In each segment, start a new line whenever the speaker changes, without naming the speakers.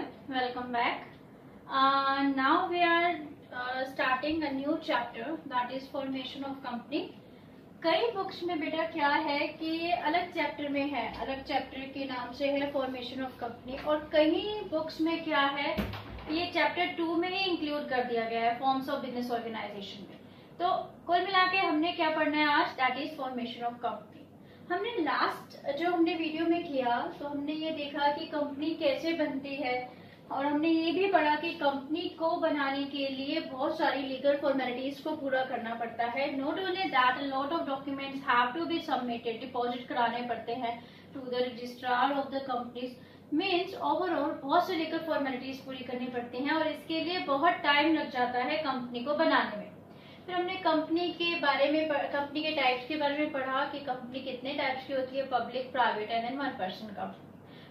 everyone, welcome back. Now we are starting a new chapter, that is formation of company. कई books में बेटा क्या है कि अलग चैप्टर में है, अलग चैप्टर के नाम से है फॉर्मेशन ऑफ कंपनी, और कई बुक्स में क्या है ये चैप्टर 2 में ही इंक्लूड कर दिया गया है फॉर्म्स ऑफ बिजनेस ऑर्गेनाइजेशन में। तो कुल मिला के हमने क्या पढ़ना है आज, that is formation of company. हमने लास्ट जो हमने वीडियो में किया तो हमने ये देखा कि कंपनी कैसे बनती है, और हमने ये भी पढ़ा कि कंपनी को बनाने के लिए बहुत सारी लीगल फॉर्मेलिटीज को पूरा करना पड़ता है। Not only that, lot of documents have to be submitted, deposit कराने पड़ते हैं to the registrar of the companies. Means overall बहुत से लीगल फॉर्मेलिटीज पूरी करनी पड़ती हैं और इसके लिए बहुत टाइम लग जाता है कंपनी को बनाने में। फिर हमने कंपनी के बारे में, कंपनी के टाइप्स के बारे में पढ़ा कि कंपनी कितने टाइप्स की होती है, public, private and 1% company.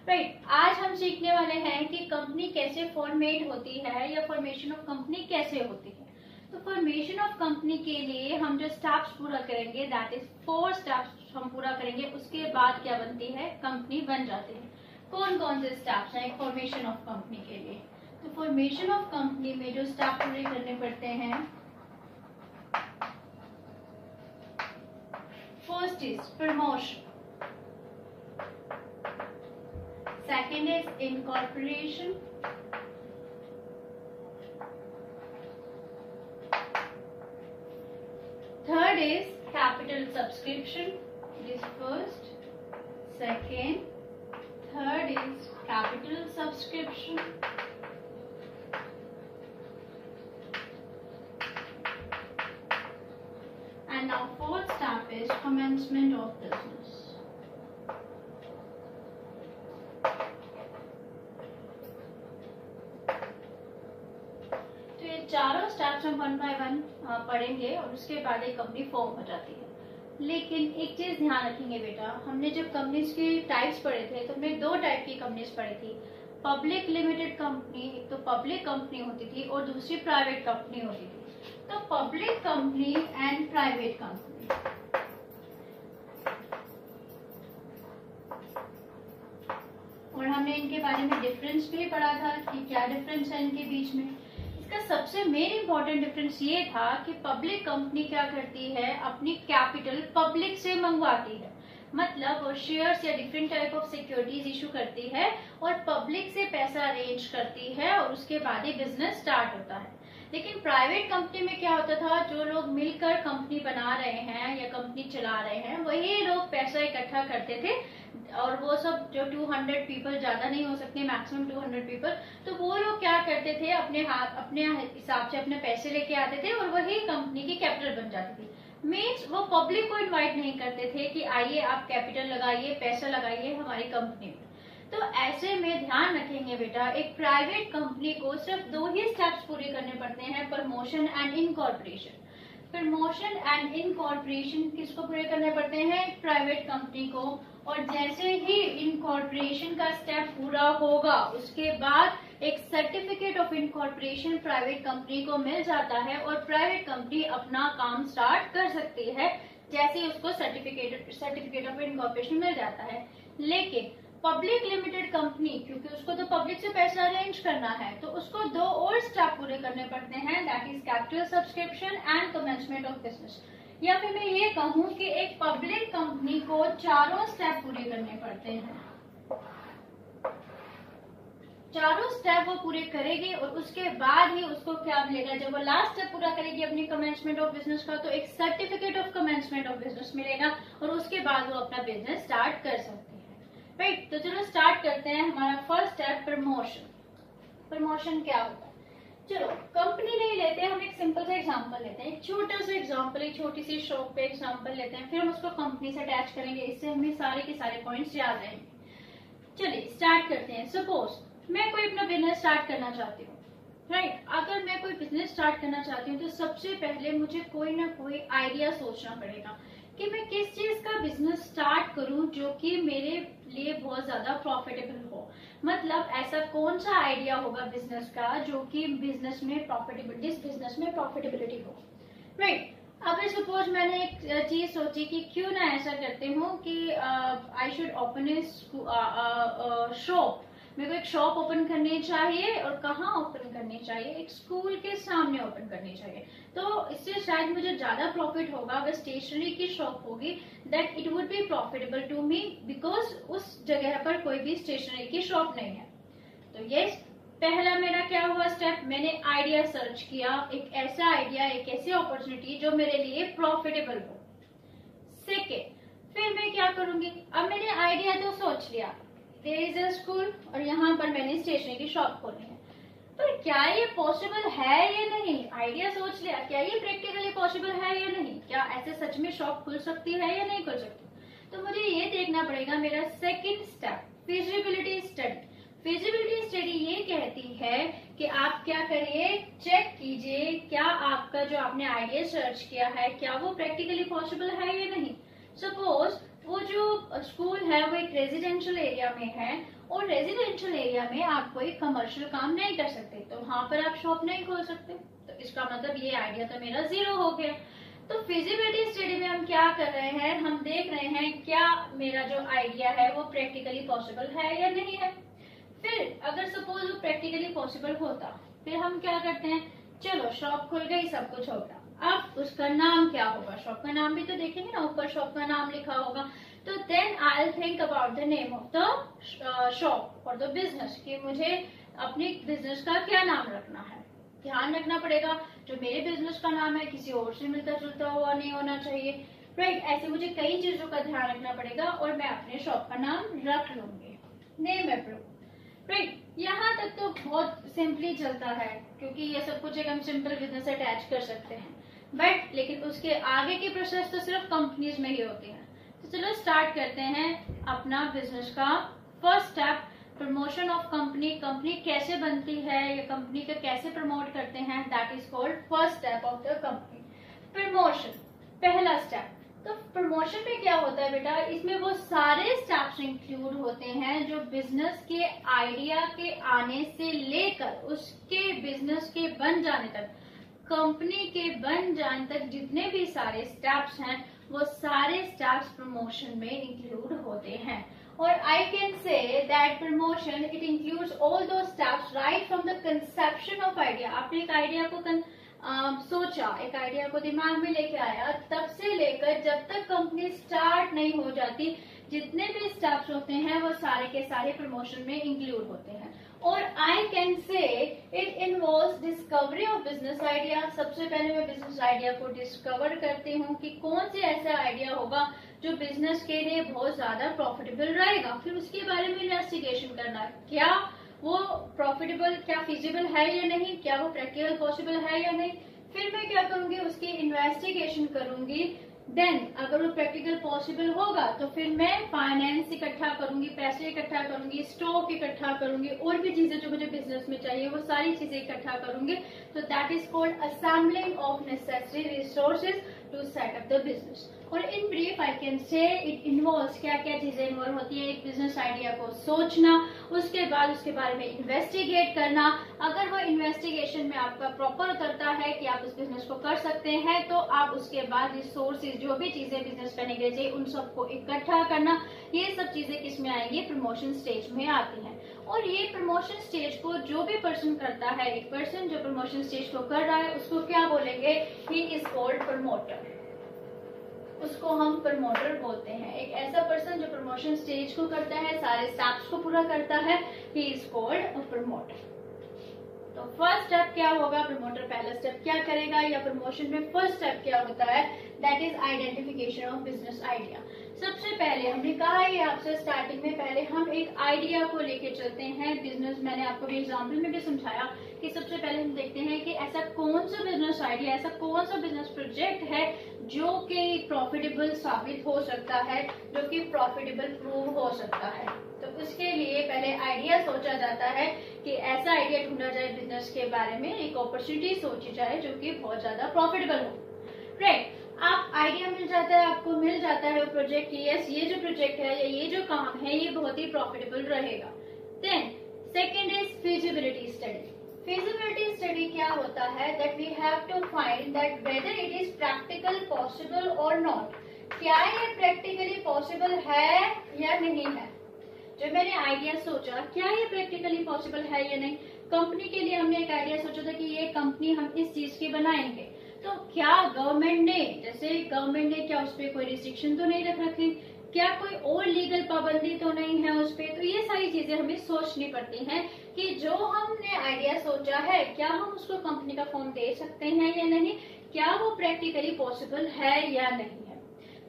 Right, आज हम सीखने वाले हैं कि कंपनी कैसे फॉर्मेट होती है या फॉर्मेशन ऑफ कंपनी कैसे होती है। तो फॉर्मेशन ऑफ कंपनी के लिए हम जो स्टेप्स पूरा करेंगे, दैट इज 4 स्टेप्स हम पूरा करेंगे, उसके बाद क्या बनती है, कंपनी बन जाती है। कौन कौन से स्टेप्स हैं फॉर्मेशन ऑफ कंपनी के लिए? तो फॉर्मेशन ऑफ कंपनी में जो स्टेप पूरे करने पड़ते हैं, first is promotion, second is incorporation, third is capital subscription. It is first, second, third is capital subscription, and now fourth step is commencement of business. चारों स्टेप्स हम 1 bye 1 पढ़ेंगे और उसके बाद एक कंपनी फॉर्म हो जाती है। लेकिन एक चीज ध्यान रखेंगे बेटा, हमने जब कंपनीज के टाइप्स पढ़े थे तो हमने 2 टाइप की कंपनीज पढ़ी थी। पब्लिक लिमिटेड कंपनी, एक तो पब्लिक कंपनी होती थी और दूसरी प्राइवेट कंपनी होती थी। तो public company and private company, और हमने इनके बारे में डिफरेंस भी पढ़ा था कि क्या डिफरेंस है इनके बीच में। इसका सबसे मेन इंपॉर्टेंट डिफरेंस ये था कि पब्लिक कंपनी क्या करती है, अपनी कैपिटल पब्लिक से मंगवाती है, मतलब वो शेयर्स या different type of securities issue करती है और पब्लिक से पैसा अरेंज करती है और उसके बाद ही बिजनेस स्टार्ट होता है। लेकिन प्राइवेट कंपनी में क्या होता था, जो लोग मिलकर कंपनी बना रहे हैं या कंपनी चला रहे हैं वही लोग पैसा इकट्ठा करते थे, और वो सब जो 200 पीपल, ज्यादा नहीं हो सकते, मैक्सिमम 200 पीपल, तो वो लोग क्या करते थे, अपने हिसाब से अपने पैसे लेके आते थे और वही कंपनी की कैपिटल बन जाती थी। मीन्स वो पब्लिक को इनवाइट नहीं करते थे कि आइए आप कैपिटल लगाइए, पैसा लगाइए हमारी कंपनी में। तो ऐसे में ध्यान रखेंगे बेटा, एक प्राइवेट कंपनी को सिर्फ 2 ही स्टेप्स पूरे करने पड़ते हैं, promotion and incorporation. Promotion and incorporation किसको पूरे करने पड़ते हैं, प्राइवेट कंपनी को, और जैसे ही इनकॉर्पोरेशन का स्टेप पूरा होगा उसके बाद एक certificate of incorporation private company को मिल जाता है और प्राइवेट कंपनी अपना काम स्टार्ट कर सकती है जैसे ही उसको सर्टिफिकेट ऑफ इनकॉर्पोरेशन मिल जाता है। लेकिन पब्लिक लिमिटेड कंपनी, क्योंकि उसको तो पब्लिक से पैसा अरेंज करना है, तो उसको 2 और स्टेप पूरे करने पड़ते हैं, that is capital subscription and commencement of business. या फिर मैं ये कहूँ कि एक पब्लिक कंपनी को 4 स्टेप पूरे करने पड़ते हैं। 4 स्टेप वो पूरे करेगी और उसके बाद ही उसको क्या मिलेगा, जब वो लास्ट स्टेप पूरा करेगी अपनी कमेंसमेंट ऑफ बिजनेस का, तो एक certificate of commencement of business मिलेगा और उसके बाद वो अपना बिजनेस स्टार्ट कर सकती है। राइट, तो चलो स्टार्ट करते हैं। हमारा फर्स्ट स्टेप प्रमोशन। प्रमोशन क्या होता है, चलो कंपनी नहीं लेते, हम एक सिंपल सा एग्जांपल लेते हैं, एक छोटा सा एग्जांपल, एक छोटी सी शॉप पे एग्जांपल लेते हैं, फिर हम उसको कंपनी से अटैच करेंगे, इससे हमें सारे के सारे पॉइंट्स याद रहेंगे। चलिए स्टार्ट करते हैं। सपोज मैं कोई अपना बिजनेस स्टार्ट करना चाहती हूँ, राइट। अगर मैं कोई बिजनेस स्टार्ट करना चाहती हूँ तो सबसे पहले मुझे कोई ना कोई आइडिया सोचना पड़ेगा कि मैं किस चीज का बिजनेस स्टार्ट करूं जो कि मेरे लिए बहुत ज्यादा प्रॉफिटेबल हो। मतलब ऐसा कौन सा आइडिया होगा बिजनेस का जो कि बिजनेस में प्रॉफिटेबिलिटी हो, राइट। अगर सपोज मैंने एक चीज सोची कि क्यों ना ऐसा करते हूँ कि I should open A shop मेरे को एक शॉप ओपन करनी चाहिए, और कहाँ ओपन करनी चाहिए, एक स्कूल के सामने ओपन करनी चाहिए। तो इससे शायद मुझे ज्यादा प्रॉफिट होगा अगर स्टेशनरी की शॉप होगी, that it would be profitable to me, because उस जगह पर कोई भी स्टेशनरी की शॉप नहीं है। तो ये पहला मेरा क्या हुआ स्टेप, मैंने आइडिया सर्च किया, एक ऐसा आइडिया, एक ऐसी अपॉर्चुनिटी जो मेरे लिए प्रॉफिटेबल हो। सेकेंड, फिर मैं क्या करूंगी, अब मैंने आइडिया तो सोच लिया, देयर इज अ स्कूल और यहाँ पर मैंने स्टेशनरी की शॉप खोलनी है, पर क्या ये पॉसिबल है या नहीं। आइडिया सोच लिया, क्या ये प्रैक्टिकली पॉसिबल है या नहीं, क्या ऐसे सच में शॉप खुल सकती है या नहीं खुल सकती। तो मुझे ये देखना पड़ेगा, मेरा second step feasibility study. Feasibility study ये कहती है कि आप क्या करिए, चेक कीजिए क्या आपका जो आपने आइडिया सर्च किया है क्या वो प्रैक्टिकली पॉसिबल है या नहीं। सपोज वो जो स्कूल है वो एक रेजिडेंशियल एरिया में है, और रेजिडेंशियल एरिया में आप कोई कमर्शियल काम नहीं कर सकते, तो वहां पर आप शॉप नहीं खोल सकते। तो इसका मतलब ये आइडिया तो मेरा जीरो हो गया। तो फिजिबिलिटी स्टडी में हम क्या कर रहे हैं, हम देख रहे हैं क्या मेरा जो आइडिया है वो प्रैक्टिकली पॉसिबल है या नहीं है। फिर अगर सपोज वो प्रैक्टिकली पॉसिबल होता, फिर हम क्या करते हैं, चलो शॉप खुल गई, सब कुछ हो गया, अब उसका नाम क्या होगा, शॉप का नाम भी तो देखेंगे ना, ऊपर शॉप का नाम लिखा होगा। तो then I will think about the name of the shop और द बिजनेस, कि मुझे अपने बिजनेस का क्या नाम रखना है। ध्यान रखना पड़ेगा जो मेरे बिजनेस का नाम है किसी और से मिलता जुलता हुआ नहीं होना चाहिए, राइट। ऐसे मुझे कई चीजों का ध्यान रखना पड़ेगा, और मैं अपने शॉप का नाम रख लूंगी, नेम अप्रूव, राइट। यहाँ तक तो बहुत सिंपली चलता है, क्योंकि ये सब कुछ एक हम सिंपल बिजनेस से अटैच कर सकते हैं, बट लेकिन उसके आगे की प्रोसेस तो सिर्फ कंपनीज में ही होती है। तो चलो स्टार्ट करते हैं अपना बिजनेस का first step, promotion of company. Company कैसे बनती है या कंपनी को कैसे प्रमोट करते हैं, that is called first step of the company, promotion, पहला स्टेप। तो प्रमोशन में क्या होता है बेटा, इसमें वो सारे स्टेप्स इंक्लूड होते हैं जो बिजनेस के आइडिया के आने से लेकर उसके बिजनेस के बन जाने तक, कंपनी के बन जाने तक जितने भी सारे स्टेप्स हैं वो सारे स्टेप्स प्रमोशन में इंक्लूड होते हैं। और I can say that promotion it includes all those steps right from the conception of idea. आपने एक आइडिया को सोचा, एक आइडिया को दिमाग में लेके आया, तब से लेकर जब तक कंपनी स्टार्ट नहीं हो जाती, जितने भी स्टेप्स होते हैं वो सारे के सारे प्रमोशन में इंक्लूड होते हैं। और I can say it involves discovery of business idea. सबसे पहले मैं बिजनेस आइडिया को डिस्कवर करती हूँ कि कौन से ऐसा आइडिया होगा जो बिजनेस के लिए बहुत ज्यादा प्रॉफिटेबल रहेगा। फिर उसके बारे में इन्वेस्टिगेशन करना, क्या वो प्रॉफिटेबल, क्या फिजिबल है या नहीं, क्या वो प्रैक्टिकल पॉसिबल है या नहीं। फिर मैं क्या करूंगी, उसकी इन्वेस्टिगेशन करूंगी। देन अगर वो प्रैक्टिकल पॉसिबल होगा तो फिर मैं फाइनेंस इकट्ठा करूंगी, पैसे इकट्ठा करूंगी, स्टॉक इकट्ठा करूंगी, और भी चीजें जो मुझे बिजनेस में चाहिए वो सारी चीजें इकट्ठा करूंगी। तो that is called assembling of necessary resources to set up the business. और in brief I can say it involves, क्या क्या चीजें इन्वॉल्व होती है, एक बिजनेस आइडिया को सोचना, उसके बाद उसके बारे में इन्वेस्टिगेट करना। अगर वो इन्वेस्टिगेशन में आपका प्रॉपर उतरता है कि आप इस बिजनेस को कर सकते हैं, तो आप उसके बाद रिसोर्सेज, जो भी चीजें बिजनेस करने के लिए चाहिए, उन सबको इकट्ठा करना। ये सब चीजें किसमें आएंगी, प्रमोशन स्टेज में आती हैं। और ये प्रमोशन स्टेज को जो भी पर्सन करता है, एक पर्सन जो प्रमोशन स्टेज को कर रहा है, उसको क्या बोलेंगे, ही इज कॉल्ड प्रमोटर, उसको हम प्रमोटर बोलते हैं। एक ऐसा पर्सन जो प्रमोशन स्टेज को करता है, सारे स्टेप्स को पूरा करता है, he is called a promoter. तो फर्स्ट स्टेप क्या होगा, प्रमोटर पहला स्टेप क्या करेगा, या प्रमोशन में फर्स्ट स्टेप क्या होता है, that is identification of business idea. सबसे पहले हमने कहा है आपसे स्टार्टिंग में, पहले हम एक आइडिया को लेके चलते हैं बिजनेस। मैंने आपको भी एग्जाम्पल में भी समझाया कि सबसे पहले हम देखते हैं कि ऐसा कौन सा बिजनेस आइडिया, ऐसा कौन सा बिजनेस प्रोजेक्ट है जो कि प्रॉफिटेबल साबित हो सकता है, जो कि प्रॉफिटेबल प्रूव हो सकता है। तो उसके लिए पहले आइडिया सोचा जाता है कि ऐसा आइडिया ढूंढा जाए बिजनेस के बारे में, एक अपॉर्चुनिटी सोची जाए जो कि बहुत ज्यादा प्रॉफिटेबल हो, राइट। आप आइडिया मिल जाता है, आपको मिल जाता है प्रोजेक्ट, यस ये जो प्रोजेक्ट है या ये जो काम है ये बहुत ही प्रॉफिटेबल रहेगा। Then second is feasibility study. Feasibility study क्या होता है, that we have to find that whether it is practical possible और नॉट, क्या ये प्रैक्टिकली पॉसिबल है या नहीं है। जो मैंने आइडिया सोचा क्या ये प्रैक्टिकली पॉसिबल है या नहीं। कंपनी के लिए हमने एक आइडिया सोचा था कि ये कंपनी हम इस चीज की बनाएंगे, तो क्या गवर्नमेंट ने क्या उस पर कोई रिस्ट्रिक्शन तो नहीं रख रखी, क्या कोई और लीगल पाबंदी तो नहीं है उस पर। तो ये सारी चीजें हमें सोचनी पड़ती हैं कि जो हमने आइडिया सोचा है क्या हम उसको कंपनी का फॉर्म दे सकते हैं या नहीं, क्या वो प्रैक्टिकली पॉसिबल है या नहीं है।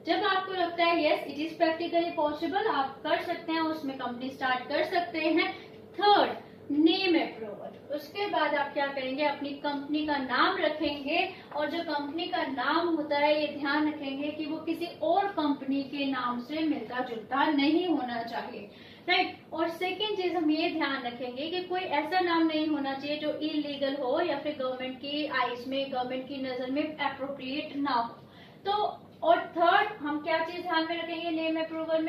जब आपको लगता है yes it is practically possible, आप कर सकते हैं, उसमें कंपनी स्टार्ट कर सकते हैं। Third, name approval. उसके बाद आप क्या करेंगे, अपनी कंपनी का नाम रखेंगे, और जो कंपनी का नाम होता है ये ध्यान रखेंगे कि वो किसी और कंपनी के नाम से मिलता जुलता नहीं होना चाहिए, राइट। और सेकेंड चीज हम ये ध्यान रखेंगे कि कोई ऐसा नाम नहीं होना चाहिए जो इलीगल हो या फिर गवर्नमेंट की आईज में, गवर्नमेंट की नजर में अप्रोप्रिएट ना हो। तो और थर्ड हम क्या चीज ध्यान में रखेंगे नेम अप्रूवल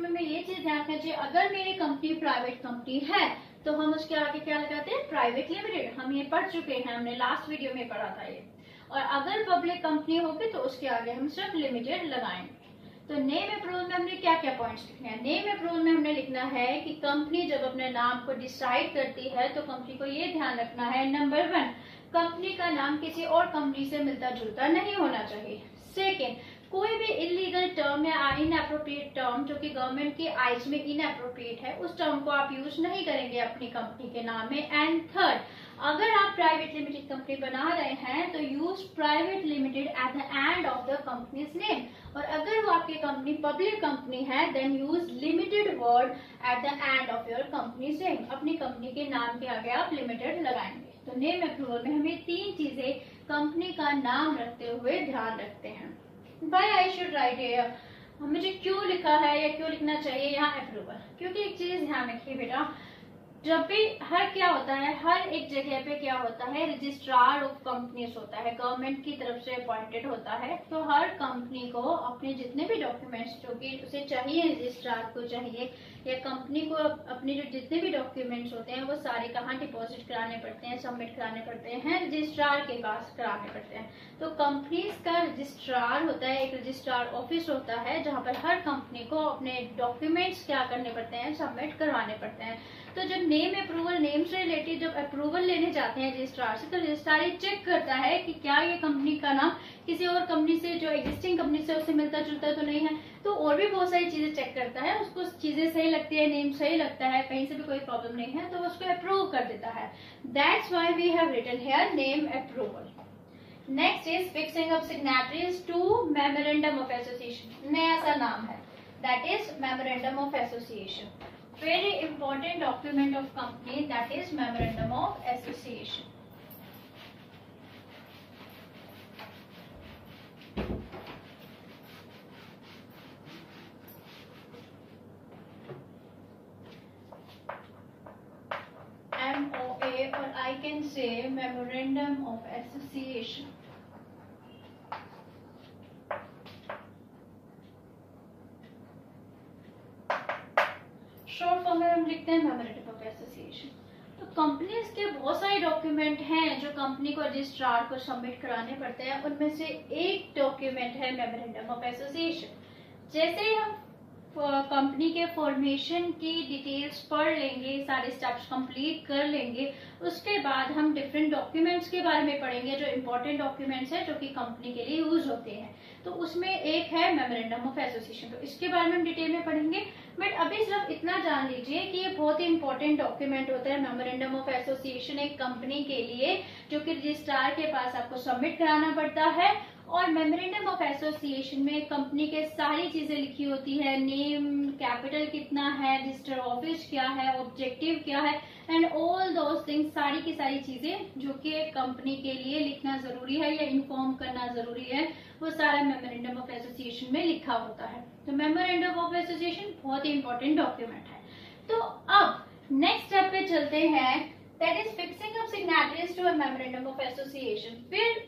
में ये चीज ध्यान रखना चाहिए, अगर मेरी कंपनी प्राइवेट कंपनी है तो हम उसके आगे क्या लगाते हैं, प्राइवेट लिमिटेड। हम ये पढ़ चुके हैं, हमने लास्ट वीडियो में पढ़ा था ये। और अगर पब्लिक कंपनी होगी तो उसके आगे हम सिर्फ लिमिटेड लगाएंगे। तो नेम अप्रूवल में हमने क्या क्या पॉइंट्स लिखने हैं। नेम अप्रूवल में हमने लिखना है कि कंपनी जब अपने नाम को डिसाइड करती है तो कंपनी को ये ध्यान रखना है, नंबर 1, कंपनी का नाम किसी और कंपनी से मिलता जुलता नहीं होना चाहिए। सेकेंड, कोई भी इलीगल टर्म या इनएप्रोप्रिएट टर्म जो कि गवर्नमेंट की आइज में इनएप्रोप्रिएट है उस टर्म को आप यूज नहीं करेंगे अपनी कंपनी के नाम में। एंड थर्ड, अगर आप प्राइवेट लिमिटेड कंपनी बना रहे हैं तो use private limited at the end of the company's name, और अगर वो आपकी कंपनी पब्लिक कंपनी है then use limited word at the end of your company's name. अपनी कंपनी के नाम के आगे आप लिमिटेड लगाएंगे। तो नेम अप्रूवल में हमें 3 चीजें कंपनी का नाम रखते हुए ध्यान रखते हैं। Why I should write here? मुझे क्यों लिखा है या क्यों लिखना चाहिए यहाँ अप्रूवल, क्योंकि एक चीज ध्यान रखिए बेटा, जब भी क्या होता है, हर एक जगह पे क्या होता है, रजिस्ट्रार ऑफ कंपनीज होता है, गवर्नमेंट की तरफ से अपॉइंटेड होता है। तो हर कंपनी को अपने जितने भी डॉक्यूमेंट्स जो कि उसे चाहिए, रजिस्ट्रार को चाहिए या कंपनी को अपने जो जितने भी डॉक्यूमेंट्स होते हैं वो सारे कहाँ डिपॉजिट कराने पड़ते हैं, सबमिट कराने पड़ते हैं, रजिस्ट्रार के पास कराने पड़ते हैं। तो कंपनीज का रजिस्ट्रार होता है, एक रजिस्ट्रार ऑफिस होता है जहाँ पर हर कंपनी को अपने डॉक्यूमेंट्स क्या करने पड़ते हैं, सबमिट करवाने पड़ते हैं। तो जब नेम अप्रूवल, नेम से रिलेटेड जब अप्रूवल लेने जाते हैं रजिस्ट्रार से, तो रजिस्ट्रार ये चेक करता है कि क्या ये कंपनी का नाम किसी और कंपनी से जो एग्जिस्टिंग कंपनी से उससे मिलता जुलता तो नहीं है। तो और भी बहुत सारी चीजें चेक करता है, उसको चीजें सही लगती है, नेम सही लगता है, कहीं से भी कोई प्रॉब्लम नहीं है तो उसको अप्रूव कर देता है। That's why we have written here name approval. Next is fixing of signatories to memorandum of association. नया सा नाम है, that is memorandum of association. Very important document of company, that is memorandum of association. MOA, or I can say memorandum of association. Short form में हम लिखते हैं memorandum of association. तो companies के बहुत सारे डॉक्यूमेंट हैं जो कंपनी को रजिस्ट्रार को सबमिट कराने पड़ते हैं, उनमें से एक डॉक्यूमेंट है मेमोरेंडम ऑफ एसोसिएशन। जैसे ही हम कंपनी के फॉर्मेशन की डिटेल्स पढ़ लेंगे, सारे स्टेप्स कंप्लीट कर लेंगे, उसके बाद हम डिफरेंट डॉक्यूमेंट्स के बारे में पढ़ेंगे जो इम्पोर्टेंट डॉक्यूमेंट्स हैं जो कि कंपनी के लिए यूज होते हैं। तो उसमें एक है मेमोरेंडम ऑफ एसोसिएशन, तो इसके बारे में हम डिटेल में पढ़ेंगे। बट अभी सिर्फ इतना जान लीजिए कि ये बहुत ही इंपॉर्टेंट डॉक्यूमेंट होता है मेमोरेंडम ऑफ एसोसिएशन एक कंपनी के लिए, जो कि रजिस्ट्रार के पास आपको सबमिट कराना पड़ता है। और मेमोरेंडम ऑफ एसोसिएशन में कंपनी के सारी चीजें लिखी होती है, नेम, कैपिटल कितना है, रजिस्टर ऑफिस क्या है, ऑब्जेक्टिव क्या है, एंड ऑल दोज थिंग्स, सारी की सारी चीजें जो कि कंपनी के लिए लिखना जरूरी है या इन्फॉर्म करना जरूरी है, वो सारा मेमोरेंडम ऑफ एसोसिएशन में लिखा होता है। तो मेमोरेंडम ऑफ एसोसिएशन बहुत ही इंपॉर्टेंट डॉक्यूमेंट है। तो अब नेक्स्ट स्टेप पे चलते हैं, that is fixing of signatories to a memorandum of association. फिर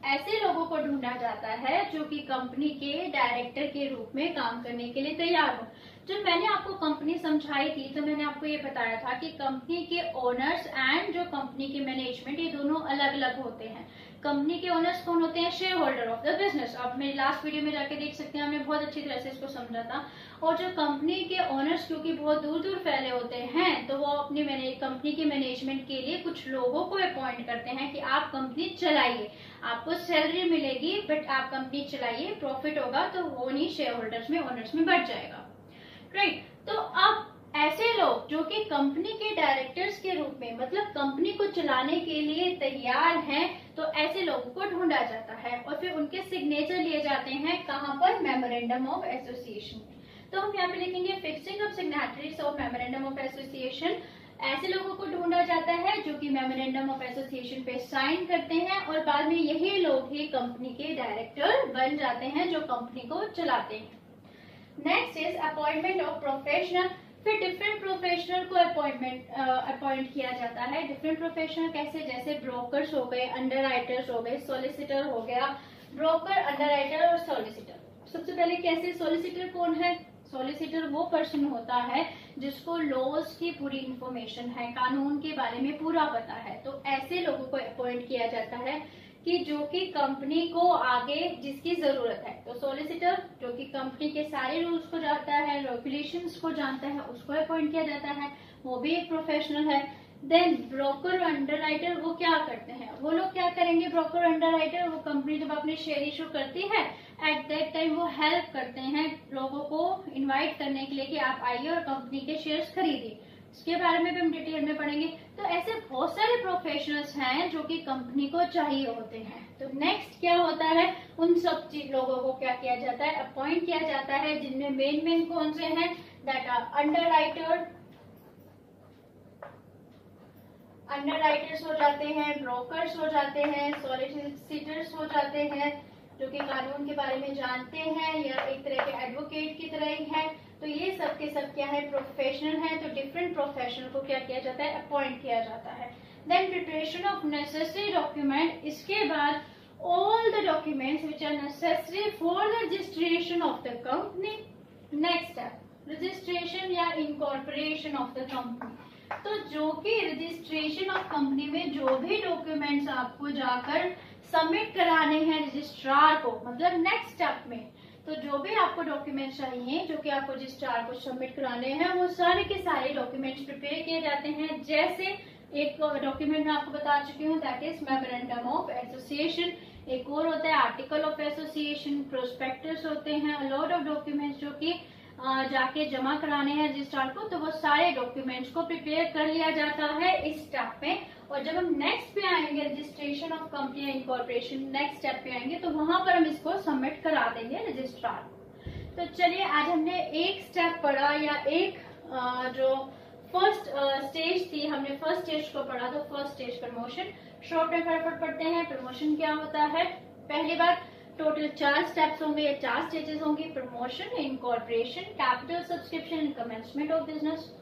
ऐसे लोगों को ढूंढा जाता है जो कि कंपनी के डायरेक्टर के रूप में काम करने के लिए तैयार हो। जब मैंने आपको कंपनी समझाई थी तो मैंने आपको ये बताया था कि कंपनी के ओनर्स एंड जो कंपनी के मैनेजमेंट, ये दोनों अलग अलग होते हैं। कंपनी के ओनर्स कौन होते हैं? Share holder of the business. आप मेरी लास्ट वीडियो में जाके देख सकते हैं, हमने बहुत अच्छी तरह से इसको समझा था। और जो कंपनी के ओनर्स क्योंकि बहुत दूर दूर फैले होते हैं, तो वो अपनी कंपनी के मैनेजमेंट के लिए कुछ लोगों को अपॉइंट करते हैं कि आप कंपनी चलाइए, आपको सैलरी मिलेगी बट आप कंपनी चलाइए, प्रॉफिट होगा तो वो नहीं शेयर होल्डर्स में, ओनर्स में बढ़ जाएगा, राइट। तो अब ऐसे लोग जो कि कंपनी के डायरेक्टर्स के रूप में, मतलब कंपनी को चलाने के लिए तैयार हैं, तो ऐसे लोगों को ढूंढा जाता है और फिर उनके सिग्नेचर लिए जाते हैं कहाँ पर? Memorandum of association. तो हम यहाँ पे लिखेंगे fixing of signatories of memorandum of association. ऐसे लोगों को ढूंढा जाता है जो कि मेमोरेंडम ऑफ एसोसिएशन पे साइन करते हैं और बाद में यही लोग ही कंपनी के डायरेक्टर बन जाते हैं जो कंपनी को चलाते हैं। Next is appointment of professional. फिर डिफरेंट प्रोफेशनल को अपॉइंट किया जाता है। डिफरेंट प्रोफेशनल कैसे? जैसे ब्रोकर्स हो गए, अंडरराइटर्स हो गए, सॉलिसिटर हो गया। ब्रोकर, अंडरराइटर और सॉलिसिटर। सबसे पहले कैसे? सॉलिसिटर कौन है? सॉलिसिटर वो पर्सन होता है जिसको लॉज की पूरी इंफॉर्मेशन है, कानून के बारे में पूरा पता है। तो ऐसे लोगों को अपॉइंट किया जाता है कि जो कि कंपनी को आगे जिसकी जरूरत है। तो सॉलिसिटर जो कि कंपनी के सारे रूल्स को जानता है, रेगुलेशंस को जानता है, उसको अपॉइंट किया जाता है, वो भी एक प्रोफेशनल है। देन ब्रोकर, अंडरराइटर वो क्या करते हैं? वो लोग क्या करेंगे? ब्रोकर, अंडरराइटर वो कंपनी जब अपने शेयर इशू करती है, एट दैट टाइम वो हेल्प करते हैं लोगों को इन्वाइट करने के लिए कि आप आइए और कंपनी के शेयर्स खरीदिए। इसके बारे में भी हम डिटेल में पढ़ेंगे। तो ऐसे बहुत सारे प्रोफेशनल्स हैं जो कि कंपनी को चाहिए होते हैं। तो नेक्स्ट क्या होता है? उन सब लोगों को क्या किया जाता है? अपॉइंट किया जाता है, जिनमें मेन कौन से हैं? दैट आर अंडरराइटर्स हो जाते हैं, ब्रोकर्स हो जाते हैं, सॉलिसिटर्स हो जाते हैं जो कि कानून के बारे में जानते हैं या एक तरह के एडवोकेट की तरह ही है। तो ये सब के सब क्या है? प्रोफेशनल है। तो डिफरेंट प्रोफेशनल को क्या किया जाता है? अपॉइंट किया जाता है। Then preparation of necessary document. इसके बाद all the documents which are necessary for the registration of the company. Next step registration या इनकॉर्पोरेशन ऑफ द कंपनी। तो जो कि रजिस्ट्रेशन ऑफ कंपनी में जो भी डॉक्यूमेंट्स आपको जाकर सबमिट कराने हैं रजिस्ट्रार को, मतलब नेक्स्ट स्टेप में, तो जो भी आपको डॉक्यूमेंट चाहिए जो कि आपको रजिस्ट्रार को सबमिट कराने हैं, वो सारे के सारे डॉक्यूमेंट्स प्रिपेयर किए जाते हैं। जैसे एक डॉक्यूमेंट मैं आपको बता चुकी हूँ, that is memorandum of association. एक और होता है आर्टिकल ऑफ एसोसिएशन, प्रोस्पेक्टस होते हैं, लॉट ऑफ डॉक्यूमेंट्स जो कि जाके जमा कराने हैं रजिस्ट्रार को। तो वो सारे डॉक्यूमेंट्स को प्रिपेयर कर लिया जाता है इस स्टेप में। और जब हम नेक्स्ट पे आएंगे registration of company incorporation, next step पे आएंगे तो वहां पर हम इसको सबमिट करा देंगे रजिस्ट्रार को। तो चलिए आज हमने एक स्टेप पढ़ा या एक जो फर्स्ट स्टेज थी, हमने फर्स्ट स्टेज को पढ़ा। तो फर्स्ट स्टेज प्रमोशन। शॉर्ट में फटाफट पढ़ते हैं प्रमोशन क्या होता है। पहली बात, टोटल 4 स्टेप्स होंगे या 4 स्टेजेस होंगी। Promotion, incorporation, capital subscription, commencement of business.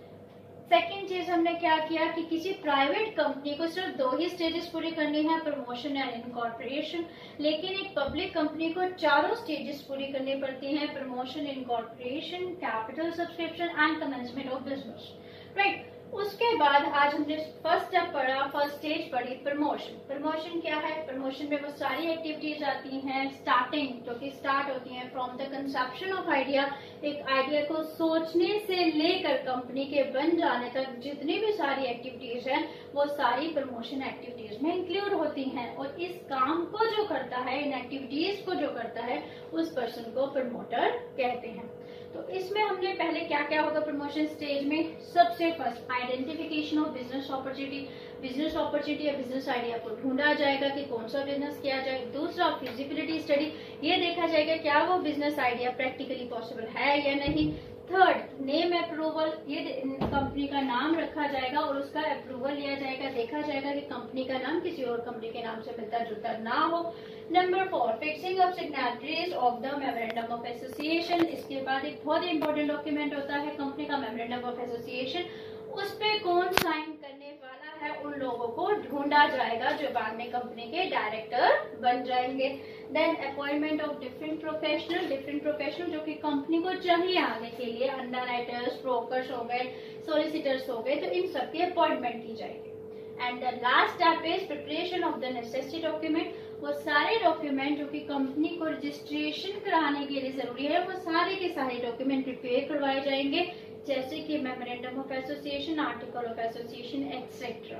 Second चीज हमने क्या किया कि किसी प्राइवेट कंपनी को सिर्फ 2 ही स्टेजेस पूरी करनी है, प्रमोशन एंड इनकॉर्पोरेशन। लेकिन एक पब्लिक कंपनी को 4 स्टेजेस पूरी करनी पड़ती हैं, promotion, incorporation, capital subscription and commencement of business, right. उसके बाद आज हमने फर्स्ट स्टेप पढ़ा, फर्स्ट स्टेज पढ़ी प्रमोशन। प्रमोशन क्या है? प्रमोशन में वो सारी एक्टिविटीज आती हैं स्टार्टिंग, जो कि स्टार्ट होती हैं from the conception of idea. एक आइडिया को सोचने से लेकर कंपनी के बन जाने तक जितनी भी सारी एक्टिविटीज हैं वो सारी प्रमोशन एक्टिविटीज में इंक्लूड होती हैं। और इस काम को जो करता है, इन एक्टिविटीज को जो करता है, उस पर्सन को प्रमोटर कहते हैं। तो इसमें हमने पहले क्या क्या होगा प्रमोशन स्टेज में? सबसे first identification of business opportunity. Business opportunity या बिजनेस आइडिया को ढूंढा जाएगा कि कौन सा बिजनेस किया जाए। दूसरा फिजिबिलिटी स्टडी, ये देखा जाएगा क्या वो बिजनेस आइडिया प्रैक्टिकली पॉसिबल है या नहीं। थर्ड, नेम अप्रूवल, ये कंपनी का नाम रखा जाएगा और उसका अप्रूवल लिया जाएगा, देखा जाएगा कि कंपनी का नाम किसी और कंपनी के नाम से मिलता जुलता ना हो। Number 4, fixing of signatories of the memorandum of association. इसके बाद एक बहुत ही इंपॉर्टेंट डॉक्यूमेंट होता है कंपनी का मेमोरेंडम ऑफ एसोसिएशन। उस पे कौन साइन करने वाला है उन लोगों को ढूंढा जाएगा जो बाद में कंपनी के डायरेक्टर बन जाएंगे। Then appointment of different professional जो कि कंपनी को चाहिए आगे के लिए, अंडर राइटर्स, ब्रोकर्स हो गए, सोलिसिटर्स हो गए, तो इन सबकी अपॉइंटमेंट की जाएगी। And the last step is preparation of the necessary document. वो सारे डॉक्यूमेंट जो कि कंपनी को रजिस्ट्रेशन कराने के लिए जरूरी है, वो सारे के सारे डॉक्यूमेंट प्रिपेयर करवाए जाएंगे, जैसे कि memorandum of association, article of association etcetera.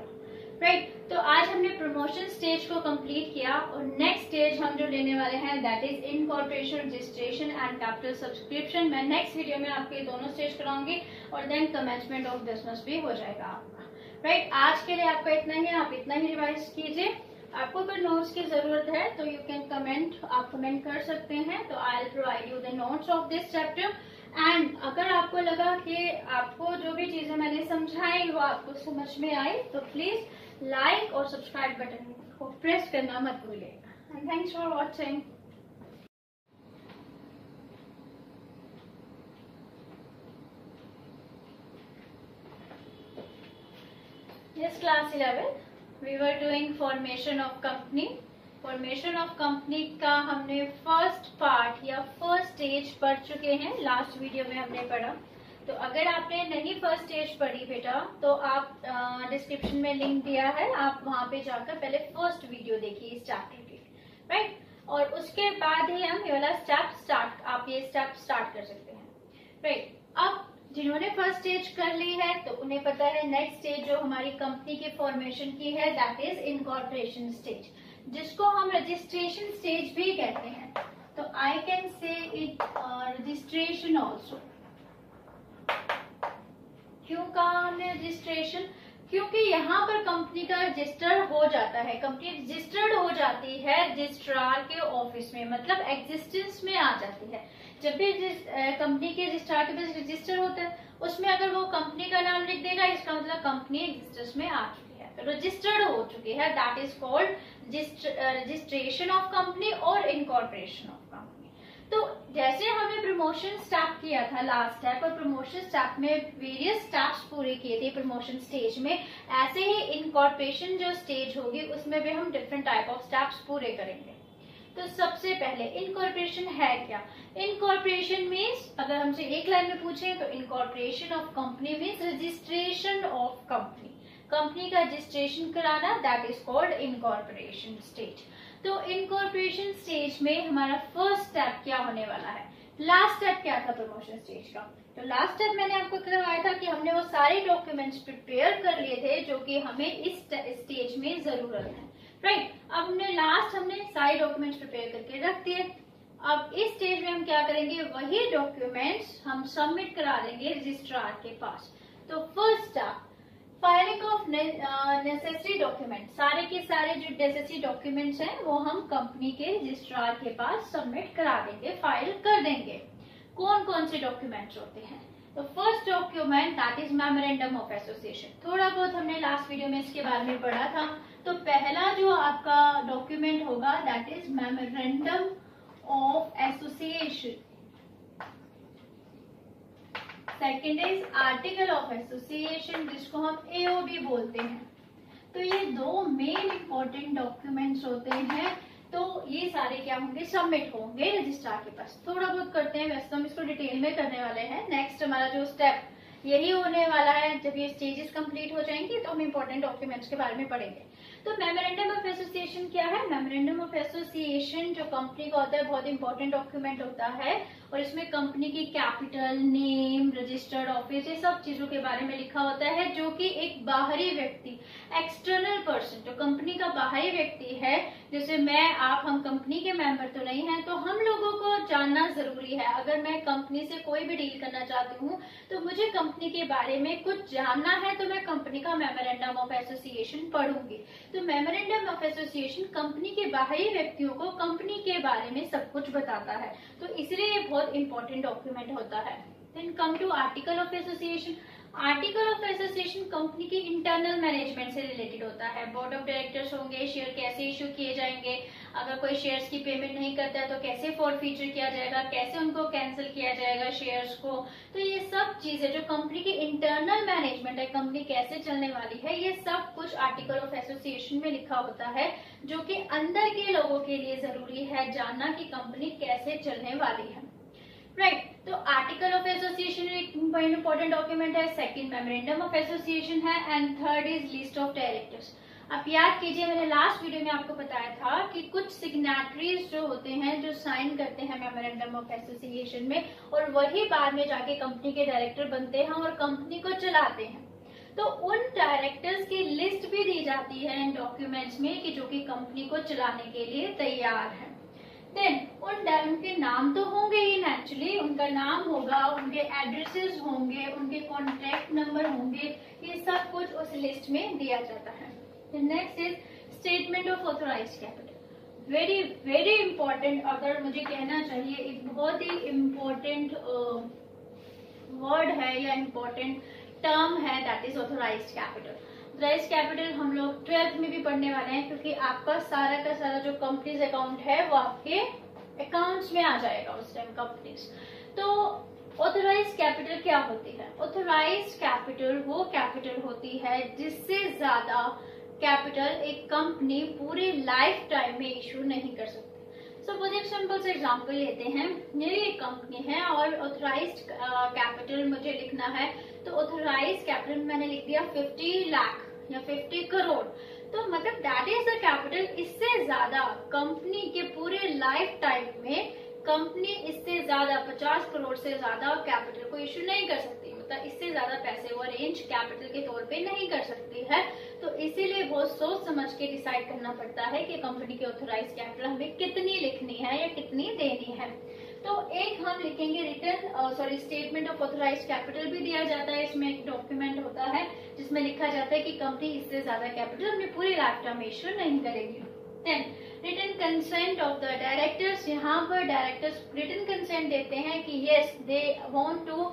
Right, तो आज हमने प्रमोशन स्टेज को कंप्लीट किया और नेक्स्ट स्टेज हम जो लेने वाले हैं that is incorporation, registration and capital subscription. मैं नेक्स्ट वीडियो में आपके दोनों स्टेज कराऊंगी और देन कमेंसमेंट ऑफ बिजनेस भी हो जाएगा आपका। राइट, आज के लिए आपका इतना ही, आप इतना ही रिवाइज कीजिए। आपको अगर नोट्स की जरूरत है तो यू कैन कमेंट, आप कमेंट कर सकते हैं, तो I will provide you the notes of this chapter. And अगर आपको लगा कि आपको जो भी चीजें मैंने समझाई वो आपको समझ में आई, तो प्लीज लाइक और सब्सक्राइब बटन को प्रेस करना मत भूलिएगा। And thanks for watching. Yes, class 11 we were doing formation of company। Formation of company का हमने फर्स्ट पार्ट या फर्स्ट स्टेज पढ़ चुके हैं, लास्ट वीडियो में हमने पढ़ा। तो अगर आपने नहीं फर्स्ट स्टेज पढ़ी बेटा, तो आप डिस्क्रिप्शन में लिंक दिया है, आप वहां पे जाकर पहले फर्स्ट वीडियो देखिए इस चैप्टर की। राइट, और उसके बाद ही हम ये वाला आप ये स्टेप स्टार्ट कर सकते हैं। राइट, अब जिन्होंने फर्स्ट स्टेज कर ली है तो उन्हें पता है नेक्स्ट स्टेज जो हमारी कंपनी के फॉर्मेशन की है दैट इज इनकॉर्पोरेशन स्टेज, जिसको हम रजिस्ट्रेशन स्टेज भी कहते हैं। तो आई can say it registration also. क्यों कहा हमने रजिस्ट्रेशन? क्योंकि यहाँ पर कंपनी का रजिस्टर हो जाता है, कंपनी रजिस्टर्ड हो जाती है रजिस्ट्रार के ऑफिस में, मतलब एग्जिस्टेंस में आ जाती है। जब भी कंपनी के रजिस्ट्रार के पास रजिस्टर होता है, उसमें अगर वो कंपनी का नाम लिख देगा, इसका मतलब कंपनी एग्जिस्टेंस में आ चुकी है, तो रजिस्टर्ड हो चुकी है। That is called registration of company और इनकॉर्पोरेशन ऑफ कंपनी। तो जैसे हमने प्रमोशन स्टेप किया था लास्ट स्टेप, और प्रमोशन स्टेप में वेरियस स्टेप्स पूरे किए थे प्रमोशन स्टेज में, ऐसे ही इनकॉर्पोरेशन जो स्टेज होगी उसमें भी हम डिफरेंट टाइप ऑफ स्टेप्स पूरे करेंगे। तो सबसे पहले इनकॉर्पोरेशन है क्या? इनकॉर्पोरेशन मीन्स, अगर हमसे एक लाइन में पूछें तो incorporation of company means registration of company, company का रजिस्ट्रेशन कराना, that is called incorporation stage. तो इनकॉर्पोरेशन स्टेज में हमारा फर्स्ट स्टेप क्या होने वाला है? लास्ट स्टेप क्या था प्रमोशन स्टेज का? तो लास्ट स्टेप मैंने आपको करवाया था कि हमने वो सारे डॉक्यूमेंट्स प्रिपेयर कर लिए थे जो कि हमें इस स्टेज में जरूरत है। राइट, अब हमने सारे डॉक्यूमेंट्स प्रिपेयर करके रख दिए। अब इस स्टेज में हम क्या करेंगे, वही डॉक्यूमेंट्स हम सबमिट करा देंगे रजिस्ट्रार के पास। तो first step, filing of necessary document, सारे के सारे जो नेसेसरी डॉक्यूमेंट्स हैं वो हम कंपनी के रजिस्ट्रार के पास सबमिट करा देंगे, फाइल कर देंगे। कौन कौन से डॉक्यूमेंट्स होते हैं? तो first document that is memorandum of association. थोड़ा बहुत हमने लास्ट वीडियो में इसके बारे में पढ़ा था। तो पहला जो आपका डॉक्यूमेंट होगा that is memorandum of association. Second is article of association, जिसको हम एओबी बोलते हैं। तो ये दो मेन इंपॉर्टेंट डॉक्यूमेंट्स होते हैं। तो ये सारे क्या होंगे, सबमिट होंगे रजिस्ट्रार के पास। थोड़ा बहुत करते हैं, वैसे तो हम इसको डिटेल में करने वाले हैं। नेक्स्ट हमारा जो स्टेप यही होने वाला है, जब ये स्टेजेस कंप्लीट हो जाएंगी तो हम इंपॉर्टेंट डॉक्यूमेंट्स के बारे में पढ़ेंगे। तो मेमोरेंडम ऑफ एसोसिएशन क्या है? मेमोरेंडम ऑफ एसोसिएशन जो कंपनी का होता है, बहुत इंपॉर्टेंट डॉक्यूमेंट होता है, और इसमें कंपनी की कैपिटल, नेम, रजिस्टर्ड ऑफिस, ये सब चीजों के बारे में लिखा होता है, जो कि एक बाहरी व्यक्ति, एक्सटर्नल पर्सन, जो कंपनी का बाहरी व्यक्ति है, जैसे मैं, आप, हम कंपनी के मेंबर तो नहीं है, तो हम लोगों को जानना जरूरी है। अगर मैं कंपनी से कोई भी डील करना चाहती हूँ तो मुझे कंपनी के बारे में कुछ जानना है, तो मैं कंपनी का मेमोरेंडम ऑफ एसोसिएशन पढ़ूंगी। तो मेमोरेंडम ऑफ एसोसिएशन कंपनी के बाहरी व्यक्तियों को कंपनी के बारे में सब कुछ बताता है, तो इसलिए ये बहुत इंपॉर्टेंट डॉक्यूमेंट होता है। Then come to article of association. Article of association company की इंटरनल मैनेजमेंट से रिलेटेड होता है। बोर्ड ऑफ डायरेक्टर्स होंगे, शेयर कैसे इश्यू किए जाएंगे, अगर कोई शेयर्स की पेमेंट नहीं करता है तो कैसे फॉरफीचर किया जाएगा, कैसे उनको कैंसिल किया जाएगा शेयर्स को। तो ये सब चीजें जो कंपनी की इंटरनल मैनेजमेंट है, कंपनी कैसे चलने वाली है, ये सब कुछ आर्टिकल ऑफ एसोसिएशन में लिखा होता है, जो कि अंदर के लोगों के लिए जरूरी है जानना कि कंपनी कैसे चलने वाली है। राइट, तो आर्टिकल ऑफ एसोसिएशन एक इंपॉर्टेंट डॉक्यूमेंट है, सेकंड मेमोरेंडम ऑफ एसोसिएशन है, and third is list of directors. आप याद कीजिए, मैंने लास्ट वीडियो में आपको बताया था कि कुछ सिग्नेटरीज जो होते हैं, जो साइन करते हैं मेमोरेंडम ऑफ एसोसिएशन में, और वही बाद में जाके कंपनी के डायरेक्टर बनते हैं और कंपनी को चलाते हैं। तो उन डायरेक्टर्स की लिस्ट भी दी जाती है इन डॉक्यूमेंट्स में कि जो कि कंपनी को चलाने के लिए तैयार है। देन उनके नाम तो होंगे ही नेचुरली, उनका नाम होगा, उनके एड्रेसेस होंगे, उनके कॉन्टैक्ट नंबर होंगे, ये सब कुछ उस लिस्ट में दिया जाता है। Next is statement of authorised capital. Very very important, अगर मुझे कहना चाहिए एक बहुत ही इम्पोर्टेंट वर्ड है या इम्पोर्टेंट टर्म है, that is authorised capital. Authorised capital हम लोग 12th में भी पढ़ने वाले हैं, क्योंकि आपका सारा का सारा जो कंपनीज अकाउंट है वो आपके अकाउंट्स में आ जाएगा उस टाइम कंपनीज। तो ऑथोराइज्ड कैपिटल क्या होती है? ऑथोराइज्ड कैपिटल वो कैपिटल होती है जिससे ज्यादा कैपिटल एक कंपनी पूरे लाइफ टाइम में इशू नहीं कर सकती। सपोज एक सिंपल से एग्जांपल लेते हैं, मेरी एक कंपनी है और ऑथोराइज्ड कैपिटल मुझे लिखना है, तो ऑथोराइज्ड कैपिटल मैंने लिख दिया 50 लाख या 50 करोड़। तो मतलब दैट इज द कैपिटल। इससे ज्यादा कंपनी के पूरे लाइफ टाइम में कंपनी इससे ज्यादा 50 करोड़ से ज्यादा कैपिटल को इश्यू नहीं कर सकती, मतलब इससे ज्यादा पैसे वो अरेंज कैपिटल के तौर पे नहीं कर सकती है। तो इसीलिए बहुत सोच समझ के डिसाइड करना पड़ता है कि कंपनी की ऑथोराइज्ड कैपिटल हमें कितनी लिखनी है या कितनी देनी है। तो एक हम लिखेंगे return statement of authorised capital भी दिया जाता है। इसमें एक डॉक्यूमेंट होता है जिसमें लिखा जाता है कि कंपनी इससे ज्यादा कैपिटल अपनी पूरी लाइफ टाइम में इश्यू नहीं करेगी। Then written consent of the directors. यहाँ पर डायरेक्टर्स रिटन कंसेंट देते हैं कि yes they want to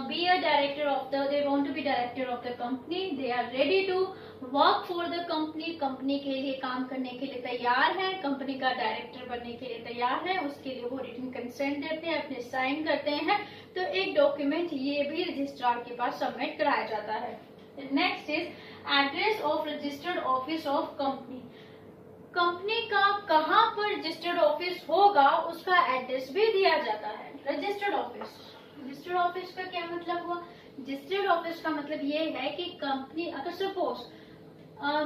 be a director of the, they want to be director of the company, they are ready to work for the company, company के लिए काम करने के लिए तैयार है, कंपनी का डायरेक्टर बनने के लिए तैयार है, उसके लिए वो रिटन कंसेंट देते हैं, अपने साइन करते हैं। तो एक डॉक्यूमेंट ये भी रजिस्ट्रार के पास सबमिट कराया जाता है। Next is address of registered office of company. Company का कहाँ पर रजिस्टर्ड ऑफिस होगा उसका एड्रेस भी दिया जाता है। रजिस्टर्ड ऑफिस का क्या मतलब हुआ? रजिस्टर्ड ऑफिस का मतलब ये है कि कंपनी, अगर सपोज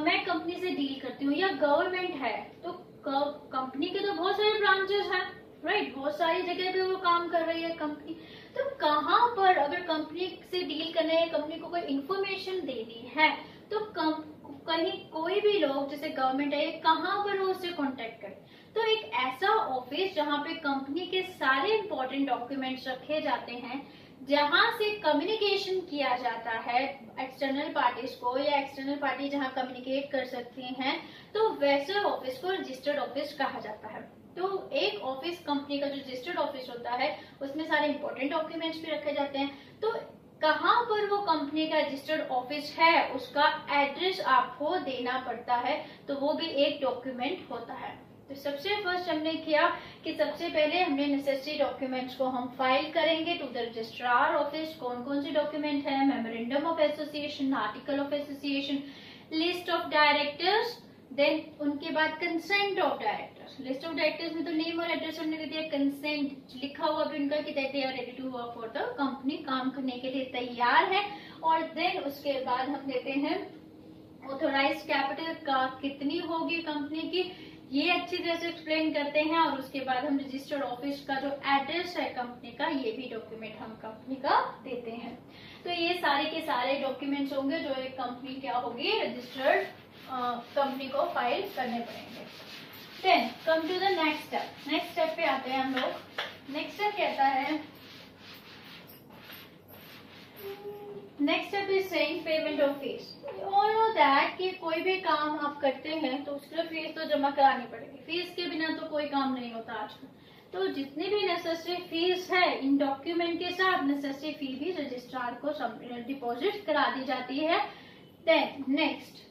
मैं कंपनी से डील करती हूँ या गवर्नमेंट है, तो कंपनी के तो बहुत सारे ब्रांचेस हैं, राइट, बहुत सारी जगह पे वो काम कर रही है कंपनी। तो कहाँ पर अगर कंपनी से डील करना है, कंपनी को कोई इंफॉर्मेशन देनी है, तो कहीं कोई भी लोग जैसे गवर्नमेंट है, कहाँ पर वो उससे कांटेक्ट करे? तो एक ऐसा ऑफिस जहाँ पे कंपनी के सारे इंपॉर्टेंट डॉक्यूमेंट्स रखे जाते हैं, जहां से कम्युनिकेशन किया जाता है एक्सटर्नल पार्टीज को, या एक्सटर्नल पार्टी जहां कम्युनिकेट कर सकती हैं, तो वैसे ऑफिस को रजिस्टर्ड ऑफिस कहा जाता है। तो एक ऑफिस, कंपनी का जो रजिस्टर्ड ऑफिस होता है, उसमें सारे इंपॉर्टेंट डॉक्यूमेंट्स भी रखे जाते हैं। तो कहाँ पर वो कंपनी का रजिस्टर्ड ऑफिस है उसका एड्रेस आपको देना पड़ता है, तो वो भी एक डॉक्यूमेंट होता है। तो सबसे फर्स्ट हमने किया कि सबसे पहले हमने नेसेसरी डॉक्यूमेंट्स को हम फाइल करेंगे टू द रजिस्ट्रार ऑफिस। कौन कौन से डॉक्यूमेंट है? Memorandum of association, article of association, list of directors, then उनके बाद consent of directors. List of directors में तो नेम और एड्रेस हमने दे दिया, कंसेंट लिखा हुआ भी उनका कि they are ready to work for the company, काम करने के लिए तैयार है। और देन उसके बाद हम देते हैं ऑथोराइज्ड कैपिटल का कितनी होगी कंपनी की, ये अच्छी तरह से एक्सप्लेन करते हैं। और उसके बाद हम रजिस्टर्ड ऑफिस का जो एड्रेस है कंपनी का, ये भी डॉक्यूमेंट हम कंपनी का देते हैं। तो ये सारे के सारे डॉक्यूमेंट्स होंगे जो एक कंपनी क्या होगी, रजिस्टर्ड कंपनी को फाइल करने पड़ेंगे। Then come to the next step. Next step पे आते हैं हम लोग। नेक्स्ट स्टेप कहता है, next step is saying payment of fees. All know that कि कोई भी काम आप करते हैं तो उसके लिए फीस तो जमा करानी पड़ेगी, फीस के बिना तो कोई काम नहीं होता आजकल। तो जितनी भी नेसेसरी फीस है इन डॉक्यूमेंट के साथ नेसेसरी फी भी रजिस्ट्रार को डिपॉजिट करा दी जाती है। Then next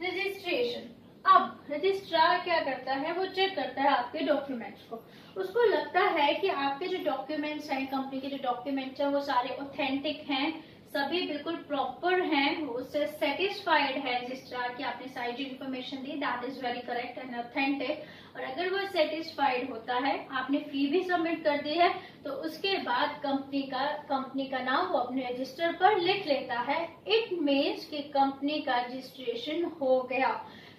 registration. अब रजिस्ट्रार क्या करता है, वो चेक करता है आपके डॉक्यूमेंट्स को। उसको लगता है कि आपके जो डॉक्यूमेंट्स हैं, कंपनी के जो डॉक्यूमेंट्स हैं वो सारे ऑथेंटिक हैं, सभी बिल्कुल प्रॉपर हैं, उससे सेटिस्फाइड है रजिस्ट्रार कि आपने सारी जो information the that is very correct and authentic. और अगर वो सेटिस्फाइड होता है, आपने फी भी सबमिट कर दी है, तो उसके बाद कंपनी का नाम वो अपने रजिस्टर पर लिख लेता है। इट मीन्स कि कंपनी का रजिस्ट्रेशन हो गया।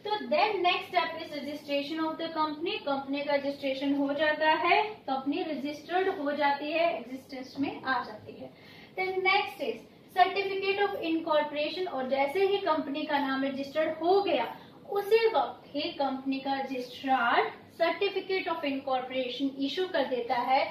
तो then next step is registration of the company. Company का रजिस्ट्रेशन हो जाता है, कंपनी रजिस्टर्ड हो जाती है, एग्जिस्टेंस में आ जाती है। Then next is certificate of incorporation. और जैसे ही कंपनी का नाम रजिस्टर्ड हो गया, उसी वक्त ही कंपनी का registrar certificate of incorporation issue कर देता है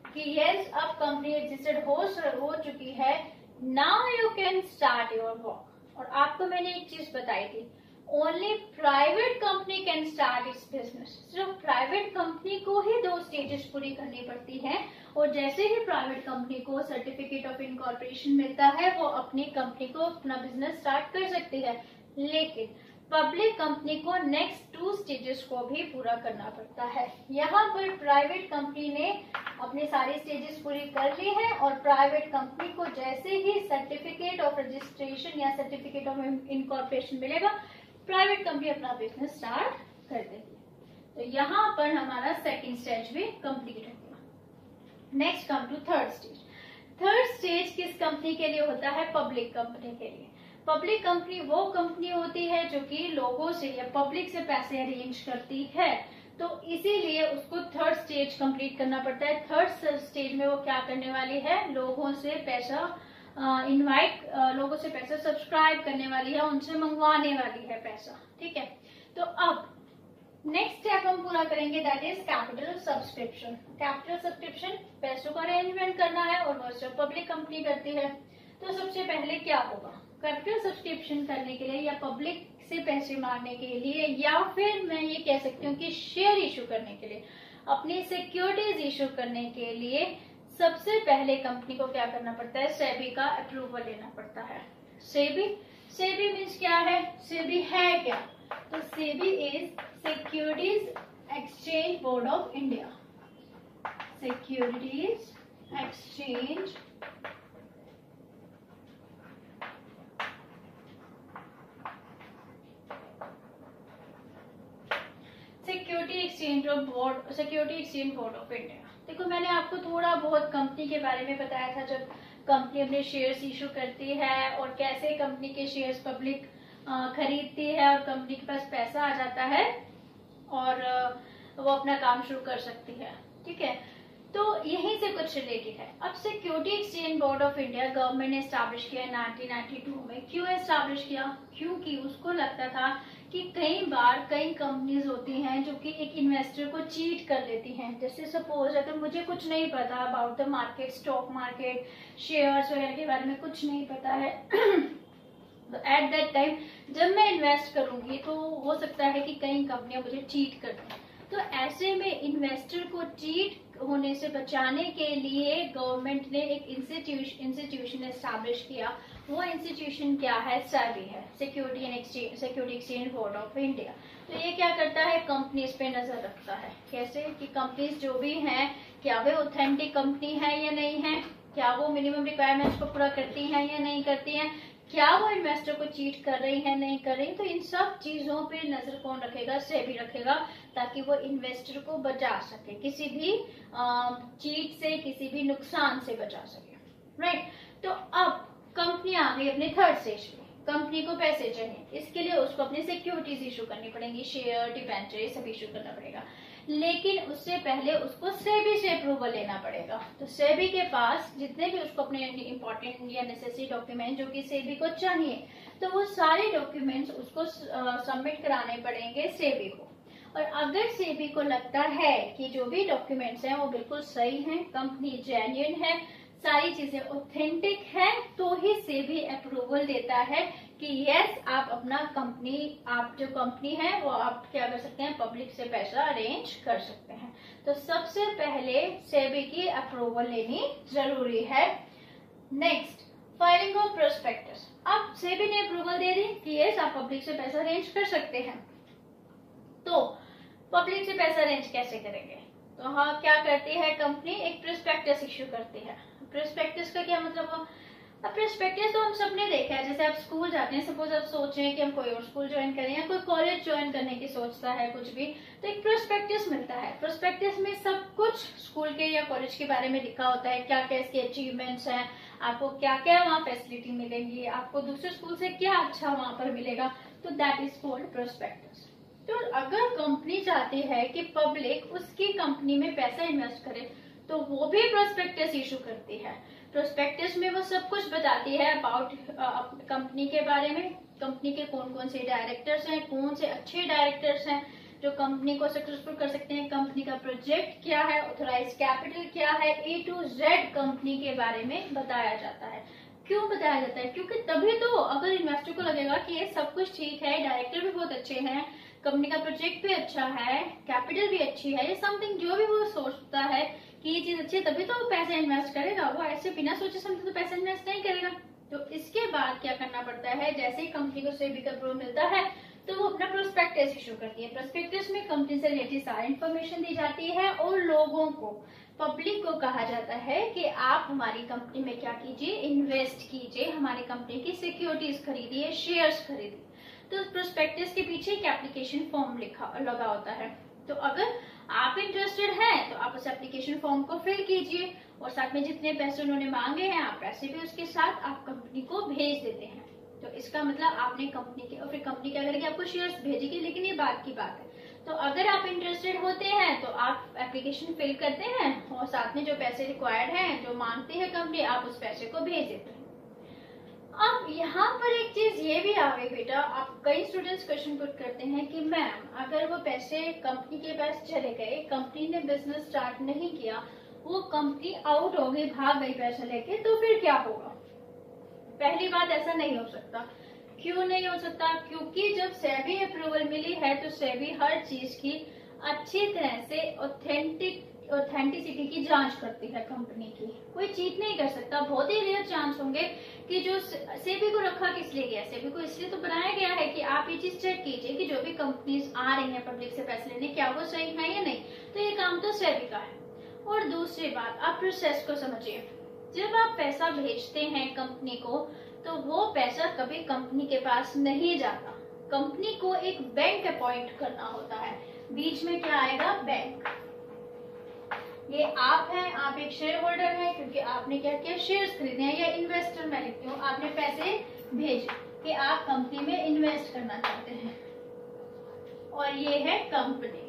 कि यस अब कंपनी रजिस्टर्ड हो चुकी है, now you can start your work. और आपको मैंने एक चीज बताई थी, only private company can start it's business. सिर्फ प्राइवेट कंपनी को ही 2 स्टेजेस पूरी करनी पड़ती हैं, और जैसे ही प्राइवेट कंपनी को सर्टिफिकेट ऑफ इनकॉर्पोरेशन मिलता है, वो अपनी कंपनी को अपना बिजनेस स्टार्ट कर सकती है। लेकिन पब्लिक कंपनी को नेक्स्ट 2 स्टेजेस को भी पूरा करना पड़ता है। यहाँ पर प्राइवेट कंपनी ने अपने सारी स्टेजेस पूरी कर ली है, और प्राइवेट कंपनी को जैसे ही सर्टिफिकेट ऑफ रजिस्ट्रेशन या सर्टिफिकेट ऑफ इनकॉर्पोरेशन मिलेगा, प्राइवेट कंपनी अपना बिजनेस स्टार्ट कर देगी। तो यहाँ पर हमारा सेकंड स्टेज भी कंप्लीट हो गया। Next come to third stage. Third stage किस कंपनी के लिए होता है? पब्लिक कंपनी के लिए। पब्लिक कंपनी वो कंपनी होती है जो कि लोगों से या पब्लिक से पैसे अरेंज करती है, तो इसीलिए उसको थर्ड स्टेज कंप्लीट करना पड़ता है। थर्ड स्टेज में वो क्या करने वाली है? लोगों से पैसा लोगों से पैसा सब्सक्राइब करने वाली है, उनसे मंगवाने वाली है पैसा। ठीक है, तो अब नेक्स्ट स्टेप हम पूरा करेंगे, that is capital subscription. Capital subscription पैसों का अरेंजमेंट करना है, और वो सब पब्लिक कंपनी करती है। तो सबसे पहले क्या होगा? कैपिटल सब्सक्रिप्शन करने के लिए या पब्लिक से पैसे मांगने के लिए, या फिर मैं ये कह सकती हूँ कि शेयर इशू करने के लिए, अपनी सिक्योरिटीज इशू करने के लिए सबसे पहले कंपनी को क्या करना पड़ता है? सेबी का अप्रूवल लेना पड़ता है। सेबी मीन्स क्या है? सेबी है क्या? तो SEBI is securities exchange board of India. Securities exchange security exchange board of India. देखो, मैंने आपको थोड़ा बहुत कंपनी के बारे में बताया था, जब कंपनी अपने शेयर्स इशू करती है और कैसे कंपनी के शेयर्स पब्लिक खरीदती है और कंपनी के पास पैसा आ जाता है और वो अपना काम शुरू कर सकती है। ठीक है, तो यहीं से कुछ रिलेटेड है। अब security exchange board of India government ने एस्टैब्लिश किया 1992 में। क्यों एस्टैब्लिश किया? क्योंकि उसको लगता था कि कई बार कई कंपनीज होती हैं जो कि एक इन्वेस्टर को चीट कर लेती हैं। जैसे सपोज अगर मुझे कुछ नहीं पता about the market, stock market, shares वगैरह के बारे में कुछ नहीं पता है, तो एट दैट टाइम जब मैं इन्वेस्ट करूंगी तो हो सकता है कि कई कंपनियां मुझे चीट कर दें। तो ऐसे में इन्वेस्टर को चीट होने से बचाने के लिए गवर्नमेंट ने एक इंस्टीट्यूशन एस्टैब्लिश किया। वो इंस्टीट्यूशन क्या है? सेबी है, security exchange board of India. तो ये क्या करता है? कंपनीज पे नजर रखता है। कैसे कि कंपनीज जो भी हैं, क्या वे ऑथेंटिक कंपनी है या नहीं है, क्या वो मिनिमम रिक्वायरमेंट्स को पूरा करती हैं या नहीं करती हैं, क्या वो इन्वेस्टर को चीट कर रही है नहीं कर रही। तो इन सब चीजों पे नजर कौन रखेगा? सेबी रखेगा, ताकि वो इन्वेस्टर को बचा सके, किसी भी चीट से, किसी भी नुकसान से बचा सके। राइट, तो अब कंपनी आ गई अपने थर्ड स्टेज में। कंपनी को पैसे चाहिए, इसके लिए उसको अपनी सिक्योरिटीज इशू करनी पड़ेंगी, शेयर, डिबेंचर, ये सब इशू करना पड़ेगा। लेकिन उससे पहले उसको सेबी से अप्रूवल लेना पड़ेगा। तो सेबी के पास जितने भी उसको अपने इंपॉर्टेंट या नेसेसरी डॉक्यूमेंट जो कि सेबी को चाहिए, तो वो सारे डॉक्यूमेंट्स उसको सबमिट कराने पड़ेंगे सेबी को। और अगर सेबी को लगता है कि जो भी डॉक्यूमेंट्स हैं वो बिल्कुल सही हैं, कंपनी जेन्युइन है, सारी चीजें ऑथेंटिक है, तो ही सेबी अप्रूवल देता है कि यस आप अपना कंपनी, आप जो कंपनी है वो आप क्या कर सकते हैं, पब्लिक से पैसा अरेंज कर सकते हैं। तो सबसे पहले सेबी की अप्रूवल लेनी जरूरी है। Next, filing of prospectus. अब सेबी ने अप्रूवल दे दी कि यस आप पब्लिक से पैसा अरेंज कर सकते हैं। तो पब्लिक से पैसा अरेंज कैसे करेंगे? तो हाँ, क्या करती है कंपनी, एक प्रोस्पेक्टस इश्यू करती है। प्रोस्पेक्टस का क्या मतलब हुआ? अब प्रोस्पेक्टस तो हम सबने देखा है, जैसे आप स्कूल जाते हैं, सपोज आप सोच रहे हैं कि हम कोई और स्कूल ज्वाइन करें या कोई कॉलेज ज्वाइन करने की सोचता है कुछ भी, तो एक प्रोस्पेक्टस मिलता है। प्रोस्पेक्टस में सब कुछ स्कूल के या कॉलेज के बारे में लिखा होता है, क्या क्या इसके अचीवमेंट्स हैं, आपको क्या क्या वहाँ फैसिलिटी मिलेंगी, आपको दूसरे स्कूल से क्या अच्छा वहाँ पर मिलेगा, तो दैट इज कॉल्ड प्रोस्पेक्टस। तो अगर कंपनी चाहती है कि पब्लिक उसकी कंपनी में पैसा इन्वेस्ट करे, तो वो भी प्रोस्पेक्टस इशू करती है। प्रोस्पेक्टस में वो सब कुछ बताती है अबाउट कंपनी के बारे में, कंपनी के कौन कौन से डायरेक्टर्स हैं, कौन से अच्छे डायरेक्टर्स हैं जो कंपनी को सक्सेसफुल कर सकते हैं, कंपनी का प्रोजेक्ट क्या है, ऑथराइज कैपिटल क्या है, A to Z कंपनी के बारे में बताया जाता है। क्यों बताया जाता है? क्योंकि तभी तो अगर इन्वेस्टर को लगेगा कि ये सब कुछ ठीक है, डायरेक्टर भी बहुत अच्छे हैं, कंपनी का प्रोजेक्ट भी अच्छा है, कैपिटल भी अच्छी है, ये समथिंग जो भी वो सोचता है कि ये चीज अच्छी है, तभी तो वो पैसा इन्वेस्ट करेगा। वो ऐसे बिना सोचे समझे तो पैसा इन्वेस्ट नहीं करेगा। तो इसके बाद क्या करना पड़ता है, जैसे ही कंपनी को सेबी का अप्रूवल मिलता है तो वो अपना प्रोस्पेक्टस इशू करती है। प्रोस्पेक्टस में कंपनी से रिलेटेड सारी इन्फॉर्मेशन दी जाती है और लोगों को, पब्लिक को कहा जाता है कि आप हमारी कंपनी में क्या कीजिए, इन्वेस्ट कीजिए, हमारी कंपनी की सिक्योरिटीज खरीदिए, शेयर्स खरीदिए। तो प्रोस्पेक्टस के पीछे एक एप्लीकेशन फॉर्म लगा होता है। तो अगर आप इंटरेस्टेड हैं तो आप उस एप्लीकेशन फॉर्म को फिल कीजिए और साथ में जितने पैसे उन्होंने मांगे हैं आप पैसे भी उसके साथ आप कंपनी को भेज देते हैं। तो इसका मतलब आपने कंपनी के, और फिर कंपनी क्या करेगी, आपको शेयर्स भेजेगी। लेकिन ये बात की बात है, तो अगर आप इंटरेस्टेड होते हैं तो आप एप्लीकेशन फिल करते हैं और साथ में जो पैसे रिक्वायर्ड हैं, जो मांगती है कंपनी, आप उस पैसे को भेज देते हैं। अब यहाँ पर एक चीज ये भी आ गई बेटा, आप कई स्टूडेंट्स क्वेश्चन पुट करते हैं कि मैम अगर वो पैसे कंपनी के पास चले गए, कंपनी ने बिजनेस स्टार्ट नहीं किया, वो कंपनी आउट हो गई, भाग गई पैसा लेके, तो फिर क्या होगा? पहली बात, ऐसा नहीं हो सकता। क्यों नहीं हो सकता? क्योंकि जब सेबी अप्रूवल मिली है तो सेबी हर चीज की अच्छी तरह से ऑथेंटिसिटी की जांच करती है कंपनी की। कोई चीट नहीं कर सकता। बहुत ही रेयर चांस होंगे कि जो सेबी को रखा किस लिए गया, सेबी को इसलिए तो बनाया गया है कि आप ये चीज चेक कीजिए कि जो भी कंपनीज आ रही हैं पब्लिक से पैसे लेने, क्या वो सही है या नहीं। तो ये काम तो सेबी का है। और दूसरी बात, आप प्रोसेस को समझिए। जब आप पैसा भेजते हैं कंपनी को, तो वो पैसा कभी कंपनी के पास नहीं जाता। कंपनी को एक बैंक अपॉइंट करना होता है। बीच में क्या आएगा? बैंक। ये आप हैं, आप एक शेयर होल्डर हैं क्योंकि आपने क्या किया, शेयर्स खरीदे हैं, या इन्वेस्टर मैं लिखती हूँ, आपने पैसे भेजे कि आप कंपनी में इन्वेस्ट करना चाहते हैं, और ये है कंपनी।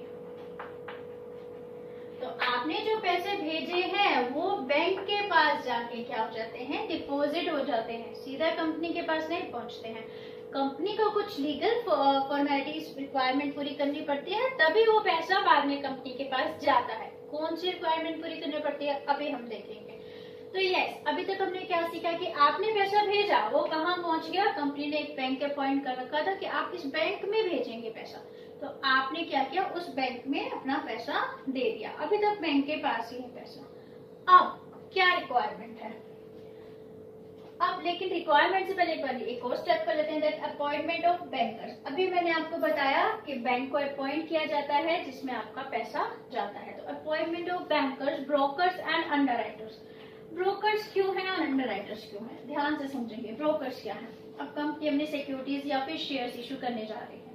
तो आपने जो पैसे भेजे हैं वो बैंक के पास जाके क्या हो जाते हैं, डिपॉजिट हो जाते हैं, सीधा कंपनी के पास नहीं पहुंचते हैं। कंपनी को कुछ लीगल फॉर्मेलिटीज रिक्वायरमेंट पूरी करनी पड़ती है, तभी वो पैसा बाद में कंपनी के पास जाता है। कौन सी रिक्वायरमेंट पूरी करनी पड़ती है अभी हम देखेंगे। तो यस, अभी तक हमने क्या सीखा कि आपने पैसा भेजा, वो कहाँ पहुंच गया, कंपनी ने एक बैंक अपॉइंट कर रखा था कि आप इस बैंक में भेजेंगे पैसा, तो आपने क्या किया, उस बैंक में अपना पैसा दे दिया। अभी तक बैंक के पास ही है पैसा। अब क्या रिक्वायरमेंट है? अब लेकिन रिक्वायरमेंट से पहले एक और स्टेप कर लेते हैं, दैट अपॉइंटमेंट ऑफ बैंकर्स। अभी मैंने आपको बताया कि बैंक को अपॉइंट किया जाता है जिसमें आपका पैसा जाता है। तो appointment of bankers, brokers and underwriters. Brokers क्यों है और अंडरराइटर्स क्यों है, ध्यान से समझेंगे। ब्रोकर्स क्या है? अब कंपनी अपनी सिक्योरिटीज या फिर शेयर्स इशू करने जा रही है,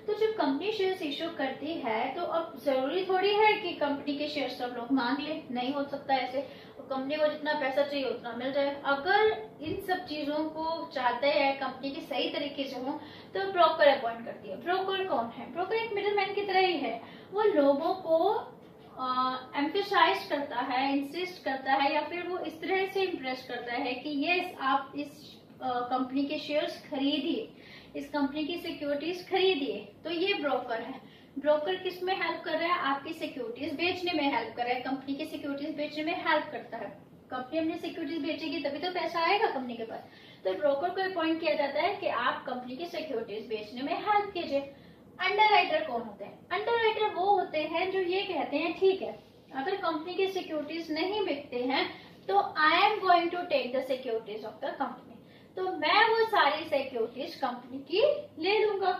तो जब कंपनी शेयर्स इशू करती है तो अब जरूरी थोड़ी है कि कंपनी के शेयर सब लोग मांग ले, नहीं हो सकता ऐसे। तो कंपनी को जितना पैसा चाहिए उतना मिल जाए। अगर इन सब चीजों को चाहते हैं कंपनी की सही तरीके से हो, तो ब्रोकर अपॉइंट करती है। ब्रोकर कौन है? ब्रोकर एक मिडलमैन की तरह ही है। वो लोगों को एम्फेसाइज करता है, इंसिस्ट करता है, या फिर वो इस तरह से इम्प्रेस करता है कि यस आप इस कंपनी के शेयर्स खरीदिए, इस कंपनी की सिक्योरिटीज खरीदिए। तो ये ब्रोकर है। ब्रोकर किस में हेल्प कर रहा है? आपकी सिक्योरिटीज बेचने में हेल्प कर रहा है, कंपनी की सिक्योरिटीज बेचने में हेल्प करता है। कंपनी अपनी सिक्योरिटीज बेचेगी तभी तो पैसा आएगा कंपनी के पास। तो ब्रोकर को अपॉइंट किया जाता है कि आप कंपनी की सिक्योरिटीज बेचने में हेल्प कीजिए। अंडर राइटर कौन होते हैं? अंडर राइटर वो होते हैं जो ये कहते हैं ठीक है, अगर कंपनी की सिक्योरिटीज नहीं बिकते हैं तो I am going to take the securities of the company, तो मैं वो सारी सिक्योरिटीज कंपनी की ले लूंगा।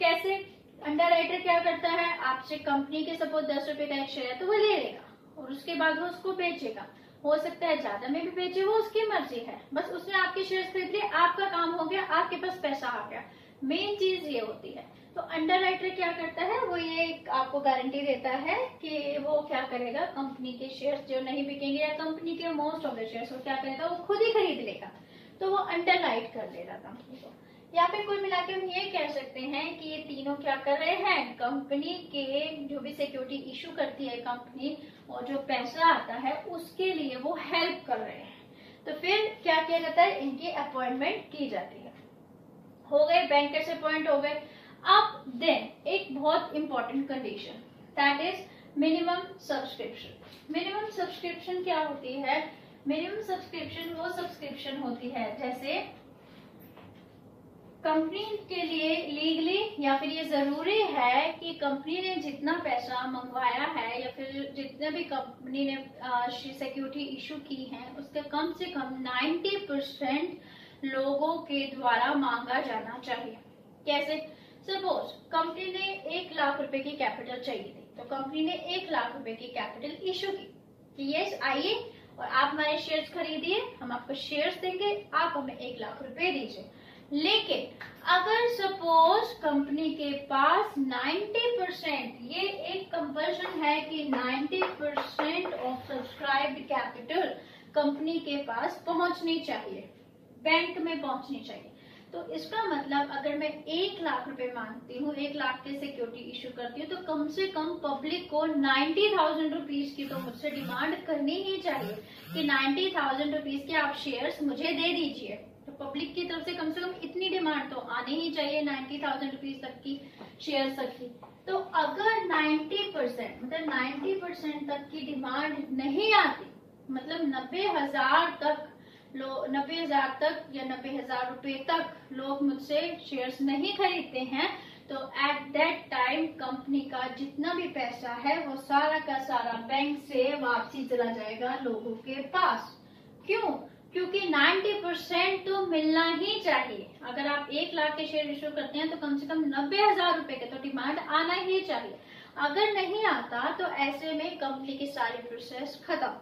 कैसे? अंडर राइटर क्या करता है, आपसे कंपनी के सपोज 10 रुपए का एक शेयर है तो वो ले लेगा और उसके बाद वो उसको बेचेगा। हो सकता है ज्यादा में भी बेचे, वो उसकी मर्जी है, बस उसने आपके शेयर खरीद लिए, आपका काम हो गया, आपके पास पैसा आ गया। मेन चीज ये होती है। तो अंडर राइटर क्या करता है, वो ये आपको गारंटी देता है कि वो क्या करेगा, कंपनी के शेयर्स जो नहीं बिकेंगे या कंपनी के मोस्ट ऑफ द शेयर्स वो क्या करेगा, वो खुद ही खरीद लेगा, तो वो अंडर राइट कर देगा कंपनी को। या फिर कुल मिला के हम ये कह सकते हैं कि ये तीनों क्या कर रहे हैं, कंपनी के जो भी सिक्योरिटी इशू करती है कंपनी और जो पैसा आता है उसके लिए वो हेल्प कर रहे हैं। तो फिर क्या किया जाता है, इनकी अपॉइंटमेंट की जाती है। हो गए, बैंकर्स अपॉइंट हो गए। अब देन एक बहुत important condition, that is minimum subscription. Minimum subscription क्या होती है? मिनिमम सब्सक्रिप्शन वो सब्सक्रिप्शन होती है जैसे कंपनी के लिए लीगली या फिर ये जरूरी है कि कंपनी ने जितना पैसा मंगवाया है या फिर जितने भी कंपनी ने सिक्योरिटी इशू की है उसका कम से कम 90% लोगों के द्वारा मांगा जाना चाहिए। कैसे? सपोज कंपनी ने 1 लाख रुपए की कैपिटल चाहिए थी, तो कंपनी ने 1 लाख रुपए की कैपिटल इशू की कि यस आइए और आप हमारे शेयर्स खरीदिए, हम आपको शेयर्स देंगे, आप हमें 1 लाख रुपए दीजिए। लेकिन अगर सपोज कंपनी के पास 90%, ये एक कंपल्शन है कि 90% ऑफ सब्सक्राइब्ड कैपिटल कंपनी के पास पहुंचनी चाहिए, बैंक में पहुंचनी चाहिए। तो इसका मतलब अगर मैं 1 लाख रुपए मांगती हूँ, 1 लाख के सिक्योरिटी इशू करती हूँ, तो कम से कम पब्लिक को 90,000 रुपीज की तो मुझसे डिमांड करनी ही चाहिए कि 90,000 रुपीज के आप शेयर्स मुझे दे दीजिए। तो पब्लिक की तरफ से कम इतनी डिमांड तो आनी ही चाहिए 90,000 रुपीज तक की शेयर तक की। तो अगर 90% मतलब 90% तक की डिमांड नहीं आती, मतलब 90,000 तक 90,000 तक या 90,000 रुपए तक लोग मुझसे शेयर्स नहीं खरीदते हैं, तो एट दैट टाइम कंपनी का जितना भी पैसा है वो सारा का सारा बैंक से वापसी चला जाएगा लोगों के पास। क्यों? क्योंकि 90% तो मिलना ही चाहिए। अगर आप 1 लाख के शेयर इशू करते हैं तो कम से कम 90,000 रुपए के तो डिमांड आना ही चाहिए। अगर नहीं आता तो ऐसे में कंपनी की सारी प्रोसेस खत्म,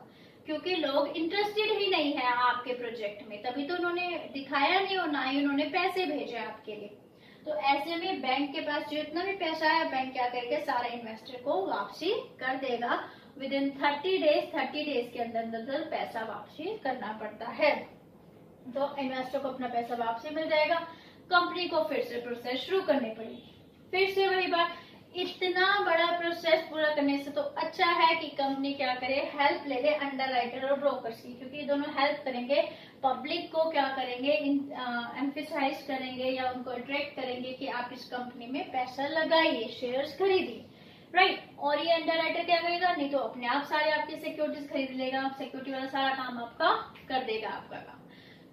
क्योंकि लोग इंटरेस्टेड ही नहीं है आपके प्रोजेक्ट में, तभी तो उन्होंने दिखाया नहीं और ना ही उन्होंने पैसे भेजे आपके लिए। तो ऐसे में बैंक के पास जितना भी पैसा है बैंक क्या करेगा, सारा इन्वेस्टर को वापसी कर देगा विद इन 30 डेज के अंदर पैसा वापसी करना पड़ता है। तो इन्वेस्टर को अपना पैसा वापसी मिल जाएगा, कंपनी को फिर से प्रोसेस शुरू करनी पड़ेगी। फिर से वही बात, इतना बड़ा प्रोसेस पूरा करने से तो अच्छा है कि कंपनी क्या करे, हेल्प ले ले अंडर राइटर और ब्रोकर्स की, क्योंकि ये दोनों हेल्प करेंगे, पब्लिक को क्या करेंगे, एम्फेसाइज करेंगे या उनको अट्रैक्ट करेंगे कि आप इस कंपनी में पैसा लगाइए, शेयर्स खरीदिए, राइट। और ये अंडर राइटर क्या करेगा, नहीं तो अपने आप सारे आपकी सिक्योरिटीज खरीद लेगा, सिक्योरिटी वाला सारा काम आपका कर देगा आपका काम।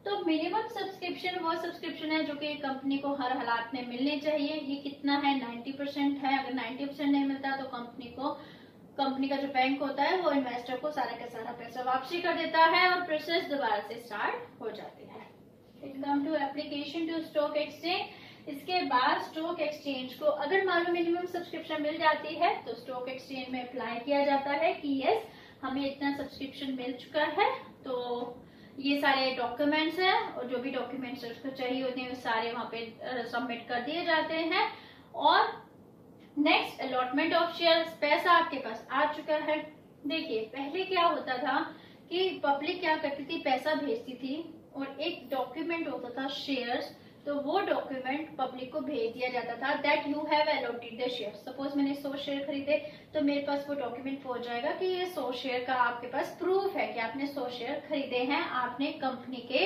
तो मिनिमम सब्सक्रिप्शन वो सब्सक्रिप्शन है जो कि कंपनी को हर हालात में मिलने चाहिए। ये कितना है, 90% है। अगर 90% नहीं मिलता तो कंपनी का जो बैंक होता है वो इन्वेस्टर को सारा का सारा पैसा वापसी कर देता है और प्रोसेस दोबारा से स्टार्ट हो जाती है। Come to application to stock exchange. इसके बाद स्टॉक एक्सचेंज को अगर मान लो मिनिमम सब्सक्रिप्शन मिल जाती है तो स्टॉक एक्सचेंज में अप्लाई किया जाता है कि यस हमें इतना सब्सक्रिप्शन मिल चुका है, तो ये सारे डॉक्यूमेंट्स हैं और जो भी डॉक्यूमेंट्स उसको चाहिए होते हैं वो सारे वहां पे सबमिट कर दिए जाते हैं। और नेक्स्ट अलॉटमेंट ऑफ शेयर्स, पैसा आपके पास आ चुका है। देखिए पहले क्या होता था कि पब्लिक क्या करती थी, पैसा भेजती थी और एक डॉक्यूमेंट होता था शेयर्स, तो वो डॉक्यूमेंट पब्लिक को भेज दिया जाता था that you have allotted the share. Suppose मैंने 100 शेयर खरीदे तो मेरे पास वो डॉक्यूमेंट पहुंच जाएगा कि ये 100 शेयर का आपके पास प्रूफ है कि आपने 100 शेयर खरीदे हैं, आपने कंपनी के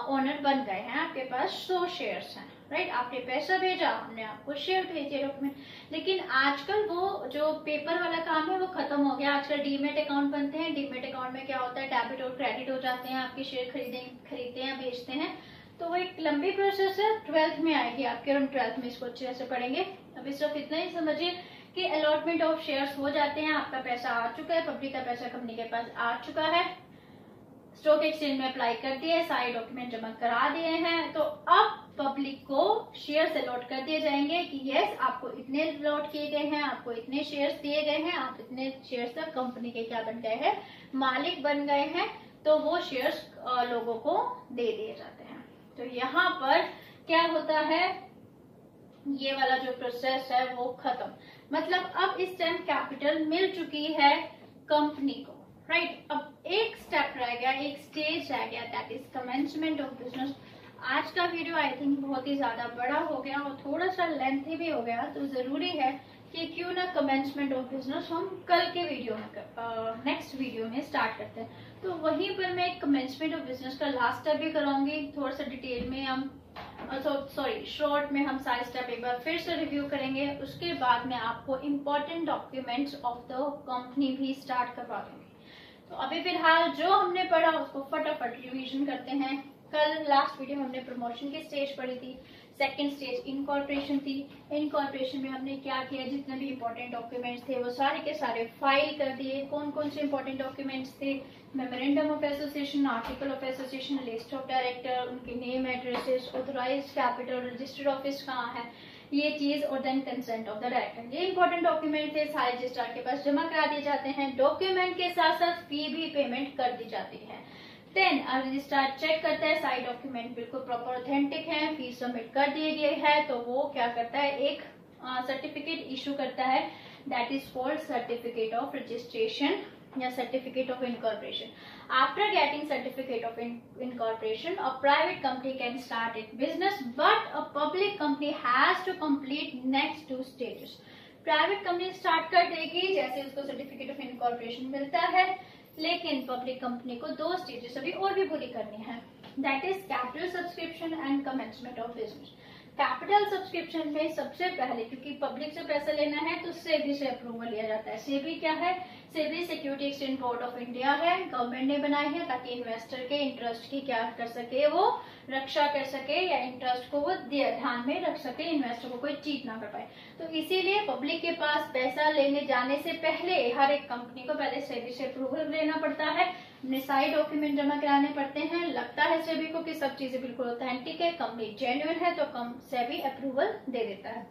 ओनर बन गए हैं, आपके पास 100 शेयर्स हैं, राइट। आपने पैसा भेजा, हमने आपको शेयर भेजे डॉक्यूमेंट। लेकिन आजकल वो जो पेपर वाला काम है वो खत्म हो गया। आजकल डीमेट अकाउंट बनते हैं, डीमेट अकाउंट में क्या होता है, डेबिट और क्रेडिट हो जाते हैं, आपके शेयर खरीदते हैं बेचते हैं, तो वो एक लंबी प्रोसेस है, 12th में आएगी आपके, और हम 12th में इसको अच्छे से पढ़ेंगे। अभी सिर्फ इतना ही समझिए कि अलॉटमेंट ऑफ शेयर्स हो जाते हैं, आपका पैसा आ चुका है, पब्लिक का पैसा कंपनी के पास आ चुका है, स्टॉक एक्सचेंज में अप्लाई कर दिए, सारे डॉक्यूमेंट जमा करा दिए हैं, तो अब पब्लिक को शेयर्स अलॉट कर दिए जाएंगे कि यस आपको इतने अलॉट किए गए हैं, आपको इतने शेयर्स दिए गए हैं, आप इतने शेयर्स तक कंपनी के क्या बन गए हैं, मालिक बन गए हैं, तो वो शेयर्स लोगों को दे दिए जाते हैं। तो यहाँ पर क्या होता है, ये वाला जो प्रोसेस है वो खत्म, मतलब अब इस टाइम कैपिटल मिल चुकी है कंपनी को, राइट। अब एक स्टेप रह गया, एक स्टेज रह गया, that is commencement of business. आज का वीडियो आई थिंक बहुत ही ज्यादा बड़ा हो गया और थोड़ा सा लेंथी भी हो गया, तो जरूरी है कि क्यों ना कमेंसमेंट ऑफ बिजनेस हम कल के वीडियो में नेक्स्ट वीडियो में स्टार्ट करते हैं। तो वहीं पर मैं कमेंसमेंट ऑफ बिजनेस का लास्ट स्टेप भी कराऊंगी, थोड़ा सा डिटेल में हम शॉर्ट में हम सारे स्टेप एक बार फिर से रिव्यू करेंगे। उसके बाद में आपको important documents of the company भी स्टार्ट करवा दूंगी। तो अभी फिलहाल जो हमने पढ़ा उसको फटाफट रिवीजन करते हैं। कल लास्ट वीडियो में हमने प्रमोशन की स्टेज पढ़ी थी, सेकंड स्टेज इनकॉर्पोरेशन थी। इनकॉर्पोरेशन में हमने क्या किया, जितने भी इंपॉर्टेंट डॉक्यूमेंट्स थे वो सारे के सारे फाइल कर दिए। कौन कौन से इंपॉर्टेंट डॉक्यूमेंट्स थे, memorandum of association, article of association, list of director, उनके name, addresses, authorised capital, registered office कहाँ है, ये चीज, और then consent of the director. ये इंपॉर्टेंट डॉक्यूमेंट थे, सारे रजिस्ट्रार के पास जमा करा दिए जाते हैं। डॉक्यूमेंट के साथ साथ फी भी पेमेंट कर दी जाती है। देन रजिस्ट्रार चेक करता है सारे डॉक्यूमेंट बिल्कुल प्रॉपर ऑथेंटिक है, फी सबमिट कर दिए गए है, तो वो क्या करता है, एक सर्टिफिकेट इशू करता है, that is called certificate of registration या certificate of incorporation. After getting certificate of incorporation, a private company can start its business, but a public company has to complete next 2 stages. Private company start कर देगी जैसे उसको certificate of incorporation मिलता है, लेकिन public company को 2 stages अभी और भी पूरी करनी है, that is capital subscription and commencement of business. Capital subscription में सबसे पहले, क्योंकि पब्लिक से पैसा लेना है तो सेबी से अप्रूवल लिया जाता है। सेबी क्या है, SEBI security exchange board of India है, गवर्नमेंट ने बनाई है ताकि इन्वेस्टर के इंटरेस्ट की क्या कर सके, वो रक्षा कर सके, या इंटरेस्ट को वो ध्यान में रख सके, इन्वेस्टर को कोई चीट ना कर पाए। तो इसीलिए पब्लिक के पास पैसा लेने जाने से पहले हर एक कंपनी को पहले सेबी से अप्रूवल लेना पड़ता है, अपने सारे डॉक्यूमेंट जमा कराने पड़ते हैं। लगता है सेबी को कि सब चीजें बिल्कुल ऑथेंटिक है, कंपनी जेन्युइन है, तो सेबी अप्रूवल दे देता है।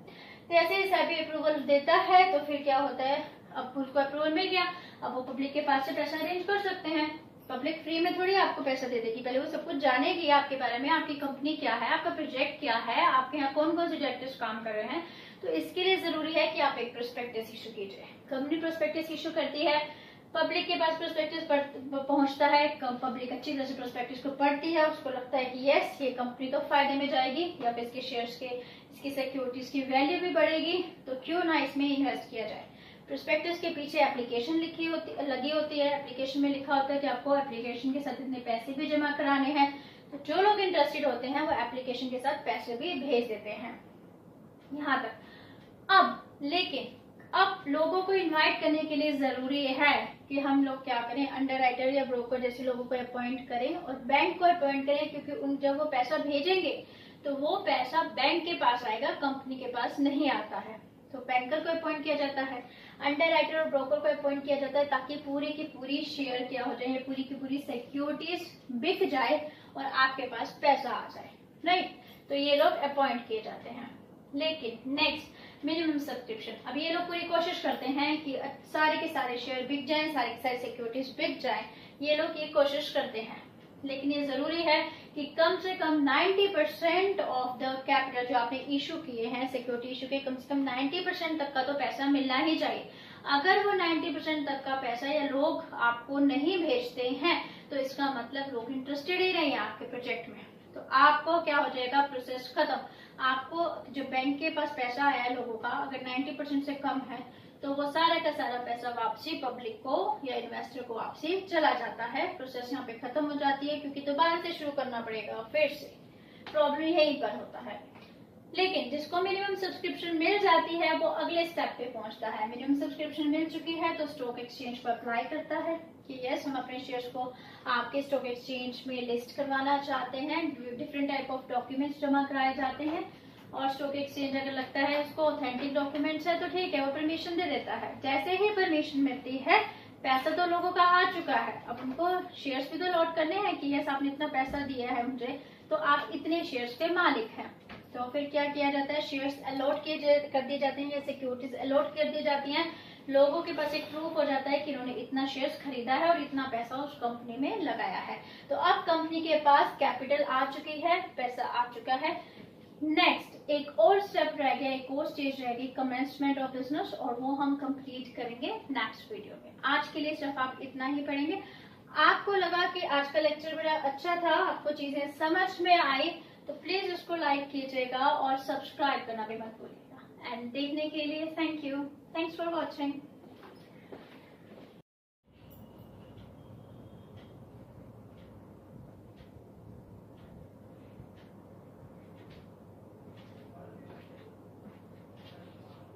जैसे ही सेबी अप्रूवल देता है तो फिर क्या होता है, अब उसको अप्रूवल मिल गया, अब वो पब्लिक के पास से पैसा अरेंज कर सकते हैं। पब्लिक फ्री में थोड़ी आपको पैसा दे देगी, पहले वो सब कुछ जानेगी आपके बारे में, आपकी कंपनी क्या है, आपका प्रोजेक्ट क्या है, आपके यहाँ कौन कौन से डायरेक्टर्स काम कर रहे हैं। तो इसके लिए जरूरी है कि आप एक प्रोस्पेक्टस इशू कीजिए। कंपनी प्रोस्पेक्टस इशू करती है, पब्लिक के पास प्रोस्पेक्टस पहुंचता है, पब्लिक अच्छी तरह से प्रोस्पेक्टस को पढ़ती है, उसको लगता है कि यस ये कंपनी तो फायदे में जाएगी, या फिर इसके शेयर्स के, इसकी सिक्योरिटीज की वैल्यू भी बढ़ेगी, तो क्यों ना इसमें इन्वेस्ट किया जाए। प्रोस्पेक्टस के पीछे एप्लीकेशन लगी होती है, एप्लीकेशन में लिखा होता है कि आपको एप्लीकेशन के साथ इतने पैसे भी जमा कराने हैं। तो जो लोग इंटरेस्टेड होते हैं वो एप्लीकेशन के साथ पैसे भी भेज देते हैं, यहाँ तक। अब लेकिन अब लोगों को इनवाइट करने के लिए जरूरी है कि हम लोग क्या करें, अंडरराइटर या ब्रोकर जैसे लोगों को अपॉइंट करें और बैंक को अपॉइंट करें, क्योंकि उन जब वो पैसा भेजेंगे तो वो पैसा बैंक के पास आएगा, कंपनी के पास नहीं आता है। तो बैंकर को अपॉइंट किया जाता है, अंडरराइटर और ब्रोकर को अपॉइंट किया जाता है, ताकि पूरी की पूरी शेयर क्या हो जाए, पूरी की पूरी सिक्योरिटीज बिक जाए और आपके पास पैसा आ जाए, राइट। तो ये लोग अपॉइंट किए जाते हैं। लेकिन नेक्स्ट मिनिमम सब्सक्रिप्शन, अब ये लोग पूरी कोशिश करते हैं कि सारे के सारे शेयर बिक जाएं, सारी की सारी सिक्योरिटीज बिक जाएं, ये लोग ये कोशिश करते हैं। लेकिन ये जरूरी है कि कम से कम 90% ऑफ द कैपिटल जो आपने इशू किए हैं, सिक्योरिटी इशू के, कम से कम 90% तक का तो पैसा मिलना ही चाहिए। अगर वो 90% तक का पैसा या लोग आपको नहीं भेजते हैं तो इसका मतलब लोग इंटरेस्टेड ही नहीं है आपके प्रोजेक्ट में, तो आपको क्या हो जाएगा, प्रोसेस खत्म। आपको जो बैंक के पास पैसा आया है लोगों का, अगर 90% से कम है तो वो सारा का सारा पैसा वापसी पब्लिक को या इन्वेस्टर को वापसी चला जाता है, प्रोसेस यहाँ पे खत्म हो जाती है, क्योंकि दोबारा से शुरू करना पड़ेगा फिर से। प्रॉब्लम यहीं पर होता है। लेकिन जिसको मिनिमम सब्सक्रिप्शन मिल जाती है वो अगले स्टेप पे पहुंचता है। मिनिमम सब्सक्रिप्शन मिल चुकी है तो स्टॉक एक्सचेंज पर अप्लाई करता है कि यस, हम अपने शेयर्स को आपके स्टॉक एक्सचेंज में लिस्ट करवाना चाहते हैं। डिफरेंट टाइप ऑफ डॉक्यूमेंट्स जमा कराए जाते हैं और स्टॉक एक्सचेंज अगर लगता है इसको ऑथेंटिक डॉक्यूमेंट्स है तो ठीक है, वो परमिशन दे देता है। जैसे ही परमिशन मिलती है, पैसा तो लोगों का आ चुका है, अब उनको शेयर्स भी तो लॉट करने हैं कि यस, आपने इतना पैसा दिया है मुझे, तो आप इतने शेयर्स के मालिक हैं। तो फिर क्या किया जाता है, शेयर्स अलॉट कर दिए जाते हैं या सिक्योरिटीज अलॉट कर दी जाती हैं। लोगों के पास एक प्रूफ हो जाता है कि इन्होंने इतना शेयर्स खरीदा है और इतना पैसा उस कंपनी में लगाया है। तो अब कंपनी के पास कैपिटल आ चुकी है, पैसा आ चुका है। नेक्स्ट एक और स्टेप रह गया, एक और स्टेज रह गई, कमेंसमेंट ऑफ बिजनेस, और वो हम कंप्लीट करेंगे नेक्स्ट वीडियो में। आज के लिए सिर्फ आप इतना ही पढ़ेंगे। आपको लगा कि आज का लेक्चर बड़ा अच्छा था, आपको चीजें समझ में आई, तो प्लीज उसको लाइक कीजिएगा और सब्सक्राइब करना भी मत भूलिएगा। एंड देखने के लिए thank you, thanks for watching.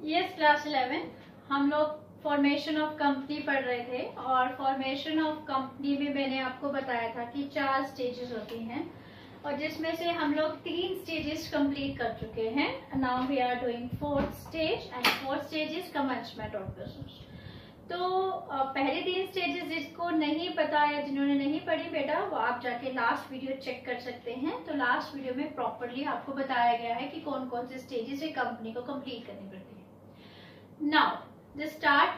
Yes, class 11 हम लोग फॉर्मेशन ऑफ कंपनी पढ़ रहे थे, और फॉर्मेशन ऑफ कंपनी में मैंने आपको बताया था कि 4 स्टेजेस होती हैं, और जिसमें से हम लोग 3 स्टेजेस कंप्लीट कर चुके हैं। Now we are doing 4th stage, and 4th stage is commencement of business. तो पहले 3 स्टेजेस जिसको नहीं पता या जिन्होंने नहीं पढ़ी बेटा, वो आप जाके लास्ट वीडियो चेक कर सकते हैं। तो लास्ट वीडियो में प्रॉपरली आपको बताया गया है कि कौन कौन से स्टेजेस एक कंपनी को कंप्लीट करनी पड़ती है। नाउ द स्टार्ट,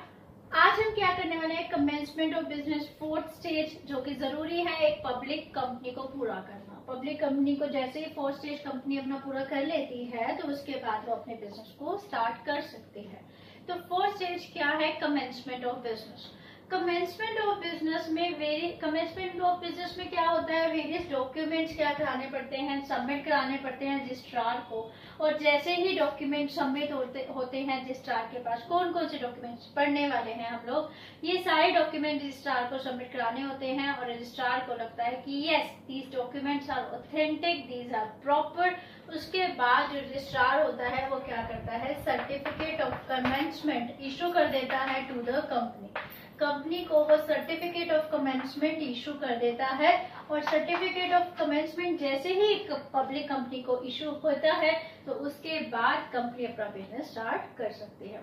आज हम क्या करने वाले हैं, commencement of business 4th stage, जो कि जरूरी है एक पब्लिक कंपनी को पूरा करना। पब्लिक कंपनी को जैसे ही 4th स्टेज कंपनी अपना पूरा कर लेती है तो उसके बाद वो अपने बिजनेस को स्टार्ट कर सकती है। तो 4th स्टेज क्या है, commencement of business. Commencement of business में कमेंसमेंट ऑफ बिजनेस में क्या होता है, वेरियस डॉक्यूमेंट्स क्या कराने पड़ते हैं, सबमिट कराने पड़ते हैं रजिस्ट्रार को। और जैसे ही डॉक्यूमेंट सबमिट होते हैं रजिस्ट्रार के पास, कौन कौन से डॉक्यूमेंट्स पढ़ने वाले हैं हम लोग, ये सारे डॉक्यूमेंट रजिस्ट्रार को सबमिट कराने होते हैं, और रजिस्ट्रार को लगता है कि yes, these documents are authentic, these are proper. उसके बाद जो रजिस्ट्रार होता है वो क्या करता है, सर्टिफिकेट ऑफ कमेंसमेंट इशू कर देता है टू द कंपनी। कंपनी को वो सर्टिफिकेट ऑफ कमेंसमेंट इशू कर देता है, और सर्टिफिकेट ऑफ कमेंसमेंट जैसे ही पब्लिक कंपनी को इशू होता है तो उसके बाद कंपनी अपना बिजनेस स्टार्ट कर सकती है।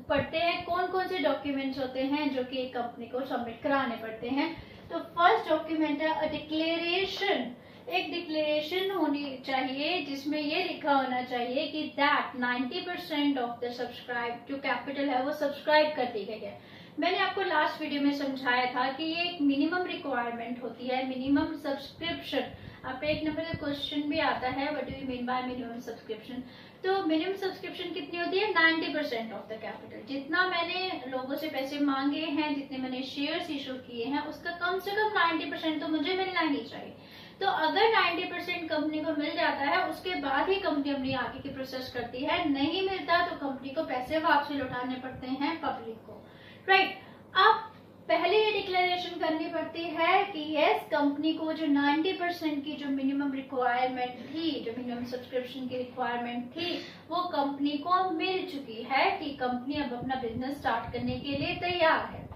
पढ़ते हैं कौन कौन से डॉक्यूमेंट्स होते हैं जो कि कंपनी को सबमिट कराने पड़ते हैं। तो फर्स्ट डॉक्यूमेंट है अ डिक्लेरेशन। एक डिक्लेरेशन होनी चाहिए जिसमें ये लिखा होना चाहिए कि दैट 90% ऑफ द सब्सक्राइब जो कैपिटल है वो सब्सक्राइब कर दी गई है। मैंने आपको लास्ट वीडियो में समझाया था कि ये एक मिनिमम रिक्वायरमेंट होती है, मिनिमम सब्सक्रिप्शन। आप एक नंबर का क्वेश्चन भी आता है, what do you mean by minimum subscription. तो मिनिमम सब्सक्रिप्शन कितनी होती है, 90% ऑफ द कैपिटल। जितना मैंने लोगों से पैसे मांगे हैं, जितने मैंने शेयर्स इशू किए हैं, उसका कम से कम 90% तो मुझे मिलना ही चाहिए। तो अगर 90% कंपनी को मिल जाता है उसके बाद ही कंपनी अपनी आगे की प्रोसेस करती है, नहीं मिलता तो कंपनी को पैसे वापसी लौटाने पड़ते हैं पब्लिक को, राइट। अब पहले ये डिक्लेरेशन करनी पड़ती है कि यस, कंपनी को जो 90% की जो मिनिमम रिक्वायरमेंट थी, जो मिनिमम सब्सक्रिप्शन की रिक्वायरमेंट थी, वो कंपनी को मिल चुकी है, कि कंपनी अब अपना बिजनेस स्टार्ट करने के लिए तैयार है।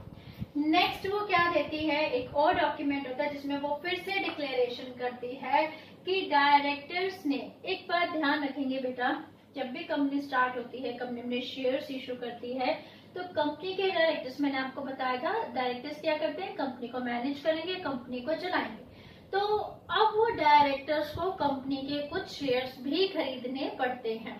नेक्स्ट वो क्या देती है, एक और डॉक्यूमेंट होता है जिसमें वो फिर से डिक्लेरेशन करती है कि डायरेक्टर्स ने, एक बात ध्यान रखेंगे बेटा, जब भी कंपनी स्टार्ट होती है, कंपनी में शेयर्स इशू करती है, तो कंपनी के डायरेक्टर्स, मैंने आपको बताया था, डायरेक्टर्स क्या करते हैं, कंपनी को मैनेज करेंगे, कंपनी को चलाएंगे। तो अब वो डायरेक्टर्स को कंपनी के कुछ शेयर्स भी खरीदने पड़ते हैं,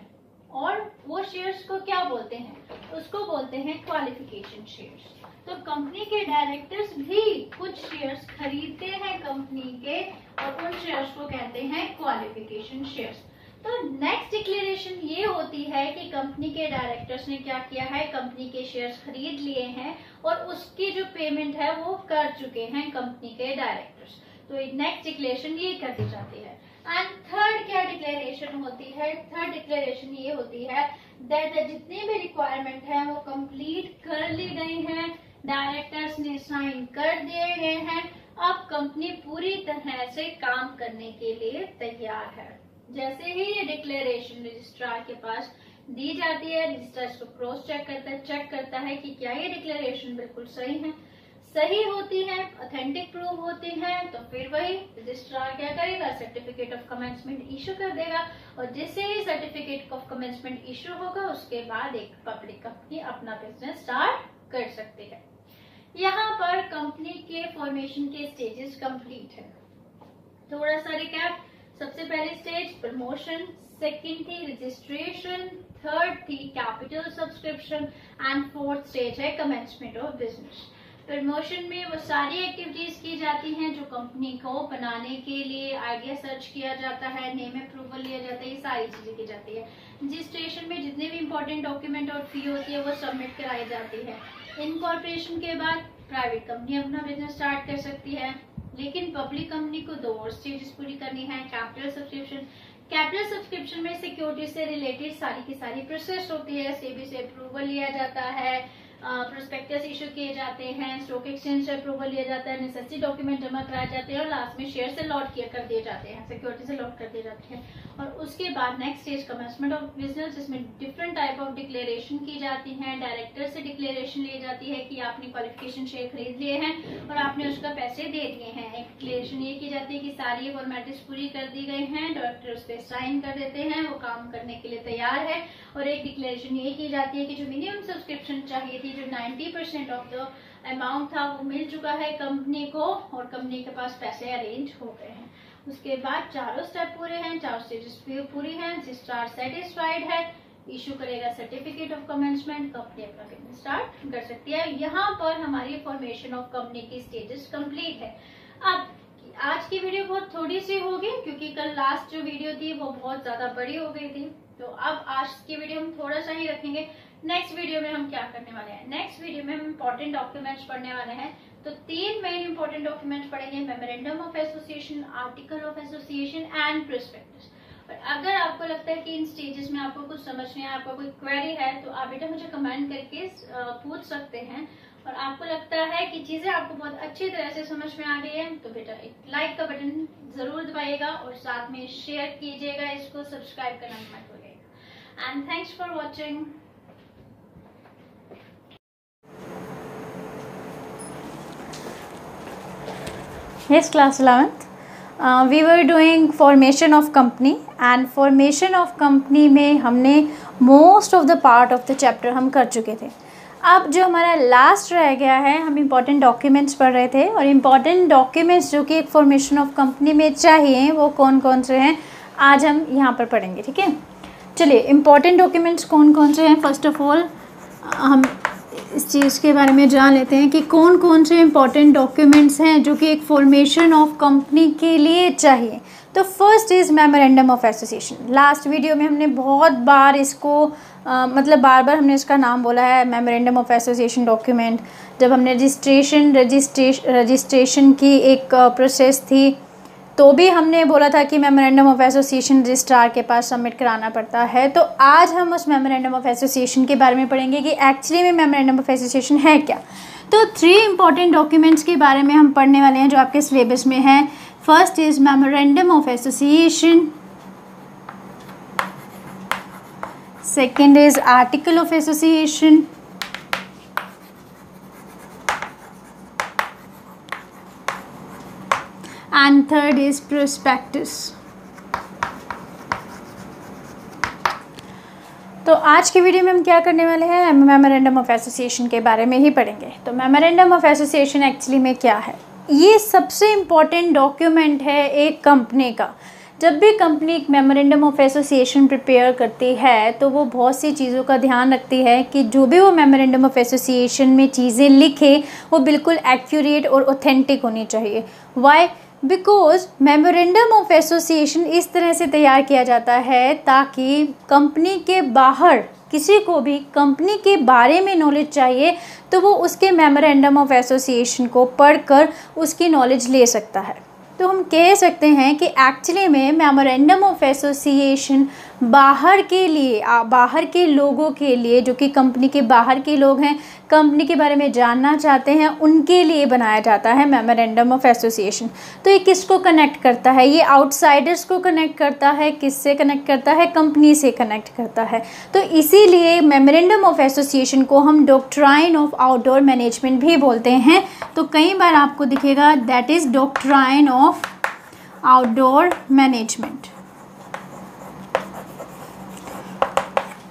और वो शेयर्स को क्या बोलते हैं, उसको बोलते हैं क्वालिफिकेशन शेयर्स। तो कंपनी के डायरेक्टर्स भी कुछ शेयर्स खरीदते हैं कंपनी के, और उन शेयर्स को कहते हैं क्वालिफिकेशन शेयर्स। तो नेक्स्ट डिक्लेरेशन ये होती है कि कंपनी के डायरेक्टर्स ने क्या किया है, कंपनी के शेयर्स खरीद लिए हैं और उसकी जो पेमेंट है वो कर चुके हैं कंपनी के डायरेक्टर्स। तो नेक्स्ट डिक्लेरेशन ये कर दी जाती है। एंड थर्ड क्या डिक्लेरेशन होती है, थर्ड डिक्लेरेशन ये होती है दैट जितनी भी रिक्वायरमेंट है वो कंप्लीट कर ली गई है, डायरेक्टर्स ने साइन कर दिए गए हैं, अब कंपनी पूरी तरह से काम करने के लिए तैयार है। जैसे ही ये डिक्लेरेशन रजिस्ट्रार के पास दी जाती है, रजिस्ट्रार इसको क्रॉस चेक करता है कि क्या ये डिक्लेरेशन बिल्कुल सही होती है, ऑथेंटिक प्रूव होती है, तो फिर वही रजिस्ट्रार क्या करेगा, सर्टिफिकेट ऑफ कमेंसमेंट इशू कर देगा। और जैसे ही सर्टिफिकेट ऑफ कमेंसमेंट इशू होगा उसके बाद एक पब्लिक कंपनी अपना बिजनेस स्टार्ट कर सकती है। यहाँ पर कंपनी के फॉर्मेशन के स्टेजेस कंप्लीट है। थोड़ा सा रिकैप, सबसे पहले स्टेज प्रमोशन, सेकंड थी रजिस्ट्रेशन, थर्ड थी capital subscription and fourth stage है कमेंसमेंट ऑफ बिजनेस। प्रमोशन में वो सारी एक्टिविटीज की जाती हैं जो कंपनी को बनाने के लिए, आइडिया सर्च किया जाता है, नेम अप्रूवल लिया जाता है, ये सारी चीजें की जाती है। रजिस्ट्रेशन में जितने भी इंपॉर्टेंट डॉक्यूमेंट और फी होती है वो सबमिट कराई जाती है। इनकॉर्पोरेशन के बाद प्राइवेट कंपनी अपना बिजनेस स्टार्ट कर सकती है, लेकिन पब्लिक कंपनी को 2 और स्टेजेस पूरी करनी है। कैपिटल सब्सक्रिप्शन में सिक्योरिटी से रिलेटेड सारी की सारी प्रोसेस होती है, सेबी से अप्रूवल लिया जाता है, प्रोस्पेक्टस इशू किए जाते हैं, स्टॉक एक्सचेंज से अप्रूवल लिया जाता है, नेसेसरी डॉक्यूमेंट जमा कराए जाते हैं और लास्ट में शेयर से लॉट कर दिए जाते हैं, सिक्योरिटी से लॉट कर दिए जाते हैं। और उसके बाद next stage commencement of business, जिसमें डिफरेंट टाइप ऑफ डिक्लेरेशन की जाती हैं। डायरेक्टर से डिक्लेरेशन ली जाती है कि आपने क्वालिफिकेशन शेयर खरीद लिए हैं और आपने उसका पैसे दे दिए हैं। एक डिक्लेरेशन ये की जाती है कि सारी फॉर्मेलिटीज पूरी कर दी गई हैं, डायरेक्टर उस पर साइन कर देते हैं, वो काम करने के लिए तैयार है। और एक डिक्लेरेशन ये की जाती है कि जो मिनिमम सब्सक्रिप्शन चाहिए थी, जो 90% ऑफ द अमाउंट था, वो मिल चुका है कंपनी को और कंपनी के पास पैसे अरेंज हो गए हैं। उसके बाद चारों स्टेप पूरे हैं, 4 स्टेजेस पूरी हैं, रजिस्ट्रार सेटिस्फाइड है, इशू करेगा सर्टिफिकेट ऑफ कमेंसमेंट, कंपनी अपना बिजनेस स्टार्ट कर सकती है। यहाँ पर हमारी फॉर्मेशन ऑफ कंपनी की स्टेजेस कंप्लीट है। अब आज की वीडियो बहुत थोड़ी सी होगी क्योंकि कल लास्ट जो वीडियो थी वो बहुत ज्यादा बड़ी हो गई थी, तो अब आज की वीडियो हम थोड़ा सा ही रखेंगे। नेक्स्ट वीडियो में हम क्या करने वाले हैं, नेक्स्ट वीडियो में हम इंपॉर्टेंट डॉक्यूमेंट्स पढ़ने वाले हैं। तो 3 मेन इंपॉर्टेंट डॉक्यूमेंट्स पढ़ेंगे, memorandum of association, article of association and prospectus. और अगर आपको लगता है कि इन स्टेजेस में आपको कुछ समझ नहीं आया, आपका कोई क्वेरी है, तो आप बेटा मुझे कमेंट करके पूछ सकते हैं। और आपको लगता है कि चीजें आपको बहुत अच्छी तरह से समझ में आ रही है, तो बेटा एक लाइक का बटन जरूर दबाइएगा और साथ में शेयर कीजिएगा, इसको सब्सक्राइब करना मत भूलिएगा। And thanks for watching.
Yes, class 11th. We were doing formation of company and formation of company में हमने most of the part of the chapter हम कर चुके थे। अब जो हमारा लास्ट रह गया है, हम इम्पॉर्टेंट डॉक्यूमेंट्स पढ़ रहे थे और इम्पॉर्टेंट डॉक्यूमेंट्स जो कि एक फॉर्मेशन ऑफ कंपनी में चाहिए वो कौन कौन से हैं आज हम यहाँ पर पढ़ेंगे। ठीक है, चलिए इम्पॉर्टेंट डॉक्यूमेंट्स कौन कौन से हैं। फर्स्ट ऑफ ऑल हम इस चीज़ के बारे में जान लेते हैं कि कौन कौन से इम्पॉर्टेंट डॉक्यूमेंट्स हैं जो कि एक फॉर्मेशन ऑफ कंपनी के लिए चाहिए। तो first is memorandum of association. Last video में हमने बहुत बार इसको मतलब बार बार हमने इसका नाम बोला है, मेमोरेंडम ऑफ एसोसिएशन डॉक्यूमेंट। जब हमने रजिस्ट्रेशन की एक प्रोसेस थी तो भी हमने बोला था कि मेमोरेंडम ऑफ एसोसिएशन रजिस्ट्रार के पास सबमिट कराना पड़ता है। तो आज हम उस मेमोरेंडम ऑफ एसोसिएशन के बारे में पढ़ेंगे कि एक्चुअली में मेमोरेंडम ऑफ एसोसिएशन है क्या। तो 3 इंपॉर्टेंट डॉक्यूमेंट्स के बारे में हम पढ़ने वाले हैं जो आपके सिलेबस में हैं। First is memorandum of association, second is article of association, and third is prospectus। तो आज की वीडियो में हम क्या करने वाले हैं, मेमोरेंडम ऑफ एसोसिएशन के बारे में ही पढ़ेंगे। तो मेमोरेंडम ऑफ एसोसिएशन एक्चुअली में क्या है, ये सबसे इम्पॉर्टेंट डॉक्यूमेंट है एक कंपनी का। जब भी कंपनी एक मेमोरेंडम ऑफ एसोसिएशन प्रिपेयर करती है तो वो बहुत सी चीज़ों का ध्यान रखती है कि जो भी वो मेमोरेंडम ऑफ एसोसिएशन में चीज़ें लिखे वो बिल्कुल एक्यूरेट और ऑथेंटिक होनी चाहिए। Why? Because memorandum of association इस तरह से तैयार किया जाता है ताकि कंपनी के बाहर किसी को भी कंपनी के बारे में नॉलेज चाहिए तो वो उसके मेमोरेंडम ऑफ एसोसिएशन को पढ़कर उसकी नॉलेज ले सकता है। तो हम कह सकते हैं कि एक्चुअली में मेमोरेंडम ऑफ एसोसिएशन बाहर के लिए, बाहर के लोगों के लिए, जो कि कंपनी के बाहर के लोग हैं, कंपनी के बारे में जानना चाहते हैं, उनके लिए बनाया जाता है मेमोरेंडम ऑफ एसोसिएशन। तो ये किसको कनेक्ट करता है? ये आउटसाइडर्स को कनेक्ट करता है। किससे कनेक्ट करता है? कंपनी से कनेक्ट करता है। तो इसीलिए मेमोरेंडम ऑफ एसोसिएशन को हम डॉक्ट्राइन ऑफ आउटडोर मैनेजमेंट भी बोलते हैं। तो कई बार आपको दिखेगा that is doctrine of outdoor management,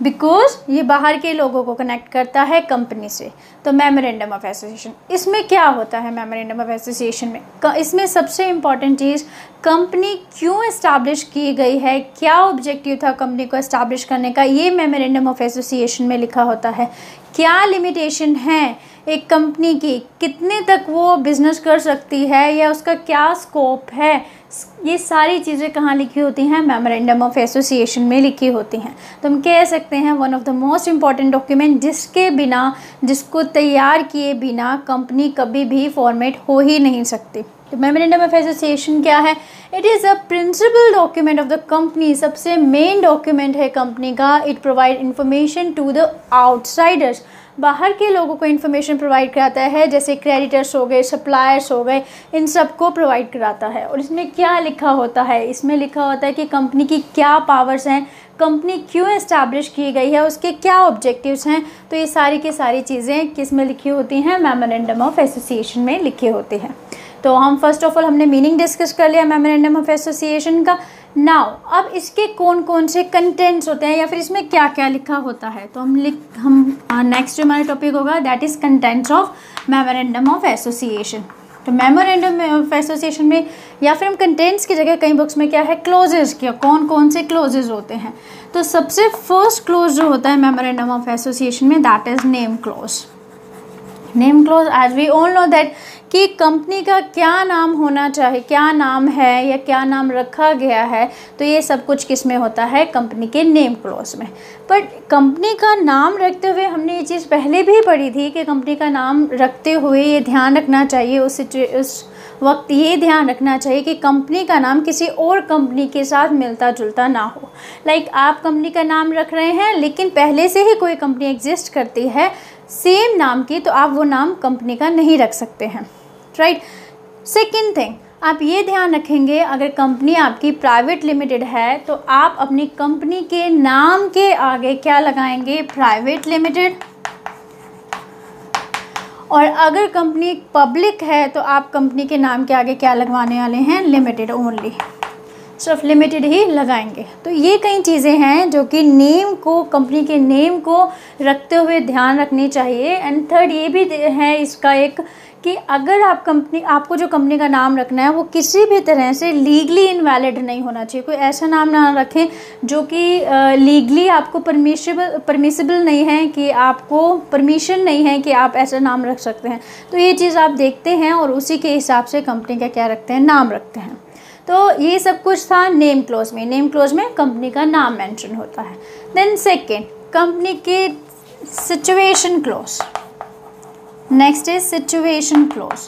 because ये बाहर के लोगों को कनेक्ट करता है कंपनी से। तो मेमोरेंडम ऑफ एसोसिएशन, इसमें क्या होता है मेमोरेंडम ऑफ एसोसिएशन में? इसमें सबसे इम्पॉर्टेंट चीज़, कंपनी क्यों इस्टेब्लिश की गई है, क्या ऑब्जेक्टिव था कंपनी को इस्टेब्लिश करने का, ये मेमोरेंडम ऑफ एसोसिएशन में लिखा होता है। क्या लिमिटेशन है एक कंपनी की, कितने तक वो बिज़नेस कर सकती है, या उसका क्या स्कोप है, ये सारी चीज़ें कहाँ लिखी होती हैं? मेमोरेंडम ऑफ एसोसिएशन में लिखी होती हैं। तो हम कह सकते हैं one of the most important document, जिसके बिना, जिसको तैयार किए बिना कंपनी कभी भी फॉर्मेट हो ही नहीं सकती। तो मेमोरेंडम ऑफ एसोसिएशन क्या है? It is a principal document of the company, सबसे मेन डॉक्यूमेंट है कंपनी का। It provide information to the outsiders, बाहर के लोगों को इन्फॉर्मेशन प्रोवाइड कराता है, जैसे क्रेडिटर्स हो गए, सप्लायर्स हो गए, इन सब को प्रोवाइड कराता है। और इसमें क्या लिखा होता है? इसमें लिखा होता है कि कंपनी की क्या पावर्स हैं, कंपनी क्यों एस्टैब्लिश की गई है, उसके क्या ऑब्जेक्टिव्स हैं। तो ये सारी की सारी चीज़ें किस में लिखी होती हैं? मेमोरेंडम ऑफ एसोसिएशन में लिखी होती हैं। तो हम फर्स्ट ऑफ ऑल हमने मीनिंग डिस्कस कर लिया मेमोरेंडम ऑफ एसोसिएशन का। नाउ अब इसके कौन कौन से कंटेंट्स होते हैं, या फिर इसमें क्या क्या लिखा होता है, तो हम नेक्स्ट जो हमारा टॉपिक होगा that is contents of memorandum of association. तो मेमोरेंडम ऑफ एसोसिएशन में, या फिर हम कंटेंट्स की जगह कई बुक्स में क्या है, क्लोजेज, क्या कौन कौन से क्लोजेज होते हैं। तो सबसे फर्स्ट क्लोज जो होता है मेमोरेंडम ऑफ एसोसिएशन में that is name clause. Name clause, as we all know that कि कंपनी का क्या नाम होना चाहिए, क्या नाम है या क्या नाम रखा गया है, तो ये सब कुछ किस में होता है? कंपनी के नेम क्लोज में। बट कंपनी का नाम रखते हुए हमने ये चीज़ पहले भी पढ़ी थी कि कंपनी का नाम रखते हुए ये ध्यान रखना चाहिए, उस वक्त ये ध्यान रखना चाहिए कि कंपनी का नाम किसी और कंपनी के साथ मिलता जुलता ना हो। लाइक आप कंपनी का नाम रख रहे हैं, लेकिन पहले से ही कोई कंपनी एग्जिस्ट करती है सेम नाम की, तो आप वो नाम कंपनी का नहीं रख सकते हैं, राइट। सेकेंड थिंग, आप ये ध्यान रखेंगे अगर कंपनी आपकी प्राइवेट लिमिटेड है तो आप अपनी कंपनी के नाम के आगे क्या लगाएंगे? Private limited. और अगर कंपनी पब्लिक है तो आप कंपनी के नाम के आगे क्या लगवाने वाले हैं? लिमिटेड ओनली, सिर्फ लिमिटेड ही लगाएंगे। तो ये कई चीज़ें हैं जो कि नेम को, कंपनी के नेम को रखते हुए ध्यान रखनी चाहिए। एंड थर्ड ये भी है इसका एक कि अगर आप आपको जो कंपनी का नाम रखना है वो किसी भी तरह से लीगली इनवैलिड नहीं होना चाहिए। कोई ऐसा नाम ना रखें जो कि लीगली आपको परमिसिबल नहीं है, कि आपको परमिशन नहीं है कि आप ऐसा नाम रख सकते हैं। तो ये चीज़ आप देखते हैं और उसी के हिसाब से कंपनी का क्या रखते हैं? नाम रखते हैं। तो ये सब कुछ था नेम क्लोज में। नेम क्लोज में कंपनी का नाम मेंशन होता है। देन सेकेंड, कंपनी के situation clause. Next is situation clause.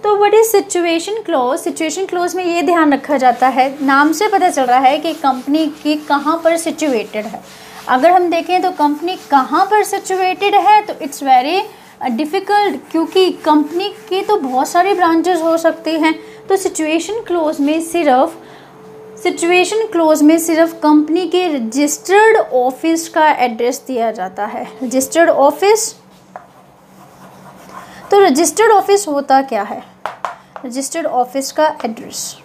तो what is situation clause? Situation clause में ये ध्यान रखा जाता है, नाम से पता चल रहा है कि कंपनी की कहाँ पर सिचुएटेड है। अगर हम देखें तो कंपनी कहाँ पर सिचुएटेड है तो इट्स वेरी डिफ़िकल्ट, क्योंकि कंपनी की तो बहुत सारी ब्रांचेस हो सकती हैं। तो सिचुएशन क्लोज में सिर्फ कंपनी के रजिस्टर्ड ऑफिस का एड्रेस दिया जाता है। रजिस्टर्ड ऑफिस, तो रजिस्टर्ड ऑफिस होता क्या है? रजिस्टर्ड ऑफिस का एड्रेस।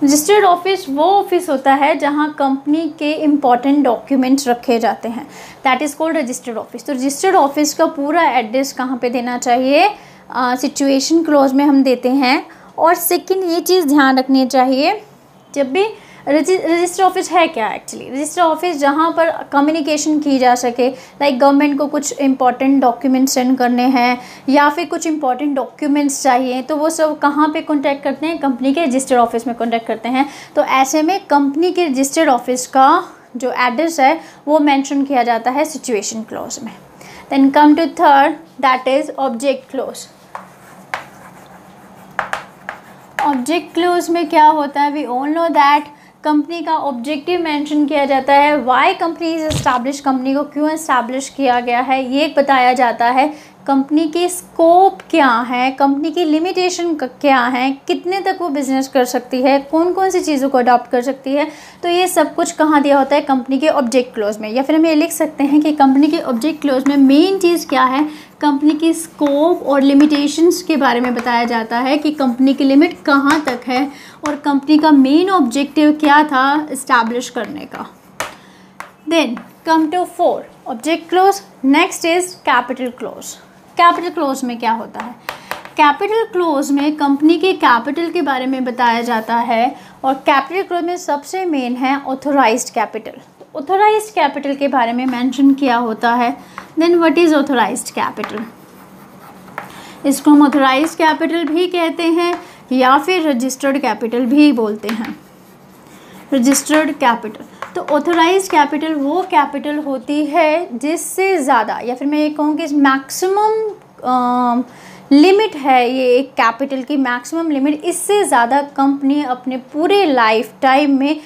रजिस्टर्ड ऑफिस वो ऑफिस होता है जहां कंपनी के इम्पॉर्टेंट डॉक्यूमेंट्स रखे जाते हैं, that is called registered office. तो रजिस्टर्ड ऑफिस का पूरा एड्रेस कहाँ पे देना चाहिए? सिचुएशन क्लोज में हम देते हैं। और सेकंड ये चीज़ ध्यान रखनी चाहिए, जब भी रजिस्टर ऑफिस है क्या एक्चुअली? रजिस्टर ऑफिस जहाँ पर कम्युनिकेशन की जा सके, लाइक गवर्नमेंट को कुछ इंपॉर्टेंट डॉक्यूमेंट्स सेंड करने हैं या फिर कुछ इंपॉर्टेंट डॉक्यूमेंट्स चाहिए, तो वो सब कहाँ पे कॉन्टैक्ट करते हैं? कंपनी के रजिस्टर्ड ऑफिस में कॉन्टैक्ट करते हैं। तो ऐसे में कंपनी के रजिस्टर्ड ऑफिस का जो एड्रेस है वो मेंशन किया जाता है सिचुएशन क्लॉज में। Then come to third, that is object clause. Object clause में क्या होता है, we all know that company का ऑब्जेक्टिव मेंशन किया जाता है, why company is establish, company को क्यों एस्टैब्लिश किया गया है ये बताया जाता है, कंपनी की स्कोप क्या है, कंपनी की लिमिटेशन क्या है, कितने तक वो बिज़नेस कर सकती है, कौन कौन सी चीज़ों को अडॉप्ट कर सकती है, तो ये सब कुछ कहाँ दिया होता है, कंपनी के ऑब्जेक्ट क्लोज में। या फिर हम ये लिख सकते हैं कि कंपनी के ऑब्जेक्ट क्लोज में मेन चीज़ क्या है, कंपनी की स्कोप और लिमिटेशंस के बारे में बताया जाता है कि कंपनी की लिमिट कहाँ तक है और कंपनी का मेन ऑब्जेक्टिव क्या था इस्टेब्लिश करने का। Then come to 4 object clause. Next is capital clause. Capital clause में क्या होता है, कैपिटल क्लोज में कंपनी के कैपिटल के बारे में बताया जाता है और कैपिटल क्लोज में सबसे मेन है ऑथोराइज्ड कैपिटल। ऑथोराइज्ड कैपिटल के बारे में मेंशन किया होता है। Then what is authorised capital, इसको हम ऑथोराइज्ड कैपिटल भी कहते हैं या फिर रजिस्टर्ड कैपिटल भी बोलते हैं, रजिस्टर्ड कैपिटल। तो ऑथोराइज्ड कैपिटल वो कैपिटल होती है जिससे ज़्यादा, या फिर मैं ये कहूँ कि मैक्सिमम लिमिट है, ये एक कैपिटल की मैक्सिमम लिमिट, इससे ज़्यादा कंपनी अपने पूरे लाइफ टाइम में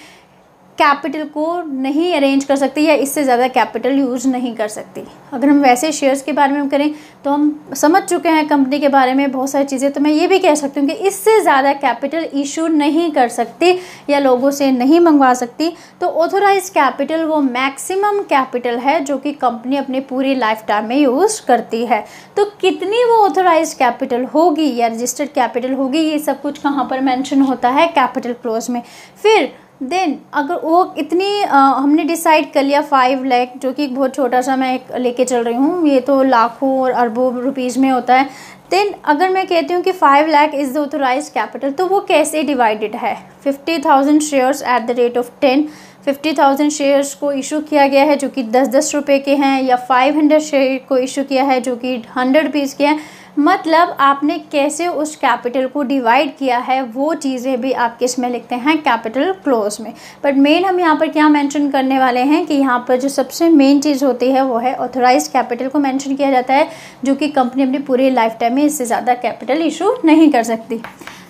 कैपिटल को नहीं अरेंज कर सकती या इससे ज़्यादा कैपिटल यूज़ नहीं कर सकती। अगर हम वैसे शेयर्स के बारे में करें तो हम समझ चुके हैं कंपनी के बारे में बहुत सारी चीज़ें, तो मैं ये भी कह सकती हूँ कि इससे ज़्यादा कैपिटल इशू नहीं कर सकती या लोगों से नहीं मंगवा सकती। तो ऑथोराइज्ड कैपिटल वो मैक्सिमम कैपिटल है जो कि कंपनी अपनी पूरी लाइफ टाइम में यूज़ करती है। तो कितनी वो ऑथोराइज्ड कैपिटल होगी या रजिस्टर्ड कैपिटल होगी, ये सब कुछ कहाँ पर मेंशन होता है, कैपिटल क्लोज में। फिर देन अगर वो इतनी हमने डिसाइड कर लिया 5 लाख, जो कि बहुत छोटा सा मैं लेके चल रही हूँ, ये तो लाखों और अरबों रुपीज़ में होता है। देन अगर मैं कहती हूँ कि 5 lakh is the authorised capital, तो वो कैसे डिवाइडेड है, 50,000 shares at the rate of 10, 50,000 shares को इशू किया गया है जो कि 10-10 रुपये के हैं, या 500 शेयर को इशू किया है जो कि 100 रुपीज़ के हैं। मतलब आपने कैसे उस कैपिटल को डिवाइड किया है वो चीज़ें भी आप किस में लिखते हैं, कैपिटल क्लोज में। बट मेन हम यहाँ पर क्या मेंशन करने वाले हैं कि यहाँ पर जो सबसे मेन चीज़ होती है वो है ऑथोराइज्ड कैपिटल को मेंशन किया जाता है, जो कि कंपनी अपनी पूरी लाइफ टाइम में इससे ज़्यादा कैपिटल इशू नहीं कर सकती।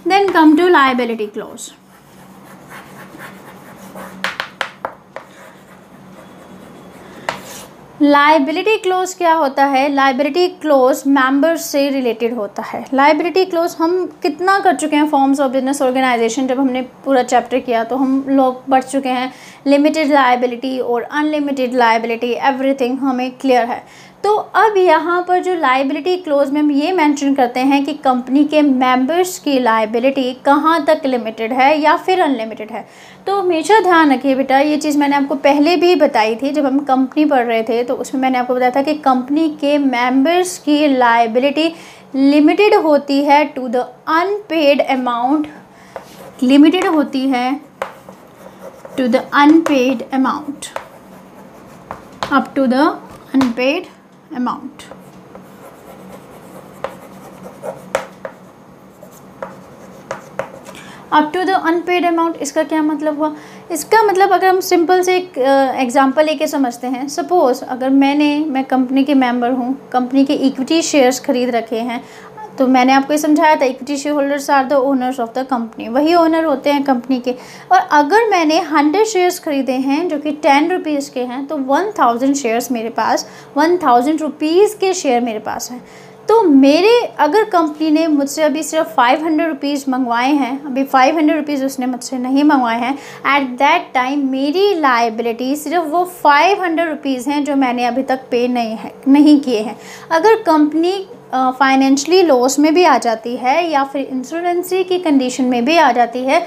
Then come to liability clause. Liability clause क्या होता है, लायबिलिटी क्लोज मेंबर्स से रिलेटेड होता है। लायबिलिटी क्लोज हम कितना कर चुके हैं, फॉर्म्स ऑफ बिजनेस ऑर्गेनाइजेशन जब हमने पूरा चैप्टर किया तो हम लोग पढ़ चुके हैं, लिमिटेड लायबिलिटी और अनलिमिटेड लायबिलिटी, एवरीथिंग हमें क्लियर है। तो अब यहाँ पर जो लायबिलिटी क्लोज में हम ये मेंशन करते हैं कि कंपनी के मेंबर्स की लायबिलिटी कहाँ तक लिमिटेड है या फिर अनलिमिटेड है। तो हमेशा ध्यान रखिए बेटा, ये चीज़ मैंने आपको पहले भी बताई थी जब हम कंपनी पढ़ रहे थे, तो उसमें मैंने आपको बताया था कि कंपनी के मेंबर्स की लायबिलिटी लिमिटेड होती है to the unpaid amount, limited होती है to the unpaid amount, up to the unpaid amount. Up to the unpaid amount, इसका क्या मतलब हुआ, इसका मतलब अगर हम सिंपल से एक एग्जांपल लेके समझते हैं, सपोज अगर मैं कंपनी के मेंबर हूँ, कंपनी के इक्विटी शेयर्स खरीद रखे हैं, तो मैंने आपको ये समझाया था equity share holders are the owners of the company, वही ओनर होते हैं कंपनी के। और अगर मैंने 100 शेयर्स खरीदे हैं जो कि 10 रुपीज़ के हैं, तो 1000 शेयर्स मेरे पास, 1000 रुपीज़ के शेयर मेरे पास हैं। तो मेरे अगर कंपनी ने मुझसे अभी सिर्फ 500 रुपीज़ मंगवाए हैं, अभी 500 रुपीज़ उसने मुझसे नहीं मंगवाए हैं, एट दैट टाइम मेरी लायबिलिटी सिर्फ वो 500 रुपीज़ हैं जो मैंने अभी तक पे नहीं किए हैं। अगर कंपनी फाइनेंशियली लॉस में भी आ जाती है या फिर इंश्योरेंसी की कंडीशन में भी आ जाती है,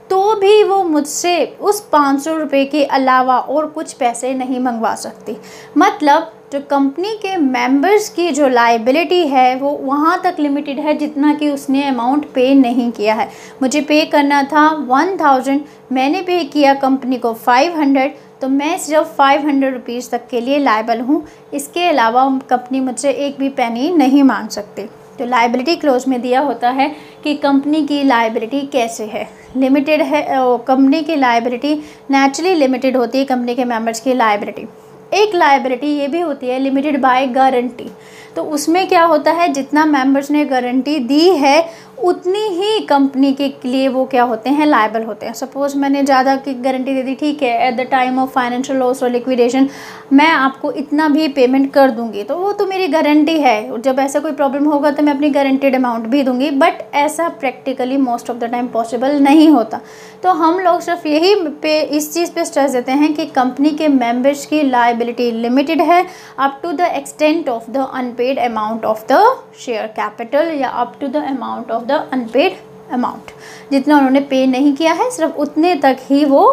तो भी वो मुझसे उस 500 रुपये के अलावा और कुछ पैसे नहीं मंगवा सकती। मतलब जो कंपनी के मेंबर्स की जो लायबिलिटी है वो वहाँ तक लिमिटेड है जितना कि उसने अमाउंट पे नहीं किया है। मुझे पे करना था 1000, मैंने पे किया कंपनी को 500, तो मैं सिर्फ 500 रुपीज़ तक के लिए लायबल हूँ, इसके अलावा कंपनी मुझसे एक भी पैनी नहीं मांग सकती। तो लायबिलिटी क्लोज में दिया होता है कि कंपनी की लायबिलिटी कैसे है, लिमिटेड है। कंपनी की लायबिलिटी नेचुरली लिमिटेड होती है, कंपनी के मेंबर्स की लायबिलिटी। एक लायबिलिटी ये भी होती है लिमिटेड बाय गारंटी। तो उसमें क्या होता है, जितना मेंबर्स ने गारंटी दी है उतनी ही कंपनी के लिए वो क्या होते हैं, लायबल होते हैं। सपोज़ मैंने ज़्यादा की गारंटी दे दी, ठीक है, at the time of financial loss और लिक्विडेशन मैं आपको इतना भी पेमेंट कर दूंगी, तो वो तो मेरी गारंटी है, जब ऐसा कोई प्रॉब्लम होगा तो मैं अपनी गारंटेड अमाउंट भी दूंगी। बट ऐसा practically most of the time possible नहीं होता। तो हम लोग सिर्फ यही पे इस चीज़ पे स्ट्रेस देते हैं कि कंपनी के मेंबर्स की लायबिलिटी लिमिटेड है up to the extent of the unpaid amount of the share capital, या up to the amount of the unpaid amount, जितना उन्होंने पे नहीं किया है सिर्फ उतने तक ही वो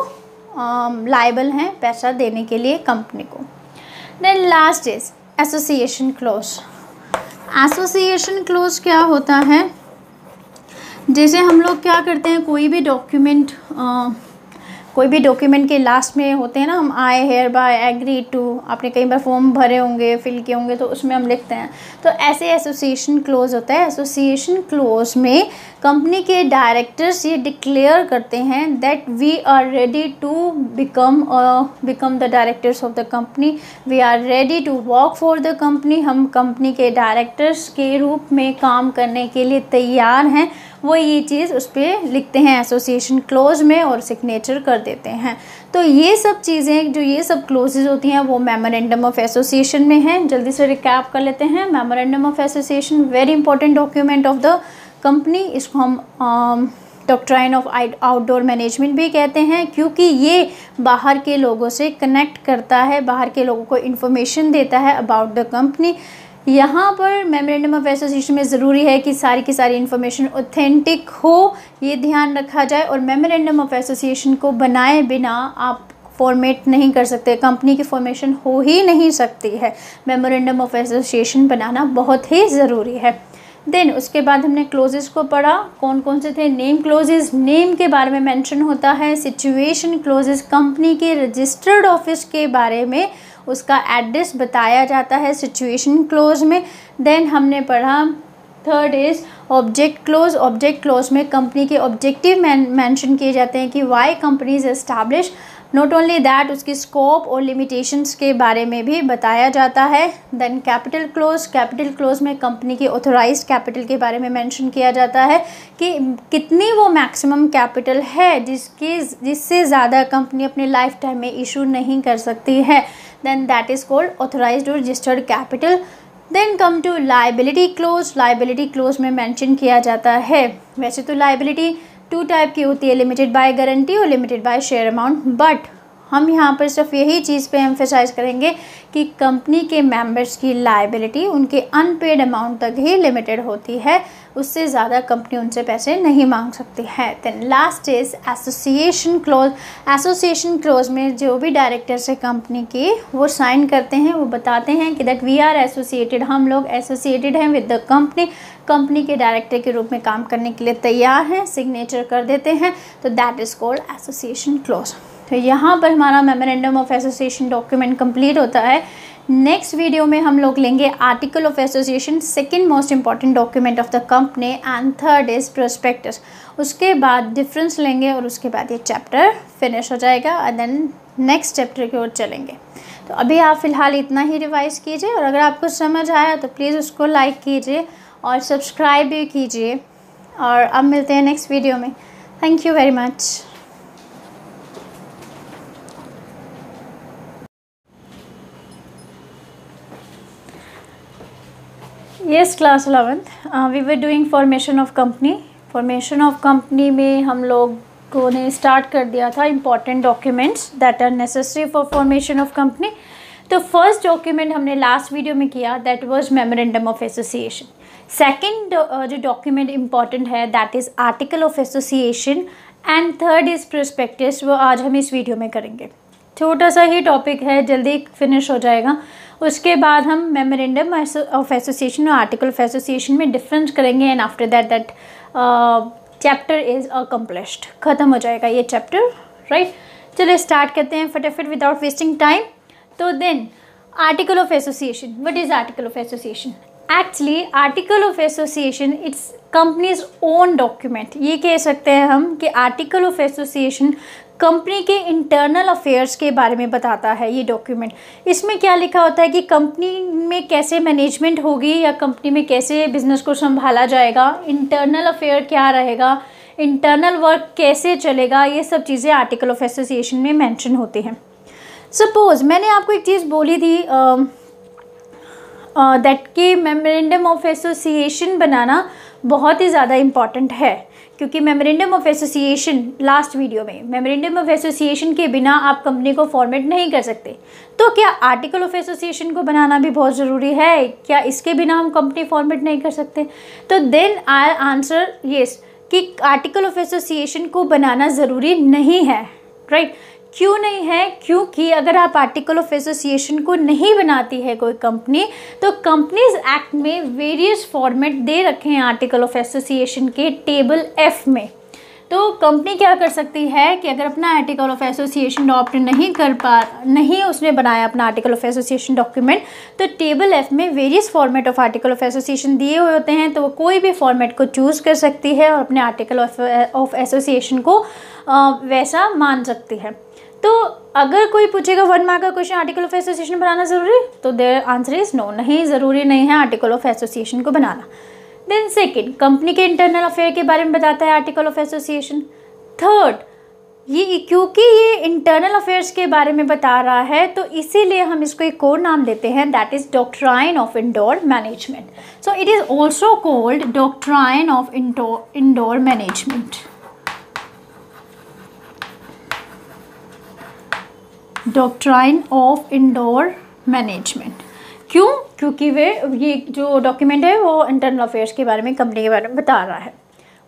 लायबल हैं पैसा देने के लिए कंपनी को। Then last is association clause. Association clause क्या होता है, जैसे हम लोग क्या करते हैं, कोई भी डॉक्यूमेंट के लास्ट में होते हैं ना, हम आई हेयर बाय एग्री टू, आपने कई बार फॉर्म भरे होंगे, फिल किए होंगे, तो उसमें हम लिखते हैं। तो ऐसे एसोसिएशन क्लोज होता है। एसोसिएशन क्लोज में कंपनी के डायरेक्टर्स ये डिक्लेयर करते हैं that we are ready to become the directors of the company, we are ready to work for the company. हम कंपनी के डायरेक्टर्स के रूप में काम करने के लिए तैयार हैं। वो ये चीज़ उस पर लिखते हैं एसोसिएशन क्लोज में और सिग्नेचर कर देते हैं। तो ये सब चीज़ें जो ये सब क्लोजेज होती हैं वो मेमोरेंडम ऑफ एसोसिएशन में हैं। जल्दी से रिकैप कर लेते हैं। Memorandum of association very important document of the company. इसको हम डॉक्ट्राइन ऑफ आउटडोर मैनेजमेंट भी कहते हैं, क्योंकि ये बाहर के लोगों से कनेक्ट करता है, बाहर के लोगों को इन्फॉर्मेशन देता है अबाउट द कंपनी। यहाँ पर मेमोरेंडम ऑफ एसोसिएशन में ज़रूरी है कि सारी की सारी इन्फॉर्मेशन ऑथेंटिक हो, ये ध्यान रखा जाए। और मेमोरेंडम ऑफ एसोसिएशन को बनाए बिना आप फॉर्मेट नहीं कर सकते, कंपनी की फॉर्मेशन हो ही नहीं सकती है। मेमोरेंडम ऑफ एसोसिएशन बनाना बहुत ही ज़रूरी है। देन उसके बाद हमने क्लोजेस को पढ़ा, कौन कौन से थे। नेम क्लोजेस, नेम के बारे में मेंशन होता है। सिचुएशन क्लोजेस, कंपनी के रजिस्टर्ड ऑफिस के बारे में उसका एड्रेस बताया जाता है सिचुएशन क्लोज में। देन हमने पढ़ा third is object clause. Object clause में कंपनी के ऑब्जेक्टिव मेंशन किए जाते हैं कि why company is establish. Not only that, उसकी स्कोप और लिमिटेशंस के बारे में भी बताया जाता है। Then capital clause, capital clause में कंपनी की ऑथोराइज्ड कैपिटल के बारे में मेंशन किया जाता है कि कितनी वो मैक्सिमम कैपिटल है जिससे ज़्यादा कंपनी अपने लाइफ टाइम में इशू नहीं कर सकती है। Then that is called authorised और registered capital. Then come to liability clause. Liability clause में मेंशन किया जाता है, वैसे तो लाइबिलिटी 2 टाइप की होती है, लिमिटेड बाय गारंटी और limited by share amount, but हम यहाँ पर सिर्फ यही चीज़ पे एम्फेसाइज करेंगे कि कंपनी के मेंबर्स की लायबिलिटी उनके अनपेड अमाउंट तक ही लिमिटेड होती है, उससे ज़्यादा कंपनी उनसे पैसे नहीं मांग सकती है। Then last is association clause. Association clause में जो भी डायरेक्टर्स है कंपनी के, वो साइन करते हैं, वो बताते हैं कि दैट वी आर एसोसिएटेड, हम लोग एसोसिएटेड हैं विद द कंपनी, कंपनी के डायरेक्टर के रूप में काम करने के लिए तैयार हैं, सिग्नेचर कर देते हैं, तो that is called association close. तो यहाँ पर हमारा memorandum of association document complete होता है। नेक्स्ट वीडियो में हम लोग लेंगे article of association, second most important document of the company, and third is prospectus. उसके बाद डिफरेंस लेंगे और उसके बाद ये चैप्टर फिनिश हो जाएगा और देन नेक्स्ट चैप्टर की ओर चलेंगे। तो अभी आप फ़िलहाल इतना ही रिवाइज कीजिए, और अगर आपको समझ आया तो प्लीज़ उसको लाइक कीजिए और सब्सक्राइब भी कीजिए, और अब मिलते हैं नेक्स्ट वीडियो में। Thank you very much. Yes, class 11th, we were doing formation of company. Formation of company में हम लोगों ने स्टार्ट कर दिया था important documents that are necessary for formation of company. तो फर्स्ट डॉक्यूमेंट हमने लास्ट वीडियो में किया, that was memorandum of association. Second जो डॉक्यूमेंट इम्पॉर्टेंट है that is article of association, and third is prospectus, वो आज हम इस वीडियो में करेंगे। छोटा सा ही टॉपिक है, जल्दी फिनिश हो जाएगा। उसके बाद हम मेमोरेंडम ऑफ एसोसिएशन और आर्टिकल ऑफ एसोसिएशन में डिफरेंस करेंगे, and after that chapter is accomplished, ख़त्म हो जाएगा ये चैप्टर, राइट। चलिए स्टार्ट करते हैं फटाफट विदाउट वेस्टिंग टाइम। तो then article of association, what is article of association? Actually article of association it's company's own document. ये कह सकते हैं हम कि आर्टिकल ऑफ एसोसिएशन कंपनी के इंटरनल अफेयर्स के बारे में बताता है ये डॉक्यूमेंट। इसमें क्या लिखा होता है कि कंपनी में कैसे मैनेजमेंट होगी या कंपनी में कैसे बिजनेस को संभाला जाएगा, इंटरनल अफेयर क्या रहेगा, इंटरनल वर्क कैसे चलेगा, ये सब चीज़ें आर्टिकल ऑफ एसोसिएशन में मेंशन होती हैं। सपोज मैंने आपको एक चीज़ बोली थी दैट कि मेमोरेंडम ऑफ एसोसिएशन बनाना बहुत ही ज़्यादा इम्पॉर्टेंट है, क्योंकि memorandum of association last video में मेमोरेंडम ऑफ एसोसिएशन के बिना आप कंपनी को फॉर्मेट नहीं कर सकते। तो क्या आर्टिकल ऑफ एसोसिएशन को बनाना भी बहुत ज़रूरी है? क्या इसके बिना हम कंपनी फॉर्मेट नहीं कर सकते? तो देन आई आंसर येस कि आर्टिकल ऑफ एसोसिएशन को बनाना ज़रूरी नहीं है, राइट? क्यों नहीं है? क्योंकि अगर आप आर्टिकल ऑफ एसोसिएशन को नहीं बनाती है कोई कंपनी, तो कंपनीज एक्ट में वेरियस फॉर्मेट दे रखे हैं आर्टिकल ऑफ एसोसिएशन के टेबल एफ में। तो कंपनी क्या कर सकती है कि अगर अपना आर्टिकल ऑफ एसोसिएशन अडॉप्ट नहीं उसने बनाया अपना आर्टिकल ऑफ एसोसिएशन डॉक्यूमेंट, तो टेबल एफ में various format of article of association दिए हुए होते हैं, तो वो कोई भी फॉर्मेट को चूज़ कर सकती है और अपने आर्टिकल ऑफ एसोसिएशन को वैसा मान सकती है। तो अगर कोई पूछेगा 1 मार्क का क्वेश्चन आर्टिकल ऑफ एसोसिएशन बनाना ज़रूरी है, तो देयर आंसर इज़ नो, नहीं ज़रूरी नहीं है आर्टिकल ऑफ एसोसिएशन को बनाना। देन सेकंड, कंपनी के इंटरनल अफेयर के बारे में बताता है आर्टिकल ऑफ एसोसिएशन। थर्ड, ये क्योंकि ये इंटरनल अफेयर्स के बारे में बता रहा है, तो इसीलिए हम इसको एक और नाम देते हैं, that is doctrine of indoor management. So it is also called doctrine of indoor management. Doctrine of indoor management क्यों? क्योंकि ये जो डॉक्यूमेंट है वो इंटरनल अफेयर्स के बारे में, कंपनी के बारे में बता रहा है।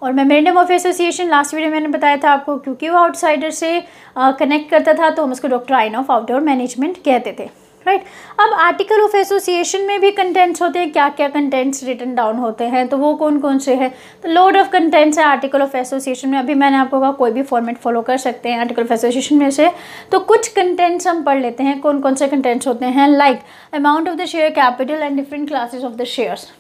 और memorandum of association last video में मैंने बताया था आपको, क्योंकि वो आउटसाइडर से कनेक्ट करता था, तो हम उसको डॉक्ट्राइन ऑफ आउटडोर मैनेजमेंट कहते थे, राइट? अब आर्टिकल ऑफ एसोसिएशन में भी कंटेंट्स होते हैं, क्या क्या कंटेंट्स रिटन डाउन होते हैं, तो वो कौन कौन से हैं? तो लोड ऑफ कंटेंट्स है आर्टिकल ऑफ एसोसिएशन में। अभी मैंने आपको कहा कोई भी फॉर्मेट फॉलो कर सकते हैं आर्टिकल ऑफ एसोसिएशन में से, तो कुछ कंटेंट्स हम पढ़ लेते हैं। कौन कौन से कंटेंट्स होते हैं? Like amount of the share capital and different classes of the shares.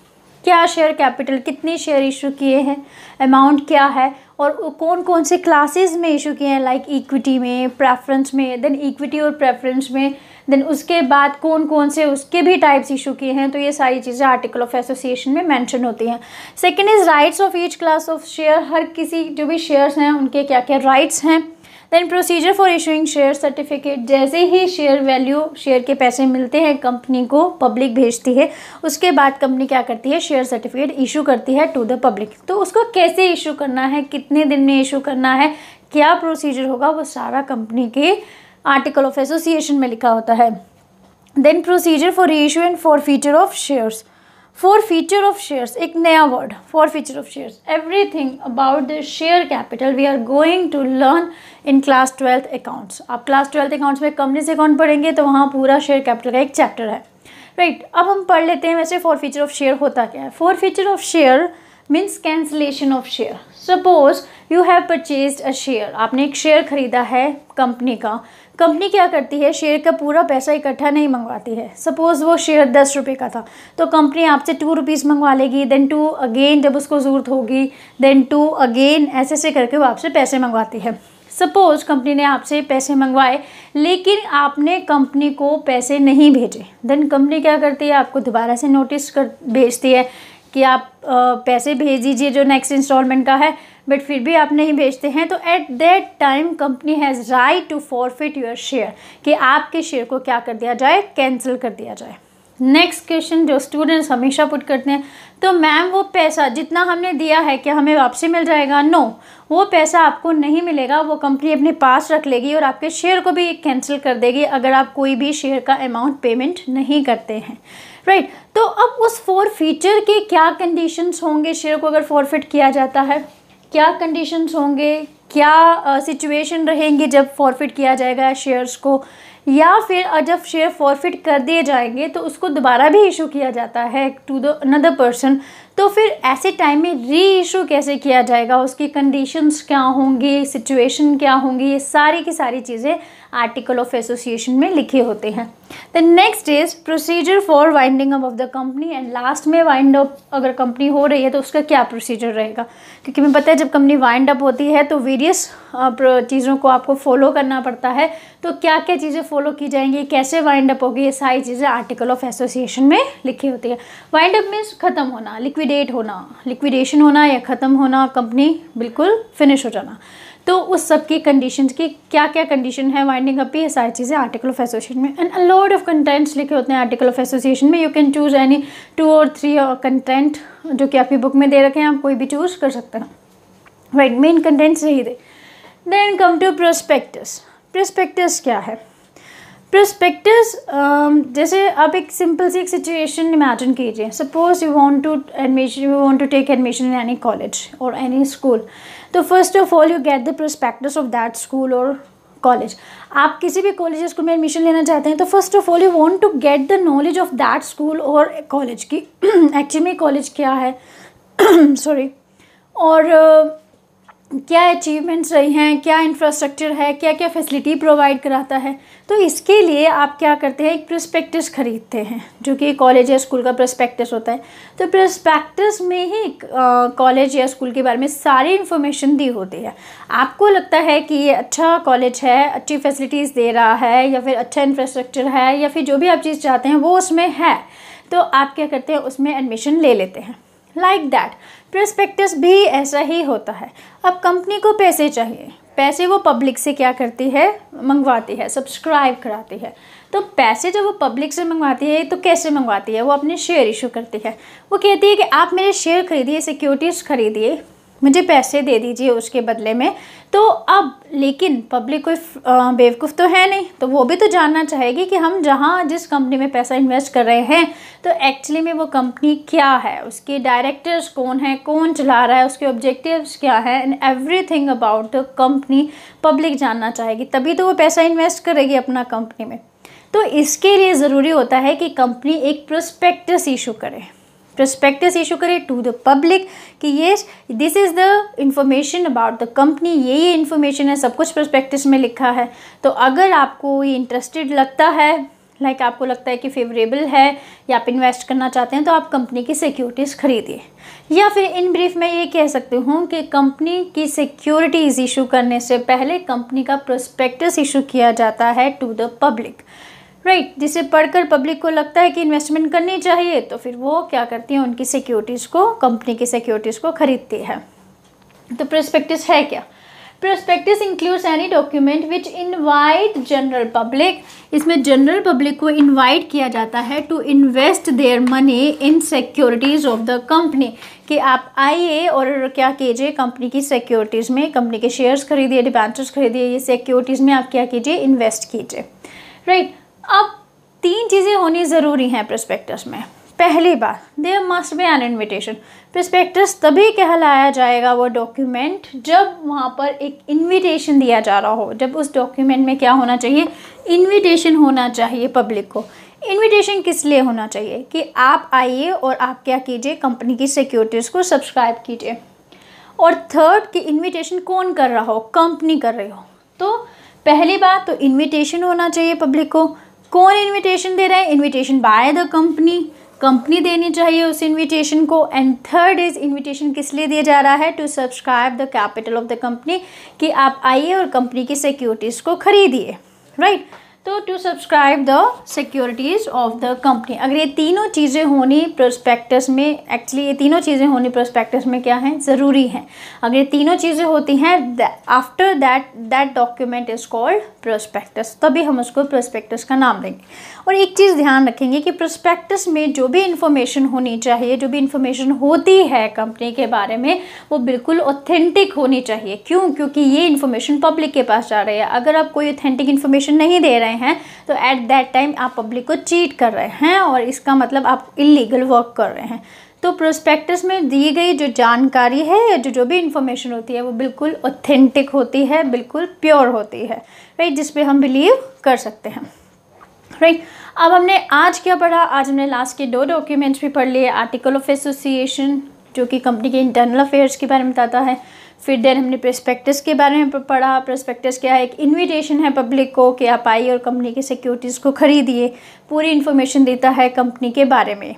क्या शेयर कैपिटल, कितने शेयर इशू किए हैं, अमाउंट क्या है, और कौन कौन से क्लासेस में इशू किए हैं, लाइक इक्विटी में, प्रेफरेंस में, देन इक्विटी और प्रेफरेंस में, देन उसके बाद कौन कौन से उसके भी टाइप्स इशू किए हैं। तो ये सारी चीज़ें आर्टिकल ऑफ एसोसिएशन में मेंशन होती हैं। Second is rights of each class of share, हर किसी जो भी शेयर्स हैं उनके क्या क्या राइट्स हैं। Then procedure for issuing share certificate, जैसे ही शेयर वैल्यू, शेयर के पैसे मिलते हैं कंपनी को, पब्लिक भेजती है, उसके बाद कंपनी क्या करती है, शेयर सर्टिफिकेट इशू करती है टू द पब्लिक। तो उसको कैसे इशू करना है, कितने दिन में इशू करना है, क्या प्रोसीजर होगा, वो सारा कंपनी के आर्टिकल ऑफ एसोसिएशन में लिखा होता है। Then procedure for reissue and forfeiture of shares. Forfeiture of shares एक नया word, forfeiture of shares, everything about the share capital we are going to learn in class 12th accounts. आप class 12th accounts में company's account पढ़ेंगे तो वहाँ पूरा share capital का एक चैप्टर है, राइट? अब हम पढ़ लेते हैं वैसे फॉरफीचर ऑफ शेयर होता क्या है। Forfeiture of share means cancellation of share. Suppose you have purchased a share, आपने एक शेयर खरीदा है कंपनी का। कंपनी क्या करती है, शेयर का पूरा पैसा इकट्ठा नहीं मंगवाती है। सपोज वो शेयर 10 रुपये का था, तो कंपनी आपसे 2 रुपीज़ मंगवा लेगी, देन 2 अगेन जब उसको ज़रूरत होगी, देन 2 अगेन, ऐसे ऐसे करके वो आपसे पैसे मंगवाती है। सपोज कंपनी ने आपसे पैसे मंगवाए लेकिन आपने कंपनी को पैसे नहीं भेजे, देन कंपनी क्या करती है, आपको दोबारा से नोटिस भेजती है कि आप पैसे भेज दीजिए जो नेक्स्ट इंस्टॉलमेंट का है, बट फिर भी आप नहीं भेजते हैं। तो at that time company has right to forfeit your share, कि आपके शेयर को क्या कर दिया जाए, कैंसिल कर दिया जाए। नेक्स्ट क्वेश्चन जो स्टूडेंट्स हमेशा पुट करते हैं, तो मैम वो पैसा जितना हमने दिया है क्या हमें वापसी मिल जाएगा? नो, वो पैसा आपको नहीं मिलेगा, वो कंपनी अपने पास रख लेगी और आपके शेयर को भी कैंसिल कर देगी अगर आप कोई भी शेयर का अमाउंट पेमेंट नहीं करते हैं, राइट? तो अब उस फॉरफीचर के क्या कंडीशंस होंगे, शेयर को अगर फॉरफिट किया जाता है क्या कंडीशंस होंगे, क्या सिचुएशन रहेंगी जब फॉरफिट किया जाएगा शेयर्स को, या फिर जब शेयर फॉरफिट कर दिए जाएंगे तो उसको दोबारा भी इशू किया जाता है टू द अनदर पर्सन, तो फिर ऐसे टाइम में री इशू कैसे किया जाएगा, उसकी कंडीशंस क्या होंगी, सिचुएशन क्या होंगी, ये सारी की सारी चीज़ें आर्टिकल ऑफ एसोसिएशन में लिखे होते हैं। The next is procedure for winding up of the company, and last में वाइंड अप अगर कंपनी हो रही है तो उसका क्या प्रोसीजर रहेगा, क्योंकि हमें पता है जब कंपनी वाइंड अप होती है तो वेरियस चीज़ों को आपको फॉलो करना पड़ता है। तो क्या क्या चीज़ें फॉलो की जाएंगी, कैसे वाइंड अप होगी, ये सारी चीज़ें आर्टिकल ऑफ एसोसिएशन में लिखी होती है। वाइंड अप मीन्स ख़त्म होना, लिक्विडेट होना, लिक्विडेशन होना या ख़त्म होना, कंपनी बिल्कुल फिनिश हो जाना। तो उस सब की कंडीशंस की क्या क्या कंडीशन है वाइंडिंग अप, ये सारी चीज़ें आर्टिकल ऑफ एसोसिएशन में, and a lot of contents लिखे होते हैं आर्टिकल ऑफ एसोसिएशन में। यू कैन चूज एनी 2 और 3 कंटेंट जो कि आपकी बुक में दे रखे हैं, आप कोई भी चूज कर सकते हैं। राइट, मेन कंटेंट्स यही दे। Then come to prospectus. Prospectus क्या है? प्रोस्पेक्टस जैसे आप एक सिंपल सी एक सिचुएशन इमेजिन कीजिए। Suppose you want to take admission in any college or any school. तो first of all you get the prospectus of that school और कॉलेज। आप किसी भी कॉलेज या स्कूल में एडमिशन लेना चाहते हैं तो first of all you want to get the knowledge of that school और कॉलेज की एक्चुअली में कॉलेज क्या है सॉरी, और क्या अचीवमेंट्स रही हैं, क्या इंफ्रास्ट्रक्चर है, क्या क्या फैसिलिटी प्रोवाइड कराता है। तो इसके लिए आप क्या करते हैं, एक प्रोस्पेक्टस खरीदते हैं जो कि कॉलेज या स्कूल का प्रोस्पेक्टस होता है। तो प्रोस्पेक्टस में ही कॉलेज या स्कूल के बारे में सारी इन्फॉर्मेशन दी होती है। आपको लगता है कि ये अच्छा कॉलेज है, अच्छी फैसिलिटीज़ दे रहा है, या फिर अच्छा इंफ्रास्ट्रक्चर है, या फिर जो भी आप चीज़ चाहते हैं वो उसमें है, तो आप क्या करते हैं, उसमें एडमिशन ले लेते हैं। लाइक दैट प्रोस्पेक्टस भी ऐसा ही होता है। अब कंपनी को पैसे चाहिए, पैसे वो पब्लिक से क्या करती है, मंगवाती है, सब्सक्राइब कराती है। तो पैसे जब वो पब्लिक से मंगवाती है तो कैसे मंगवाती है, वो अपने शेयर इशू करती है। वो कहती है कि आप मेरे शेयर खरीदिए, सिक्योरिटीज़ खरीदिए, मुझे पैसे दे दीजिए उसके बदले में। तो अब लेकिन पब्लिक कोई बेवकूफ़ तो है नहीं, तो वो भी तो जानना चाहेगी कि हम जहाँ जिस कंपनी में पैसा इन्वेस्ट कर रहे हैं तो एक्चुअली में वो कंपनी क्या है, उसके डायरेक्टर्स कौन है, कौन चला रहा है, उसके ऑब्जेक्टिव्स क्या है, and everything about the company public जानना चाहेगी, तभी तो वो पैसा इन्वेस्ट करेगी अपना कंपनी में। तो इसके लिए ज़रूरी होता है कि कंपनी एक प्रोस्पेक्टस इशू करे, प्रोस्पेक्टस इशू करे टू द पब्लिक कि ये this is the information about the company, ये इन्फॉर्मेशन है, सब कुछ प्रोस्पेक्टस में लिखा है। तो अगर आपको ये इंटरेस्टेड लगता है, लाइक आपको लगता है कि फेवरेबल है या आप इन्वेस्ट करना चाहते हैं, तो आप कंपनी की सिक्योरिटीज़ खरीदिए। या फिर इन ब्रीफ में ये कह सकती हूँ कि कंपनी की सिक्योरिटीज़ इशू करने से पहले कंपनी का प्रोस्पेक्टस इशू किया जाता है टू द पब्लिक। राइट, जिसे पढ़कर पब्लिक को लगता है कि इन्वेस्टमेंट करनी चाहिए, तो फिर वो क्या करती है, उनकी सिक्योरिटीज़ को, कंपनी की सिक्योरिटीज़ को खरीदती है। तो प्रोस्पेक्टस है क्या? Prospectus includes any document which invite general public. इसमें जनरल पब्लिक को इनवाइट किया जाता है to invest their money in securities of the company, कि आप आइए और क्या कीजिए, कंपनी की सिक्योरिटीज़ में, कंपनी के शेयर्स खरीदिए, डिबेंचर्स खरीदिए, ये सिक्योरिटीज़ में आप क्या कीजिए, इन्वेस्ट कीजिए। राइट, अब 3 चीज़ें होनी ज़रूरी हैं प्रोस्पेक्टस में। पहली बात, there must be an invitation. Prospectus तभी कहलाया जाएगा वो डॉक्यूमेंट जब वहाँ पर एक इन्विटेशन दिया जा रहा हो, जब उस डॉक्यूमेंट में क्या होना चाहिए, इन्विटेशन होना चाहिए पब्लिक को। इन्विटेशन किस लिए होना चाहिए, कि आप आइए और आप क्या कीजिए, कंपनी की सिक्योरिटीज़ को सब्सक्राइब कीजिए। और थर्ड, कि इन्विटेशन कौन कर रहा हो, कंपनी कर रही हो। तो पहली बात तो इन्विटेशन होना चाहिए पब्लिक को। कौन इन्विटेशन दे रहा है, invitation by the company, company देनी चाहिए उस इन्विटेशन को। एंड थर्ड इज, इन्विटेशन किस लिए दिया जा रहा है, to subscribe the capital of the company, कि आप आइए और कंपनी की सिक्योरिटीज़ को खरीदिए। राइट, तो to subscribe the securities of the company. अगर ये तीनों चीज़ें होनी प्रोस्पेक्टस में, एक्चुअली ये तीनों चीज़ें होनी प्रोस्पेक्टस में क्या है, ज़रूरी हैं। अगर ये तीनों चीज़ें होती हैं, after that document is called prospectus, तभी हम उसको प्रोस्पेक्टस का नाम देंगे। और एक चीज़ ध्यान रखेंगे कि प्रोस्पेक्टस में जो भी इन्फॉर्मेशन होनी चाहिए, जो भी इन्फॉर्मेशन होती है कंपनी के बारे में, वो बिल्कुल ऑथेंटिक होनी चाहिए। क्यों? क्योंकि ये इन्फॉर्मेशन पब्लिक के पास जा रही है। अगर आप कोई ऑथेंटिक इन्फॉर्मेशन नहीं दे रहे हैं तो एट दैट टाइम आप पब्लिक को चीट कर रहे हैं, और इसका मतलब आप इलीगल वर्क कर रहे हैं। तो प्रोस्पेक्टस में दी गई जो जानकारी है या जो भी इन्फॉर्मेशन होती है वो बिल्कुल ऑथेंटिक होती है, बिल्कुल प्योर होती है। राइट, जिस पे हम बिलीव कर सकते हैं। राइट, अब हमने आज क्या पढ़ा, आज हमने लास्ट के 2 डॉक्यूमेंट्स भी पढ़ लिए। आर्टिकल ऑफ एसोसिएशन जो कि कंपनी के इंटरनल अफेयर्स के बारे में बताता है। फिर देन हमने प्रोस्पेक्टस के बारे में पढ़ा। प्रोस्पेक्टस क्या है, एक इन्विटेशन है पब्लिक को कि आप आइए और कंपनी की सिक्योरिटीज़ को खरीदिए, पूरी इन्फॉर्मेशन देता है कंपनी के बारे में,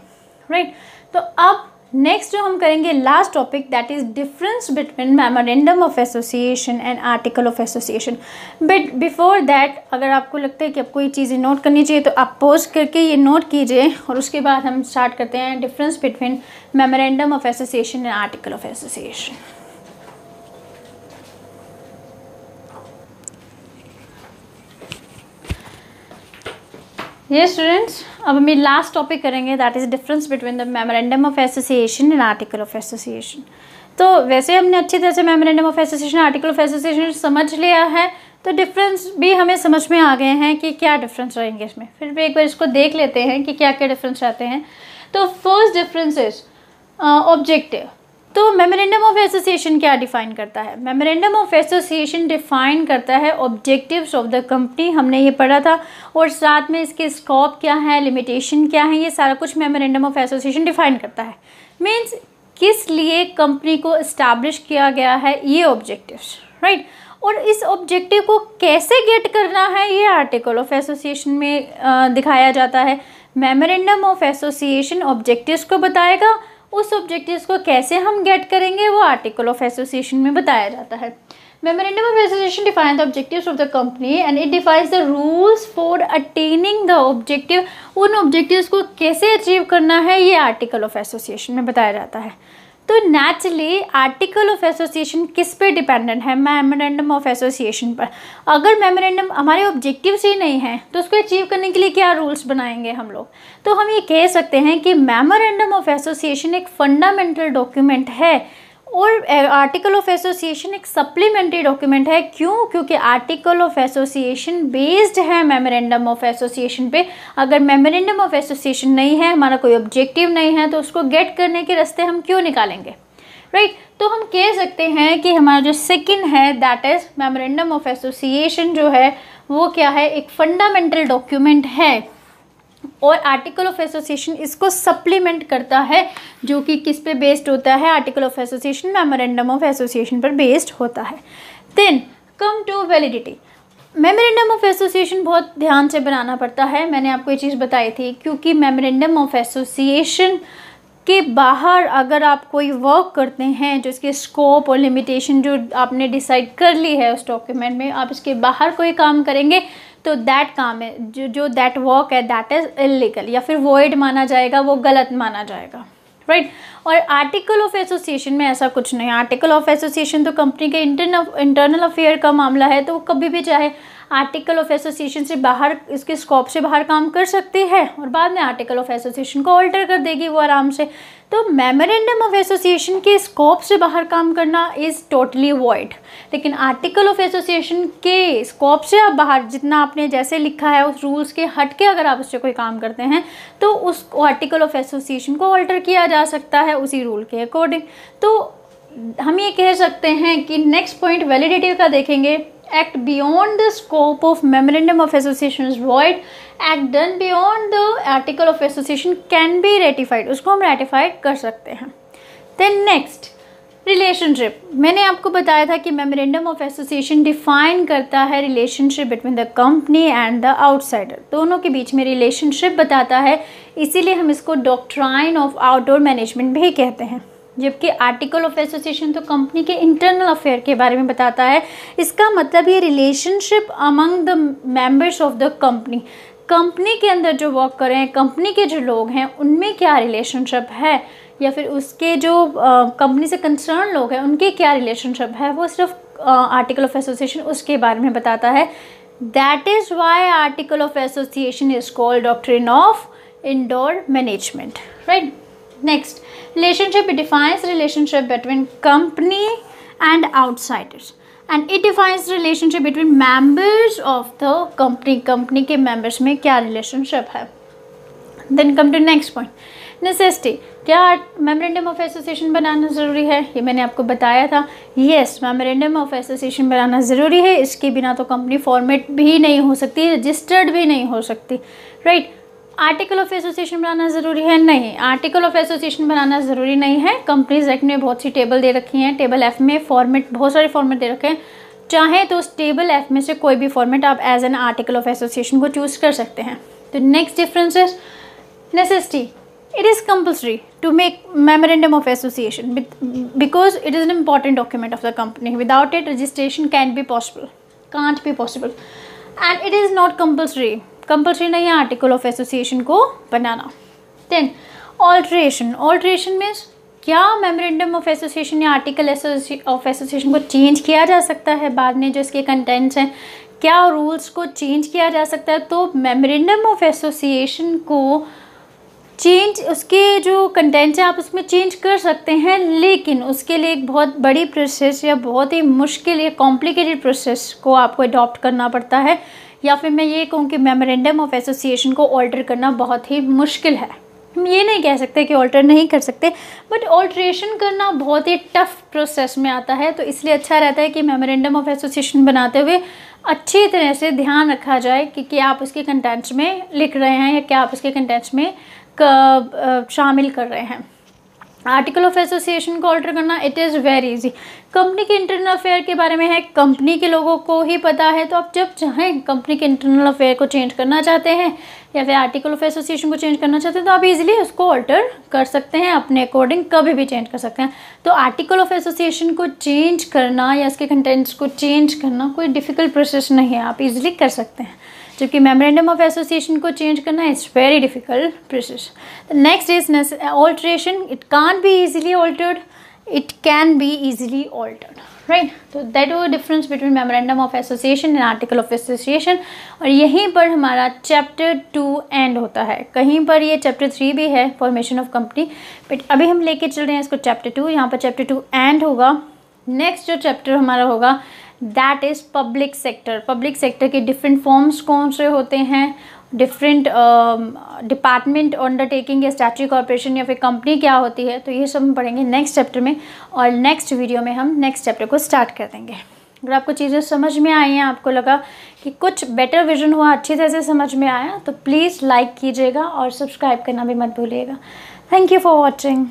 राइट। तो अब नेक्स्ट जो हम करेंगे last topic, that is difference between memorandum of association and article of association. But before that, अगर आपको लगता है कि आपको ये चीज़ें नोट करनी चाहिए तो आप पॉज करके ये नोट कीजिए और उसके बाद हम स्टार्ट करते हैं difference between memorandum of association and article of association. ये स्टूडेंट्स, अब हम लास्ट टॉपिक करेंगे, that is difference between the memorandum of association and article of association. तो वैसे हमने अच्छी तरह से memorandum of association, article of association समझ लिया है, तो डिफरेंस भी हमें समझ में आ गए हैं कि क्या डिफरेंस रहेंगे इसमें। फिर भी एक बार इसको देख लेते हैं कि क्या क्या डिफरेंस रहते हैं। तो फर्स्ट डिफरेंस इज ऑब्जेक्टिव। तो मेमोरेंडम ऑफ एसोसिएशन क्या डिफाइन करता है? मेमोरेंडम ऑफ एसोसिएशन डिफाइन करता है ऑब्जेक्टिव्स ऑफ द कंपनी, हमने ये पढ़ा था, और साथ में इसके स्कोप क्या है, लिमिटेशन क्या है, ये सारा कुछ मेमोरेंडम ऑफ एसोसिएशन डिफाइन करता है। मीन्स किस लिए कंपनी को इस्टेब्लिश किया गया है ये ऑब्जेक्टिव्स, राइट। और इस ऑब्जेक्टिव को कैसे गेट करना है ये आर्टिकल ऑफ एसोसिएशन में दिखाया जाता है। मेमोरेंडम ऑफ एसोसिएशन ऑब्जेक्टिव्स को बताएगा, उस ऑब्जेक्टिव्स को कैसे हम गेट करेंगे वो आर्टिकल ऑफ एसोसिएशन में बताया जाता है। Memorandum of association define the objectives of the company and it defines the rules for attaining the objective. उन ऑब्जेक्टिव्स को कैसे अचीव करना है ये आर्टिकल ऑफ एसोसिएशन में बताया जाता है। तो नेचुरली आर्टिकल ऑफ एसोसिएशन किस पे डिपेंडेंट है? मेमोरेंडम ऑफ एसोसिएशन पर। अगर मेमोरेंडम हमारे ऑब्जेक्टिव्स ही नहीं है तो उसको अचीव करने के लिए क्या रूल्स बनाएंगे हम लोग? तो हम ये कह सकते हैं कि मेमोरेंडम ऑफ एसोसिएशन एक फंडामेंटल डॉक्यूमेंट है और आर्टिकल ऑफ एसोसिएशन एक सप्लीमेंट्री डॉक्यूमेंट है। क्यों? क्योंकि आर्टिकल ऑफ एसोसिएशन बेस्ड है मेमोरेंडम ऑफ एसोसिएशन पे। अगर मेमोरेंडम ऑफ एसोसिएशन नहीं है, हमारा कोई ऑब्जेक्टिव नहीं है, तो उसको गेट करने के रास्ते हम क्यों निकालेंगे, राइट। तो हम कह सकते हैं कि हमारा जो सेकंड है that is memorandum of association जो है वो क्या है, एक फंडामेंटल डॉक्यूमेंट है और आर्टिकल ऑफ एसोसिएशन इसको सप्लीमेंट करता है, जो कि किस पे बेस्ड होता है? Article of association memorandum of association पर बेस्ड होता है। Then come to validity. Memorandum of association बहुत ध्यान से बनाना पड़ता है, मैंने आपको ये चीज़ बताई थी, क्योंकि मेमोरेंडम ऑफ एसोसिएशन के बाहर अगर आप कोई वर्क करते हैं जो इसके स्कोप और लिमिटेशन जो आपने डिसाइड कर ली है उस डॉक्यूमेंट में, आप इसके बाहर कोई काम करेंगे तो दैट काम है जो दैट वर्क है दैट इज इलीगल या फिर वॉइड माना जाएगा, वो गलत माना जाएगा, राइट। और आर्टिकल ऑफ एसोसिएशन में ऐसा कुछ नहीं। आर्टिकल ऑफ एसोसिएशन तो कंपनी के इंटरनल अफेयर का मामला है, तो वो कभी भी चाहे आर्टिकल ऑफ एसोसिएशन से बाहर, इसके स्कोप से बाहर काम कर सकती है और बाद में आर्टिकल ऑफ एसोसिएशन को ऑल्टर कर देगी वो आराम से। तो मेमोरेंडम ऑफ एसोसिएशन के स्कोप से बाहर काम करना इज़ टोटली वॉइड, लेकिन आर्टिकल ऑफ एसोसिएशन के स्कोप से आप बाहर, जितना आपने जैसे लिखा है उस रूल्स के हट के अगर आप उससे कोई काम करते हैं तो उस आर्टिकल ऑफ एसोसिएशन को ऑल्टर किया जा सकता है उसी रूल के अकॉर्डिंग। तो हम ये कह सकते हैं कि नेक्स्ट पॉइंट वैलिडिटी का देखेंगे। Act beyond the scope of memorandum of association is void. Act done beyond the article of association can be ratified. उसको हम ratified कर सकते हैं। Then next, relationship. मैंने आपको बताया था कि memorandum of association define करता है relationship between the company and the outsider. दोनों के बीच में relationship बताता है, इसीलिए हम इसको doctrine of outdoor management भी कहते हैं। जबकि आर्टिकल ऑफ एसोसिएशन तो कंपनी के इंटरनल अफेयर के बारे में बताता है। इसका मतलब ये relationship among the members of the company, company के अंदर जो वर्क कर रहे हैं, कंपनी के जो लोग हैं, उनमें क्या रिलेशनशिप है, या फिर उसके जो कंपनी से कंसर्न लोग हैं उनके क्या रिलेशनशिप है, वो सिर्फ आर्टिकल ऑफ एसोसिएशन उसके बारे में बताता है। That is why article of association is called doctrine of indoor management, right. Next, relationship. It defines relationship between company and outsiders, and it defines relationship between members of the company. Company के members में क्या relationship है? Then come to next point, necessity. क्या memorandum of association बनाना ज़रूरी है? ये मैंने आपको बताया था। Yes, मेमोरेंडम ऑफ एसोसिएशन बनाना ज़रूरी है, इसके बिना तो कंपनी फॉर्मेट भी नहीं हो सकती, रजिस्टर्ड भी नहीं हो सकती, राइट। आर्टिकल ऑफ एसोसिएशन बनाना ज़रूरी है? नहीं, आर्टिकल ऑफ एसोसिएशन बनाना ज़रूरी नहीं है। कंपनीज एक्ट में बहुत सी टेबल दे रखी हैं, टेबल एफ में फॉर्मेट, बहुत सारे फॉर्मेट दे रखे हैं। चाहे तो उस टेबल एफ में से कोई भी फॉर्मेट आप as an article of association को चूज़ कर सकते हैं। तो next difference is necessity. It is compulsory to make memorandum of association because it is an important document of the company. Without it registration can be possible, can't be possible, and it is not compulsory. Compulsory नहीं है article of association को बनाना। Then alteration. Alteration means क्या memorandum of association या article of association को change किया जा सकता है बाद में, जो इसके कंटेंट्स हैं, क्या रूल्स को चेंज किया जा सकता है? तो मेमोरेंडम ऑफ एसोसिएशन को चेंज, उसके जो कंटेंट्स हैं आप उसमें चेंज कर सकते हैं, लेकिन उसके लिए एक बहुत बड़ी प्रोसेस या बहुत ही मुश्किल या कॉम्प्लिकेटेड प्रोसेस को आपको अडॉप्ट करना पड़ता है, या फिर मैं ये कहूँ कि मेमोरेंडम ऑफ एसोसिएशन को ऑल्टर करना बहुत ही मुश्किल है। हम ये नहीं कह सकते कि ऑल्टर नहीं कर सकते, बट ऑल्ट्रेशन करना बहुत ही टफ प्रोसेस में आता है। तो इसलिए अच्छा रहता है कि मेमोरेंडम ऑफ एसोसिएशन बनाते हुए अच्छी तरह से ध्यान रखा जाए कि क्या आप उसके कंटेंट्स में लिख रहे हैं या क्या आप उसके कंटेंट्स में शामिल कर रहे हैं। आर्टिकल ऑफ एसोसिएशन को ऑल्टर करना it is very easy. Company के इंटरनल अफेयर के बारे में है, कंपनी के लोगों को ही पता है, तो आप जब चाहें कंपनी के इंटरनल अफेयर को चेंज करना चाहते हैं या फिर आर्टिकल ऑफ एसोसिएशन को चेंज करना चाहते हैं तो आप इजीली उसको ऑल्टर कर सकते हैं, अपने अकॉर्डिंग कभी भी चेंज कर सकते हैं। तो आर्टिकल ऑफ एसोसिएशन को चेंज करना या इसके कंटेंट्स को चेंज करना कोई डिफ़िकल्ट प्रोसेस नहीं है, आप इजीली कर सकते हैं। जबकि मेमोरेंडम ऑफ एसोसिएशन को चेंज करना it's very difficult process. Next is alteration. It can't be easily altered, it can be easily altered, right. तो दैट वो difference between memorandum of association and article of association. और यहीं पर हमारा chapter 2 and होता है। कहीं पर ये चैप्टर 3 भी है, फॉर्मेशन ऑफ कंपनी, बट अभी हम लेके चल रहे हैं इसको चैप्टर 2। यहाँ पर चैप्टर 2 एंड होगा। नेक्स्ट जो चैप्टर हमारा होगा that is public sector. Public sector के डिफरेंट फॉर्म्स कौन से होते हैं, डिफरेंट डिपार्टमेंट अंडरटेकिंग या स्टैट्यूटरी कॉर्पोरेशन या फिर कंपनी क्या होती है, तो ये सब हम पढ़ेंगे नेक्स्ट चैप्टर में। और नेक्स्ट वीडियो में हम नेक्स्ट चैप्टर को स्टार्ट कर देंगे। अगर आपको चीज़ें समझ में आई हैं, आपको लगा कि कुछ बेटर विजन हुआ, अच्छी तरह से समझ में आया, तो प्लीज़ लाइक कीजिएगा और सब्सक्राइब करना भी मत भूलिएगा। Thank you for watching.